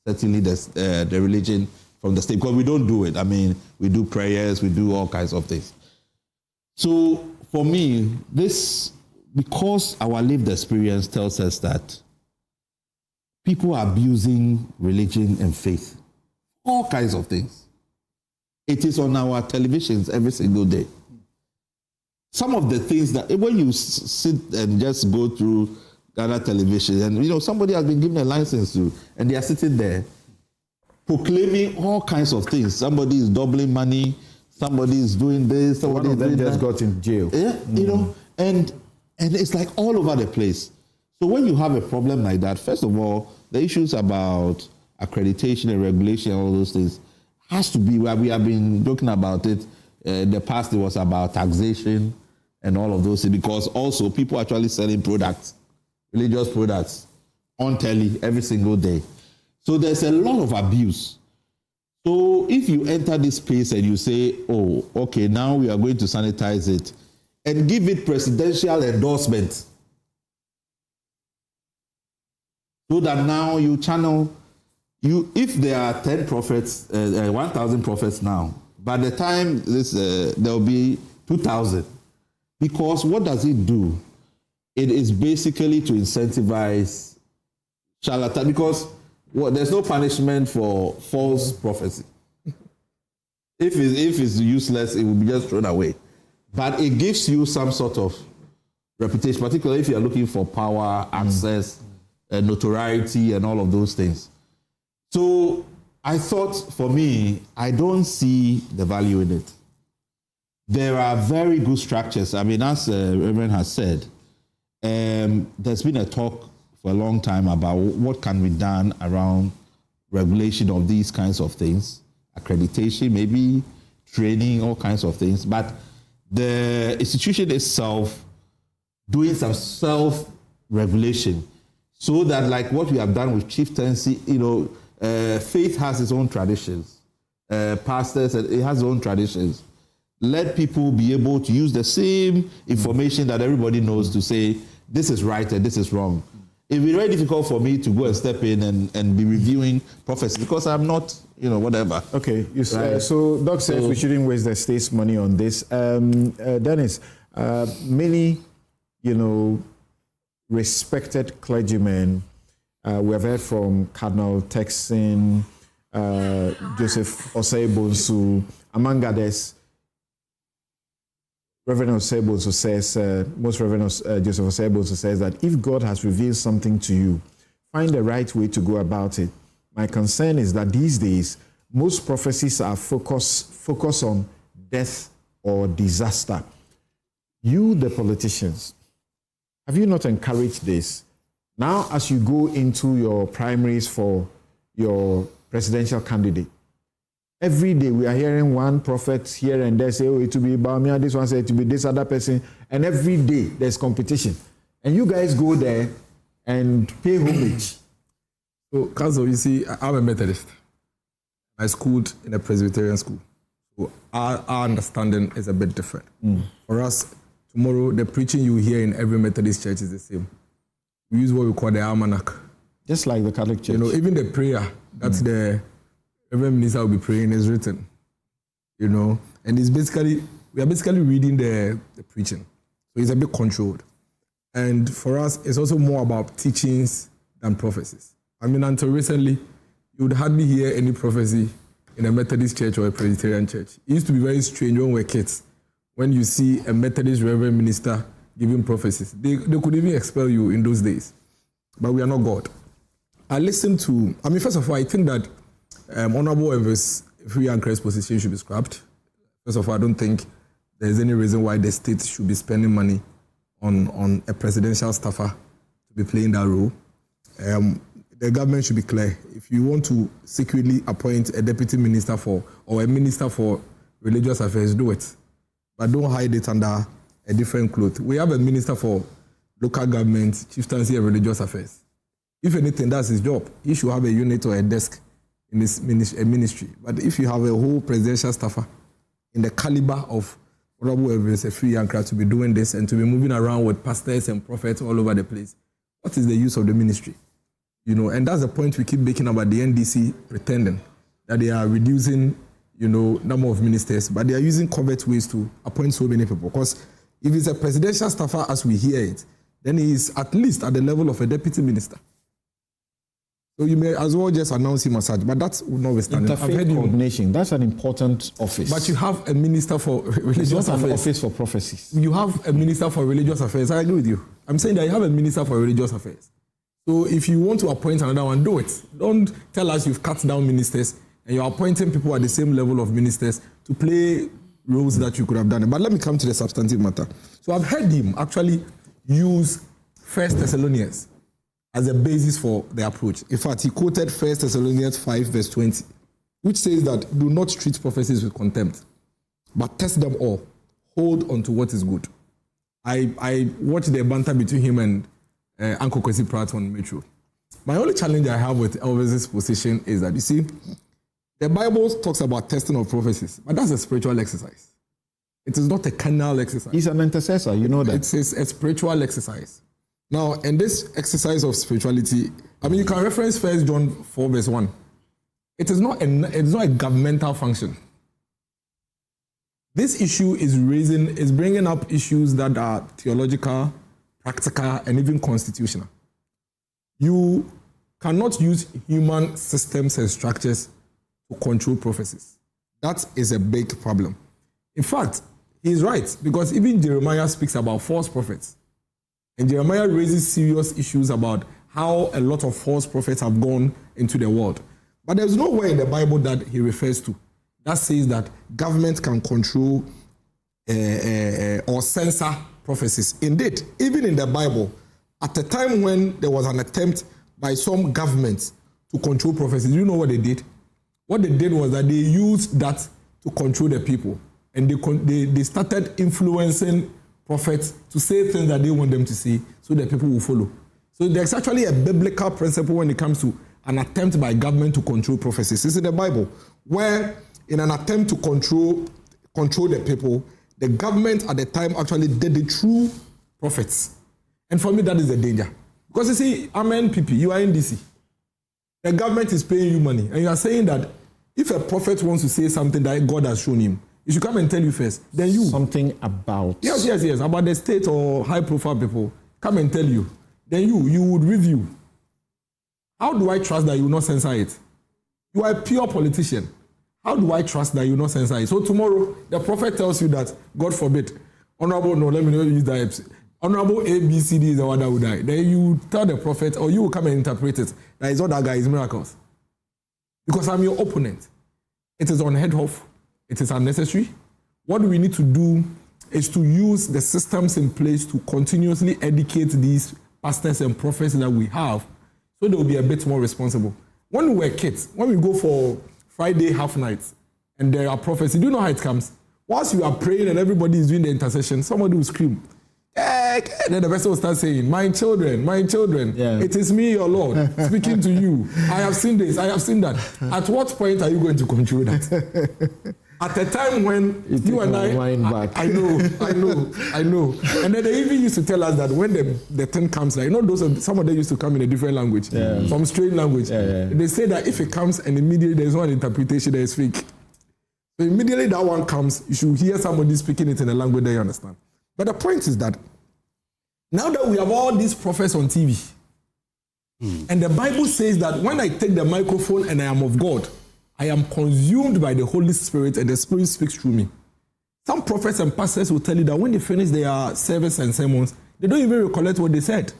certainly the religion from the state, because we don't do it. I mean, we do prayers, we do all kinds of things. So for me, because our lived experience tells us that people are abusing religion and faith, all kinds of things. It is on our televisions every single day. Some of the things that when you sit and just go through Ghana television, and somebody has been given a license to, and they are sitting there proclaiming all kinds of things. Somebody is doubling money. Somebody is doing this. Somebody One of them just that. got in jail. Yeah, and it's like all over the place. So when you have a problem like that, first of all, the issues about accreditation and regulation and all those things has to be where we have been talking about it. In the past, it was about taxation and all of those things, because also people are actually selling products, religious products, on telly every single day. So there's a lot of abuse. So if you enter this space and you say, oh, okay, now we are going to sanitize it and give it presidential endorsement, so that now you channel, if there are 10 prophets, 1,000 prophets now, by the time there will be 2,000. Because what does it do? It is basically to incentivize charlatan, because there's no punishment for false prophecy. If it's useless, it will be just thrown away. But it gives you some sort of reputation, particularly if you're looking for power, access, notoriety, and all of those things. So I thought, for me, I don't see the value in it. There are very good structures. I mean, as Reverend has said, there's been a talk for a long time about what can be done around regulation of these kinds of things, accreditation, maybe training, all kinds of things. But the institution itself doing some self-regulation, so that, like what we have done with chieftaincy, faith has its own traditions. Pastors, it has its own traditions. Let people be able to use the same information that everybody knows to say, this is right and this is wrong. It will be very difficult for me to go and step in and be reviewing prophecy, because I'm not, whatever. Okay, so Doc says we shouldn't waste the state's money on this. Dennis, many, respected clergymen, we have heard from Cardinal Texan, Joseph Osei-Bonsu, among others. Reverend Osei-Bonsu says, most Reverend Joseph Osei-Bonsu says that if God has revealed something to you, find the right way to go about it. My concern is that these days, most prophecies are focus on death or disaster. You, the politicians, have you not encouraged this? Now, as you go into your primaries for your presidential candidate, every day we are hearing one prophet here and there say, oh, it will be Bamia, this one said it will be this other person. And every day there's competition. And you guys go there and pay homage. So, Kazo, you see, I'm a Methodist. I schooled in a Presbyterian school. So our understanding is a bit different. For us, tomorrow, the preaching you hear in every Methodist church is the same. We use what we call the almanac. Just like the Catholic Church. Even the prayer, that's the Reverend Minister will be praying is written, and it's we are basically reading the preaching. So it's a bit controlled. And for us, it's also more about teachings than prophecies. I mean, until recently, you would hardly hear any prophecy in a Methodist church or a Presbyterian church. It used to be very strange when we were kids, when you see a Methodist Reverend Minister giving prophecies. They could even expel you in those days. But we are not God. First of all, I think that Honorable Evers Free and Crest position should be scrapped. First of all, I don't think there's any reason why the state should be spending money on a presidential staffer to be playing that role. The government should be clear. If you want to secretly appoint a deputy minister or a minister for religious affairs, do it. But don't hide it under a different cloth. We have a minister for local government, chieftaincy and religious affairs. If anything, that's his job. He should have a unit or a desk in his ministry. But if you have a whole presidential staffer in the caliber of Honorable Evans Free and Crest to be doing this and to be moving around with pastors and prophets all over the place, what is the use of the ministry? And that's the point we keep making about the NDC pretending that they are reducing, number of ministers, but they are using covert ways to appoint so many people. Because if it's a presidential staffer, as we hear it, then he is at least at the level of a deputy minister. So you may as well just announce him as such, but that's notwithstanding. Interfaith coordination, that's an important office. But you have a minister for religious affairs. It's not an office for prophecies. You have a minister for religious affairs. I agree with you. I'm saying that you have a minister for religious affairs. So if you want to appoint another one, do it. Don't tell us you've cut down ministers and you're appointing people at the same level of ministers to play roles that you could have done. But let me come to the substantive matter. So I've heard him actually use 1 Thessalonians as a basis for the approach. In fact, he quoted 1 Thessalonians 5 verse 20, which says that do not treat prophecies with contempt, but test them all. Hold on to what is good. I watched the banter between him and Uncle Kwesi Pratt on Metro. My only challenge I have with Elvis's position is that, you see, the Bible talks about testing of prophecies, but that's a spiritual exercise. It is not a carnal exercise. He's an intercessor, you know that. It's a spiritual exercise. Now, in this exercise of spirituality, you can reference 1 John 4 verse 1. It's not a governmental function. This issue is bringing up issues that are theological, practical, and even constitutional. You cannot use human systems and structures to control prophecies. That is a big problem. In fact, he's right, because even Jeremiah speaks about false prophets. And Jeremiah raises serious issues about how a lot of false prophets have gone into the world. But there's nowhere in the Bible that he refers to that says that government can control or censor prophecies. Indeed, even in the Bible, at a time when there was an attempt by some governments to control prophecies, you know what they did? What they did was that they used that to control the people. And they started influencing prophets to say things that they want them to say so that people will follow. So there's actually a biblical principle when it comes to an attempt by government to control prophecies. It's in the Bible, where in an attempt to control the people, the government at the time actually did the true prophets. And for me, that is a danger. Because you see, I'm NPP, you are NDC. The government is paying you money. And you are saying that if a prophet wants to say something that God has shown him, he should come and tell you first. Then you. Something about. Yes. About the state or high profile people. Come and tell you. Then you would review. How do I trust that you will not censor it? You are a pure politician. How do I trust that you will not censor it? So tomorrow, the prophet tells you that, God forbid, Honorable, no, let me not use that. Honorable A, B, C, D is the one that will die. Then you tell the prophet, or you will come and interpret it, that is not that guy, it's miracles. Because I'm your opponent. It is unheard of. It is unnecessary. What we need to do is to use the systems in place to continuously educate these pastors and prophets that we have so they will be a bit more responsible. When we were kids, when we go for Friday half nights and there are prophecies, do you know how it comes? Once you are praying and everybody is doing the intercession, somebody will scream. And then the person will start saying, my children, it is me, your Lord, speaking to you. I have seen this, I have seen that. At what point are you going to control that? At a time when you and I know. And then they even used to tell us that when the thing comes, like, some of them used to come in a different language, some strange language. They say that if it comes and immediately there's no interpretation, there is fake. So immediately that one comes, you should hear somebody speaking it in a language that you understand. But the point is that now that we have all these prophets on TV, and the Bible says that when I take the microphone and I am of God, I am consumed by the Holy Spirit and the Spirit speaks through me. Some prophets and pastors will tell you that when they finish their service and sermons, they don't even recollect what they said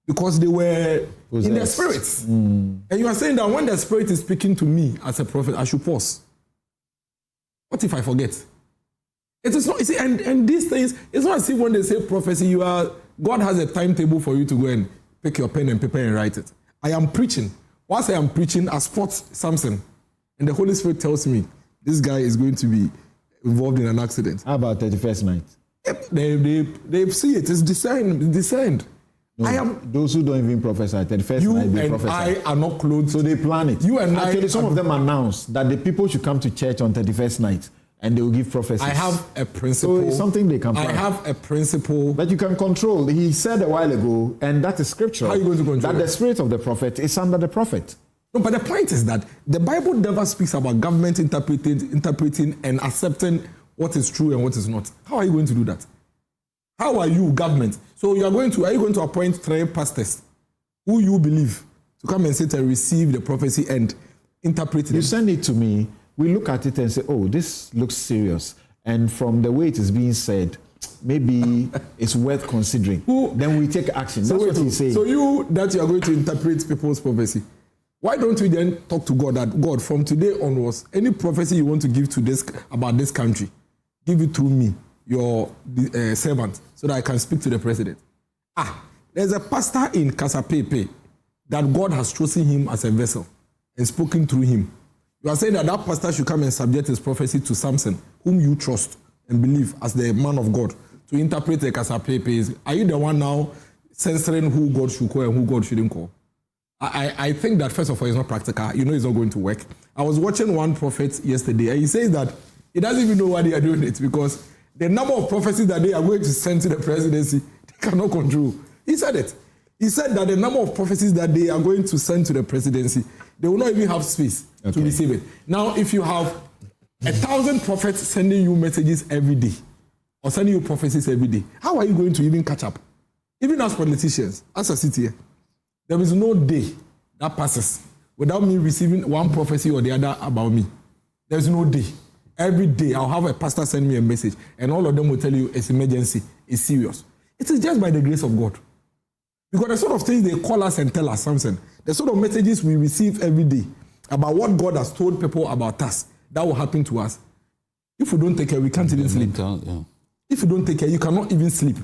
because they were in their spirits. And you are saying that when the spirit is speaking to me as a prophet, I should pause. What if I forget? It is not, you see, and these things, it's not as if when they say prophecy, God has a timetable for you to go and pick your pen and paper and write it. I am preaching. Whilst I am preaching, I spot Samson. And the Holy Spirit tells me, this guy is going to be involved in an accident. How about 31st night? Yep, they see it. It's discerned. No, those who don't even prophesy 31st night, they prophesy. I are not clothed. So they plan it. You and actually, some of them announce that the people should come to church on 31st night and they will give prophecies. I have a principle. So it's something they can plan. I have a principle. But you can control. He said a while ago, and that is scriptural. How are you going to control that the spirit of the prophet is under the prophet. No, but the point is that the Bible never speaks about government interpreting and accepting what is true and what is not. How are you going to do that? How are you, government? So are you going to appoint 3 pastors who you believe to come and sit and receive the prophecy and interpret it? You send it to me, we look at it and say, oh, this looks serious. And from the way it is being said, maybe it's worth considering. Then we take action. That's what he's saying. So you are going to interpret people's prophecy. Why don't we then talk to God that, God, from today onwards, any prophecy you want to give to this about this country, give it through me, your servant, so that I can speak to the president. There's a pastor in Kasapepe that God has chosen him as a vessel and spoken through him. You are saying that pastor should come and subject his prophecy to Samson, whom you trust and believe as the man of God, to interpret the Kasapepe. Are you the one now censoring who God should call and who God shouldn't call? I think that, first of all, it's not practical. You know it's not going to work. I was watching one prophet yesterday, and he says that he doesn't even know why they are doing it, because the number of prophecies that they are going to send to the presidency, they cannot control. He said it. He said that the number of prophecies that they are going to send to the presidency, they will not even have space to receive it. Now, if you have 1,000 prophets sending you messages every day, or sending you prophecies every day, how are you going to even catch up? Even as politicians, as I sit here, there is no day that passes without me receiving one prophecy or the other about me. There is no day. Every day I'll have a pastor send me a message, and all of them will tell you it's emergency, it's serious. It is just by the grace of God. Because the sort of things they call us and tell us something, the sort of messages we receive every day about what God has told people about us, that will happen to us. If we don't take care, we can't even sleep. If you don't take care, you cannot even sleep.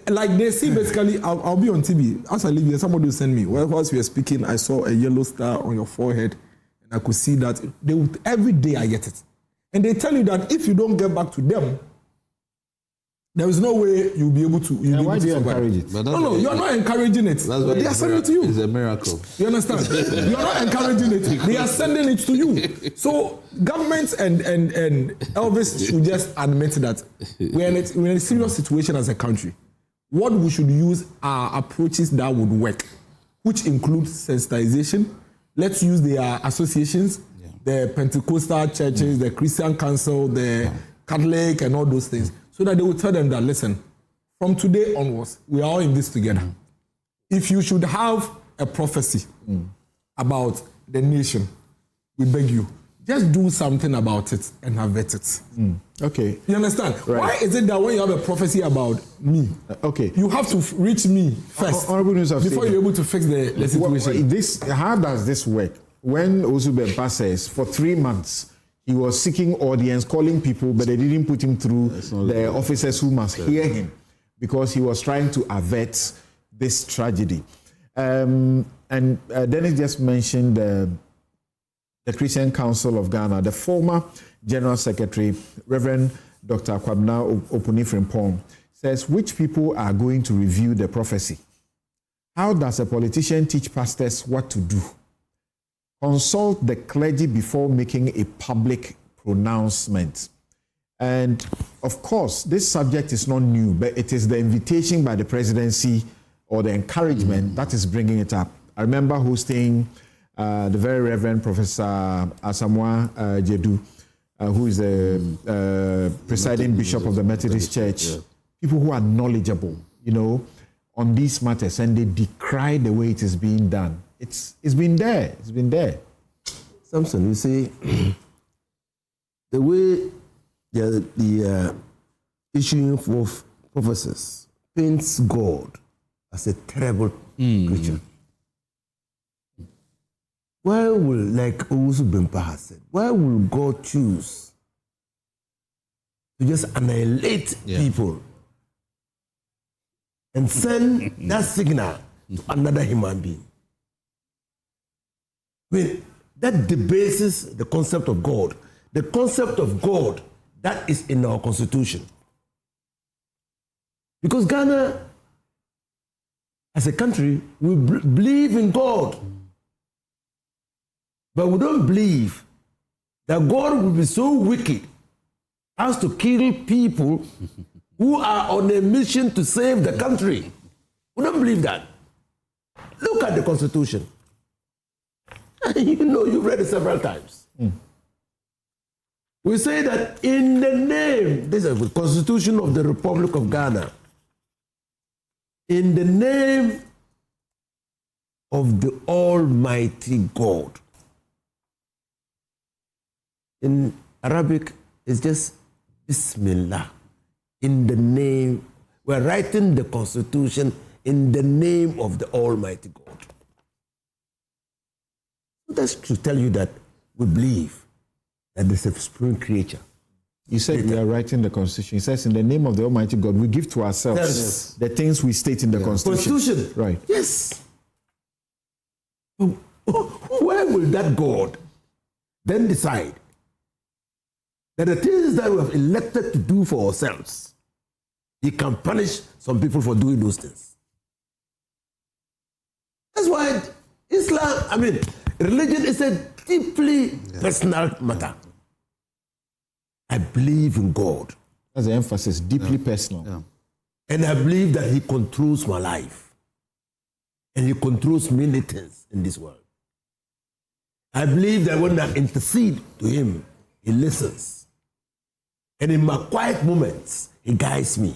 Like they see, basically, I'll be on TV. As I leave here, somebody will send me. Whilst we were speaking, I saw a yellow star on your forehead, and I could see that. Every day I get it. And they tell you that if you don't get back to them, there is no way you'll be able to. Why do you encourage it? No, you are not encouraging it. They are sending it to you. It's a miracle. You understand? You are not encouraging it. They are sending it to you. So governments and Elvis should just admit that we're in a serious situation as a country. What we should use are approaches that would work, which include sensitization. Let's use their associations, the Pentecostal churches, the Christian Council, the Catholic, and all those things, so that they will tell them that, listen, from today onwards, we are all in this together. If you should have a prophecy about the nation, we beg you, just do something about it and avert it. Okay. You understand? Right. Why is it that when you have a prophecy about me, you have to reach me first before you're able to fix the situation? How does this work? When Osubempa says for 3 months he was seeking audience, calling people, but they didn't put him through the officers who must hear him because he was trying to avert this tragedy. And Dennis just mentioned the Christian Council of Ghana. The former General Secretary, Reverend Dr. Kwabena Opunifrimpong, says which people are going to review the prophecy. How does a politician teach pastors what to do? Consult the clergy before making a public pronouncement. And of course, this subject is not new, but it is the invitation by the presidency or the encouragement that is bringing it up. I remember hosting the very Reverend Professor Asamoah Jedu, who is the presiding bishop of the Methodist Church. People who are knowledgeable, on these matters, and they decry the way it is being done. It's been there. It's been there. Samson, you see, the way the issuing of prophecies paints God as a terrible creature. Why will, like Owusu Bempa has said, why will God choose to just annihilate people and send that signal to another human being? I mean, that debases the concept of God. The concept of God that is in our constitution. Because Ghana, as a country, we believe in God. But we don't believe that God will be so wicked as to kill people who are on a mission to save the country. We don't believe that. Look at the Constitution. You know, you've read it several times. We say that in the name, this is the Constitution of the Republic of Ghana, in the name of the Almighty God. In Arabic, it's just Bismillah. In the name, we're writing the Constitution in the name of the Almighty God. That's to tell you that we believe that there's a supreme creature. You said we are writing the Constitution. It says, in the name of the Almighty God, we give to ourselves the things we state in the Constitution. Right. Yes. Where will that God then decide that the things that we have elected to do for ourselves, He can punish some people for doing those things? That's why Islam, religion is a deeply personal matter. I believe in God. That's the emphasis, deeply personal. Yeah. And I believe that He controls my life. And He controls many things in this world. I believe that when I intercede to Him, He listens. And in my quiet moments, He guides me.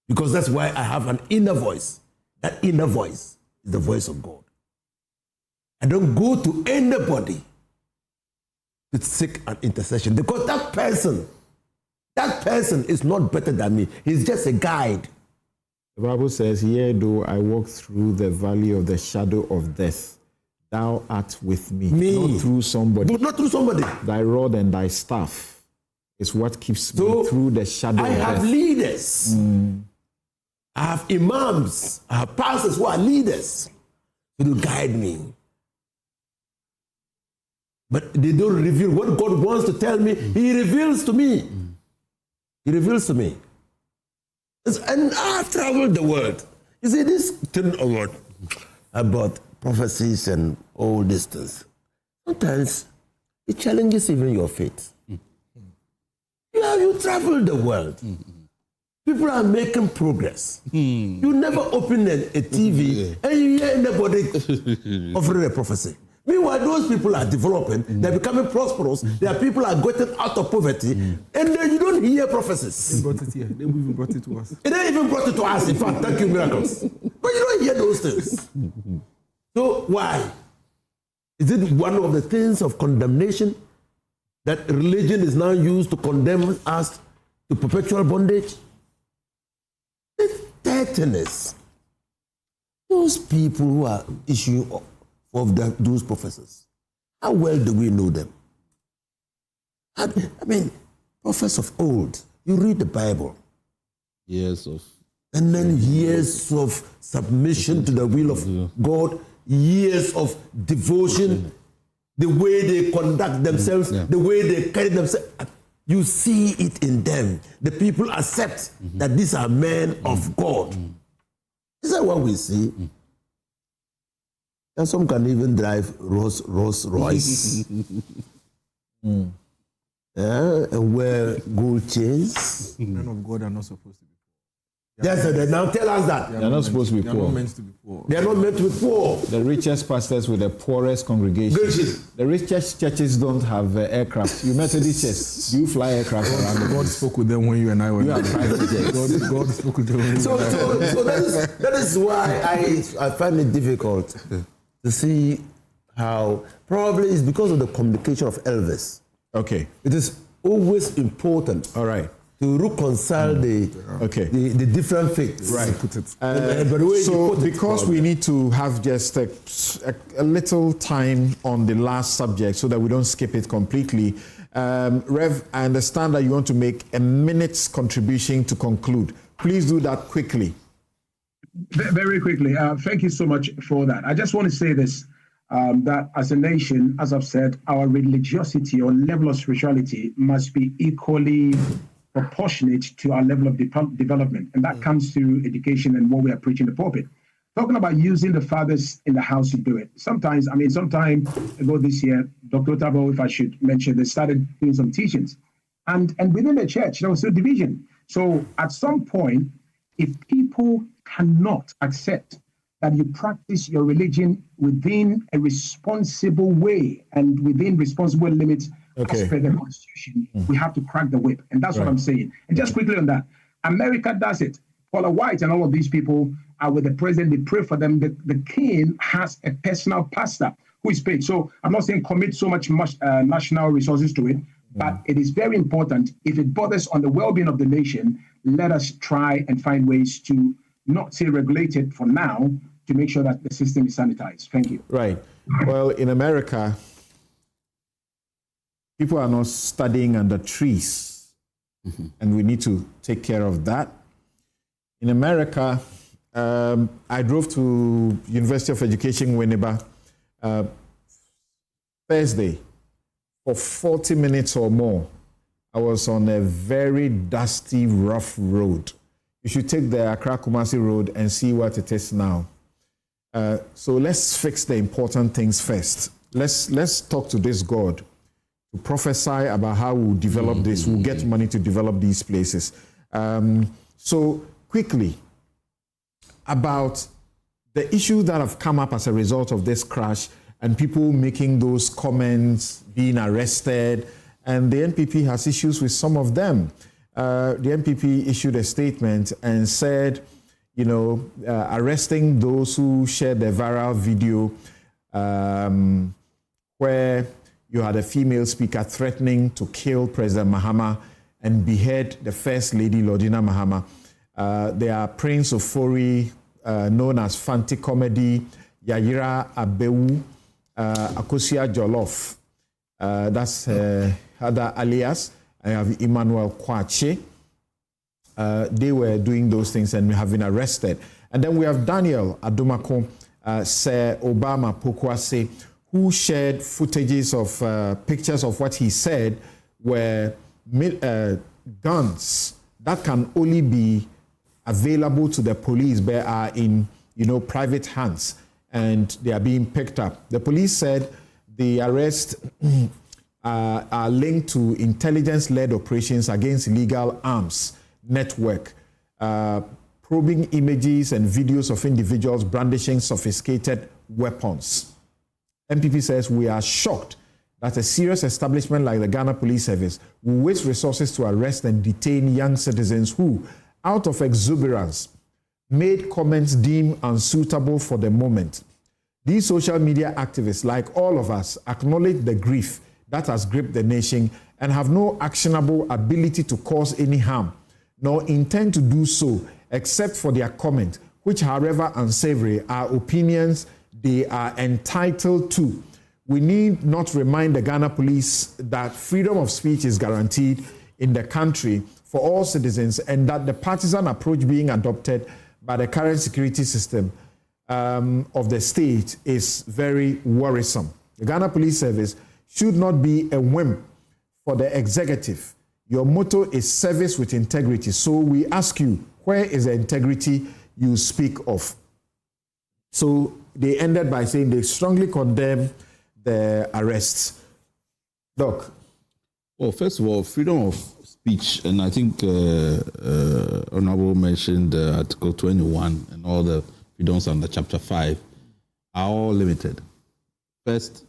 Because that's why I have an inner voice. That inner voice is the voice of God. I don't go to anybody to seek an intercession, because that person is not better than me. He's just a guide. The Bible says, yea, though I walk through the valley of the shadow of death, thou art with me. Not through somebody. But not through somebody. Thy rod and thy staff is what keeps me through the shadow of death. I have leaders. I have imams. I have pastors who are leaders to guide me. But they don't reveal what God wants to tell me. He reveals to me. He reveals to me. And I've traveled the world. You see, this thing about prophecies and all these things, sometimes it challenges even your faith. You travel the world. People are making progress. You never open a TV and you hear anybody offering a prophecy. Meanwhile, those people are developing, they're becoming prosperous, their people are getting out of poverty, and then you don't hear prophecies. They brought it here. They even brought it to us. They even brought it to us, in fact, thank you, miracles. But you don't hear those things. So why? Is it one of the things of condemnation that religion is now used to condemn us to perpetual bondage? It's dirtiness. Those people who are issuing of those professors, how well do we know them? Prophets of old, you read the Bible. And then years of submission to the will of God, years of devotion, the way they conduct themselves, the way they carry themselves. You see it in them. The people accept that these are men of God. Is that what we see? And some can even drive Rolls Royce. And wear gold chains. Men of God are not supposed to be poor. Yes, now tell us that. They are not supposed to be poor. They are not meant to be poor. They are not meant to be poor. The richest pastors with the poorest congregations. The richest churches don't have aircraft. You Methodist churches, you fly aircraft around. God spoke with them when you and I were. You are private jets. God spoke with them when so that is why I find it difficult to see how probably it's because of the communication of Elvis. Okay. It is always important. All right. To reconcile the different faiths. Right. Put it. So because we need to have just a little time on the last subject so that we don't skip it completely. Rev, I understand that you want to make a minute's contribution to conclude. Please do that quickly. Very quickly. Thank you so much for that. I just want to say this, that as a nation, as I've said, our religiosity or level of spirituality must be equally proportionate to our level of development. And that comes through education and what we are preaching in the pulpit. Talking about using the fathers in the house to do it. Sometimes, some time ago this year, Dr. Otabo, if I should mention, they started doing some teachings. And within the church, there was a division. So at some point, if people cannot accept that you practice your religion within a responsible way and within responsible limits as per the Constitution, we have to crack the whip. And that's what I'm saying. And just quickly on that, America does it. Paula White and all of these people are with the president. They pray for them. The king has a personal pastor who is paid. So I'm not saying commit so much national resources to it, but it is very important. If it bothers on the well-being of the nation, let us try and find ways to not say regulate it for now, to make sure that the system is sanitized. Thank you. Right. Well, in America, people are not studying under trees, and we need to take care of that. In America, I drove to University of Education, Winneba, Thursday. For 40 minutes or more, I was on a very dusty, rough road. You should take the Accra-Kumasi road and see what it is now. So let's fix the important things first. Let's talk to this God to prophesy about how we'll develop this. We'll get money to develop these places. So quickly, about the issues that have come up as a result of this crash and people making those comments, being arrested, and the NPP has issues with some of them. The NPP issued a statement and said, arresting those who shared the viral video where you had a female speaker threatening to kill President Mahama and behead the First Lady, Lordina Mahama. There are Prince Ofori, known as Fanti Comedy, Yayira Abewu, Akosia Jollof, that's other alias. I have Emmanuel Kwache. They were doing those things and have been arrested. And then we have Daniel Adomako, Sir Obama Pokwase, who shared footages of pictures of what he said were guns that can only be available to the police but are in private hands and they are being picked up. The police said the arrests are linked to intelligence-led operations against illegal arms network, probing images and videos of individuals brandishing sophisticated weapons. MPP says, we are shocked that a serious establishment like the Ghana Police Service will waste resources to arrest and detain young citizens who, out of exuberance, made comments deemed unsuitable for the moment. These social media activists, like all of us, acknowledge the grief that has gripped the nation and have no actionable ability to cause any harm, nor intend to do so, except for their comment, which, however unsavory, are opinions they are entitled to. We need not remind the Ghana police that freedom of speech is guaranteed in the country for all citizens and that the partisan approach being adopted by the current security system of the state is very worrisome. The Ghana Police Service should not be a whim for the executive. Your motto is service with integrity. So we ask you, where is the integrity you speak of? So they ended by saying they strongly condemn the arrests. Doc. Well, first of all, freedom of speech, and I think Honorable mentioned Article 21 and all the freedoms under Chapter 5 are all limited. First,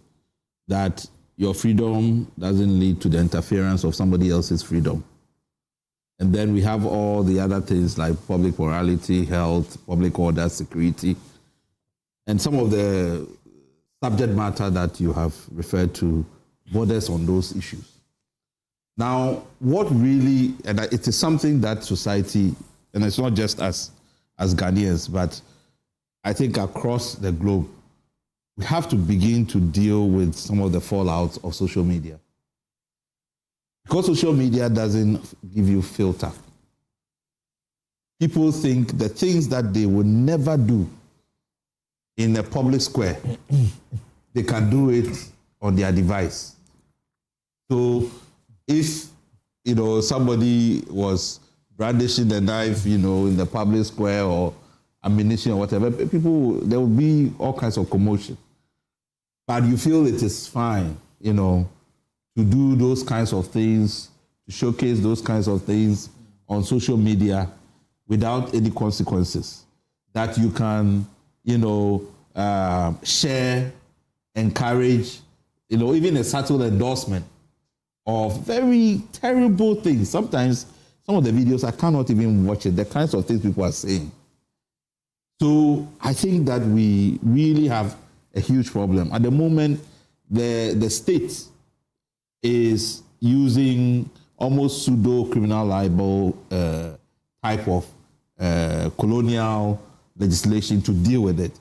that your freedom doesn't lead to the interference of somebody else's freedom. And then we have all the other things like public morality, health, public order, security, and some of the subject matter that you have referred to borders on those issues. Now, what really, and it is something that society, and it's not just us as Ghanaians, but I think across the globe, we have to begin to deal with some of the fallouts of social media. Because social media doesn't give you filter. People think the things that they would never do in a public square, they can do it on their device. So if, somebody was brandishing a knife, in the public square or ammunition or whatever, there will be all kinds of commotion. But you feel it is fine, to do those kinds of things, to showcase those kinds of things on social media without any consequences. That you can, share, encourage, even a subtle endorsement of very terrible things. Sometimes some of the videos, I cannot even watch it, the kinds of things people are saying. So I think that we really have a huge problem. At the moment, the state is using almost pseudo-criminal libel type of colonial legislation to deal with it.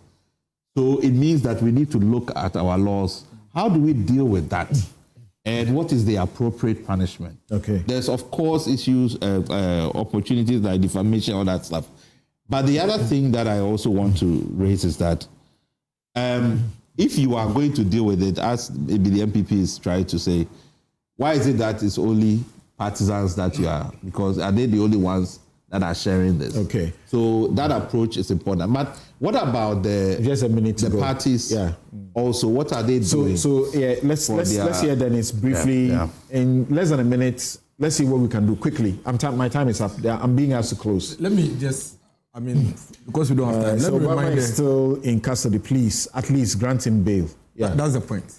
So it means that we need to look at our laws. How do we deal with that? And what is the appropriate punishment? Okay. There's, of course, issues, opportunities like defamation, all that stuff. But the other thing that I also want to raise is that if you are going to deal with it, as maybe the MPP is trying to say, why is it that it's only partisans that you are? Because are they the only ones that are sharing this? Okay. So that approach is important. But what about the parties? Yeah. Also, what are they doing? So yeah, let's hear Dennis briefly in less than a minute. Let's see what we can do quickly. My time is up. I'm being asked to close. Let me just. Because we don't have time. So Obama is still in custody. Please, at least grant him bail. Yeah, that's the point.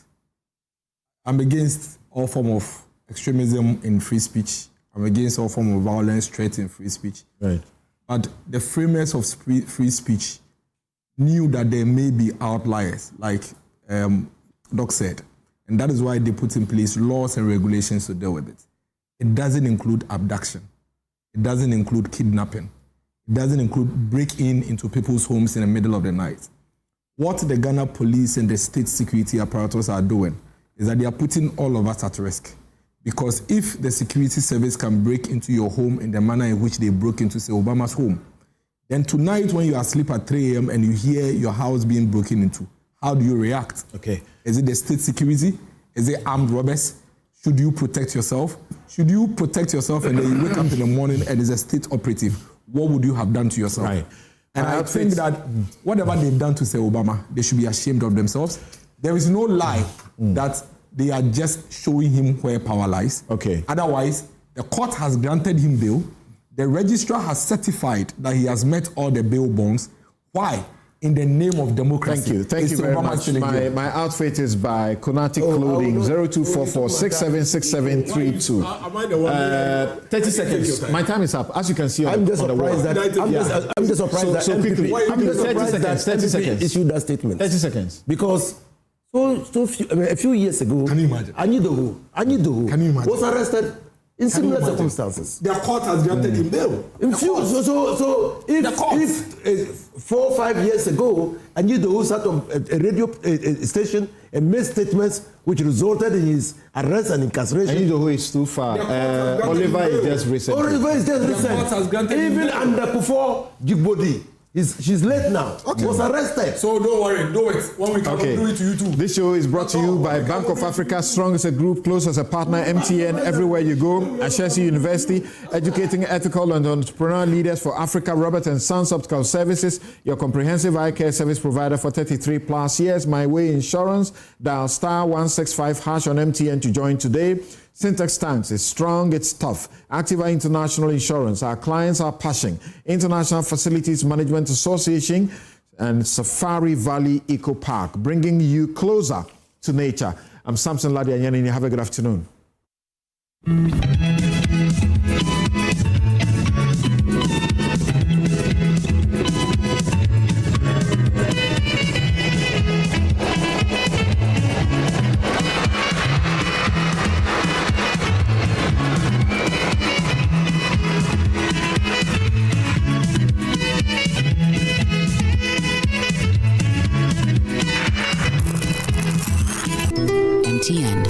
I'm against all form of extremism in free speech. I'm against all form of violence, threat in free speech. Right. But the framers of free speech knew that there may be outliers, like Doc said, and that is why they put in place laws and regulations to deal with it. It doesn't include abduction. It doesn't include kidnapping. It doesn't include break-in into people's homes in the middle of the night. What the Ghana police and the state security apparatus are doing is that they are putting all of us at risk. Because if the security service can break into your home in the manner in which they broke into, say, Obama's home, then tonight when you are asleep at 3 a.m. and you hear your house being broken into, how do you react? Okay. Is it the state security? Is it armed robbers? Should you protect yourself? Should you protect yourself and then you wake up in the morning and it's a state operative? What would you have done to yourself? Right. And I think that whatever they've done to say Obama, they should be ashamed of themselves. There is no lie that they are just showing him where power lies. Okay. Otherwise, the court has granted him bail. The registrar has certified that he has met all the bail bonds. Why? In the name of democracy. Thank you very much. My outfit is by Konatic Clothing, 0244 676732. 30 seconds. My time is up. As you can see on the wall. I'm just surprised that quickly. 30 seconds. Issued that statement. 30 seconds. Because a few years ago, can you imagine? Anyidoho was arrested in similar circumstances. The court has granted him bail. So if 4 or 5 years ago, Anyidoho sat on a radio station and made statements which resulted in his arrest and incarceration. Anyidoho is too far. Oliver is just recent. Even under Kufuor Jigbodi. She's late now. Okay. Was arrested. So don't worry, do it. When we can do it to you too. This show is brought to you by Bank of Africa, strong as a group, close as a partner, MTN, everywhere you go. Ashesi University, educating ethical and entrepreneurial leaders for Africa. Robert & Sons Optical Services, your comprehensive eye care service provider for 33 plus years. My Way Insurance, dial *165# on MTN to join today. Syntax Tanks is strong, it's tough. Activa International Insurance, our clients are passing. International Facilities Management Association and Safari Valley Eco Park, bringing you closer to nature. I'm Samson Ladianyani, have a good afternoon. MTN.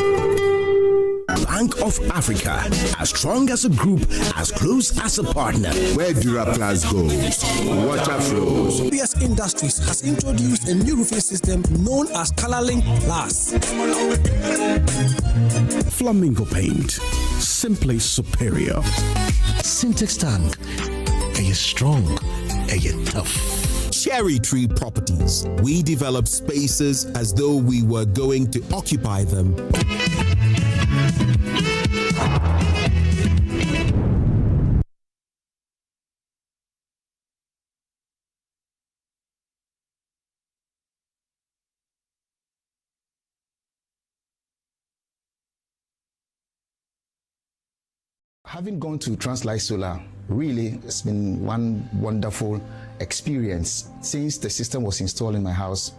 Bank of Africa, as strong as a group, as close as a partner. Where Duraplast goes, water flows. PS Industries has introduced a new roofing system known as ColorLink Plus. Flamingo paint, simply superior. Syntex tank, are you strong? Are you tough? Cherry Tree Properties. We develop spaces as though we were going to occupy them. Having gone to Translight Solar, really, it's been one wonderful experience. Since the system was installed in my house,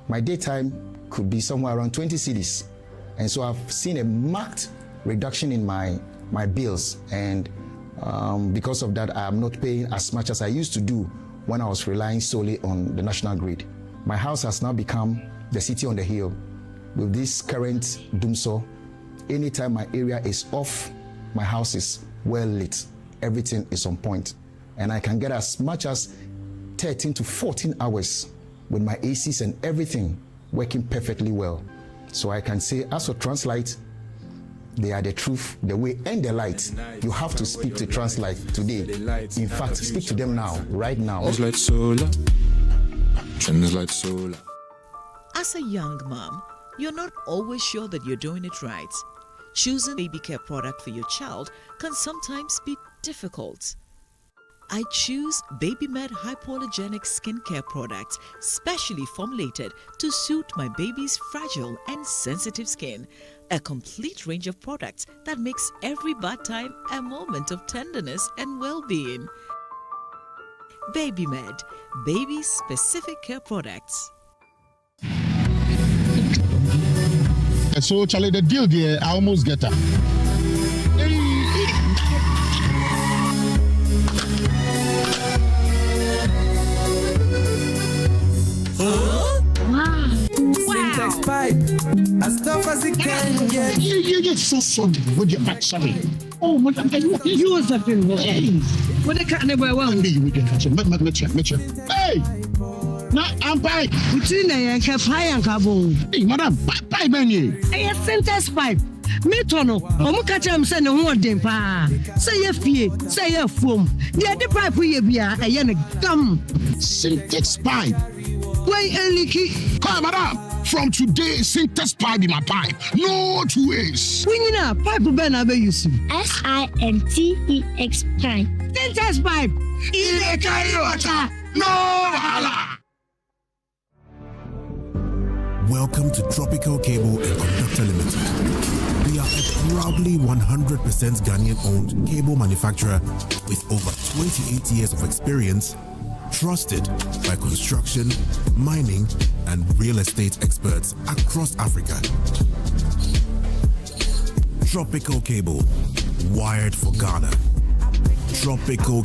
my daytime could be somewhere around 20 cedis. And so I've seen a marked reduction in my bills. And because of that, I'm not paying as much as I used to do when I was relying solely on the national grid. My house has now become the city on the hill. With this current doomsaw, anytime my area is off, my house is well lit. Everything is on point. And I can get as much as 13 to 14 hours with my ACs and everything working perfectly well. So I can say, as for Translight, they are the truth, the way, and the light. You have to speak to Translight today. In fact, speak to them now, right now. Translight Solar. Translight Solar. As a young mom, you're not always sure that you're doing it right. Choosing a baby care product for your child can sometimes be difficult. I choose BabyMed hypoallergenic skincare products, specially formulated to suit my baby's fragile and sensitive skin. A complete range of products that makes every bath time a moment of tenderness and well-being. BabyMed, baby-specific care products. So, Charlie, the deal there, I almost get her. Syntax pipe, as tough as it can get. You're so sorry. Would you back sorry? Oh, what You was a film. What the cat never won. We can catch him. Hey! Na ampai. Between the Capai and Cabo. Hey, madam, pipe menu. I have Syntax pipe. Metono, Omukacham send a one pa. Say a fee, say a foam. The pipe we be a yannick gum. Syntax pipe. Why, Eliki? Come, madam. From today, Syntax pipe be my pipe. No two ways. When you know, pipe ben abe use. SINTEX pipe. Syntax pipe. In a carry water. No hala. Welcome to Tropical Cable and Conductor Limited. We are a proudly 100% Ghanaian-owned cable manufacturer with over 28 years of experience, trusted by construction, mining, and real estate experts across Africa. Tropical Cable, wired for Ghana. Tropical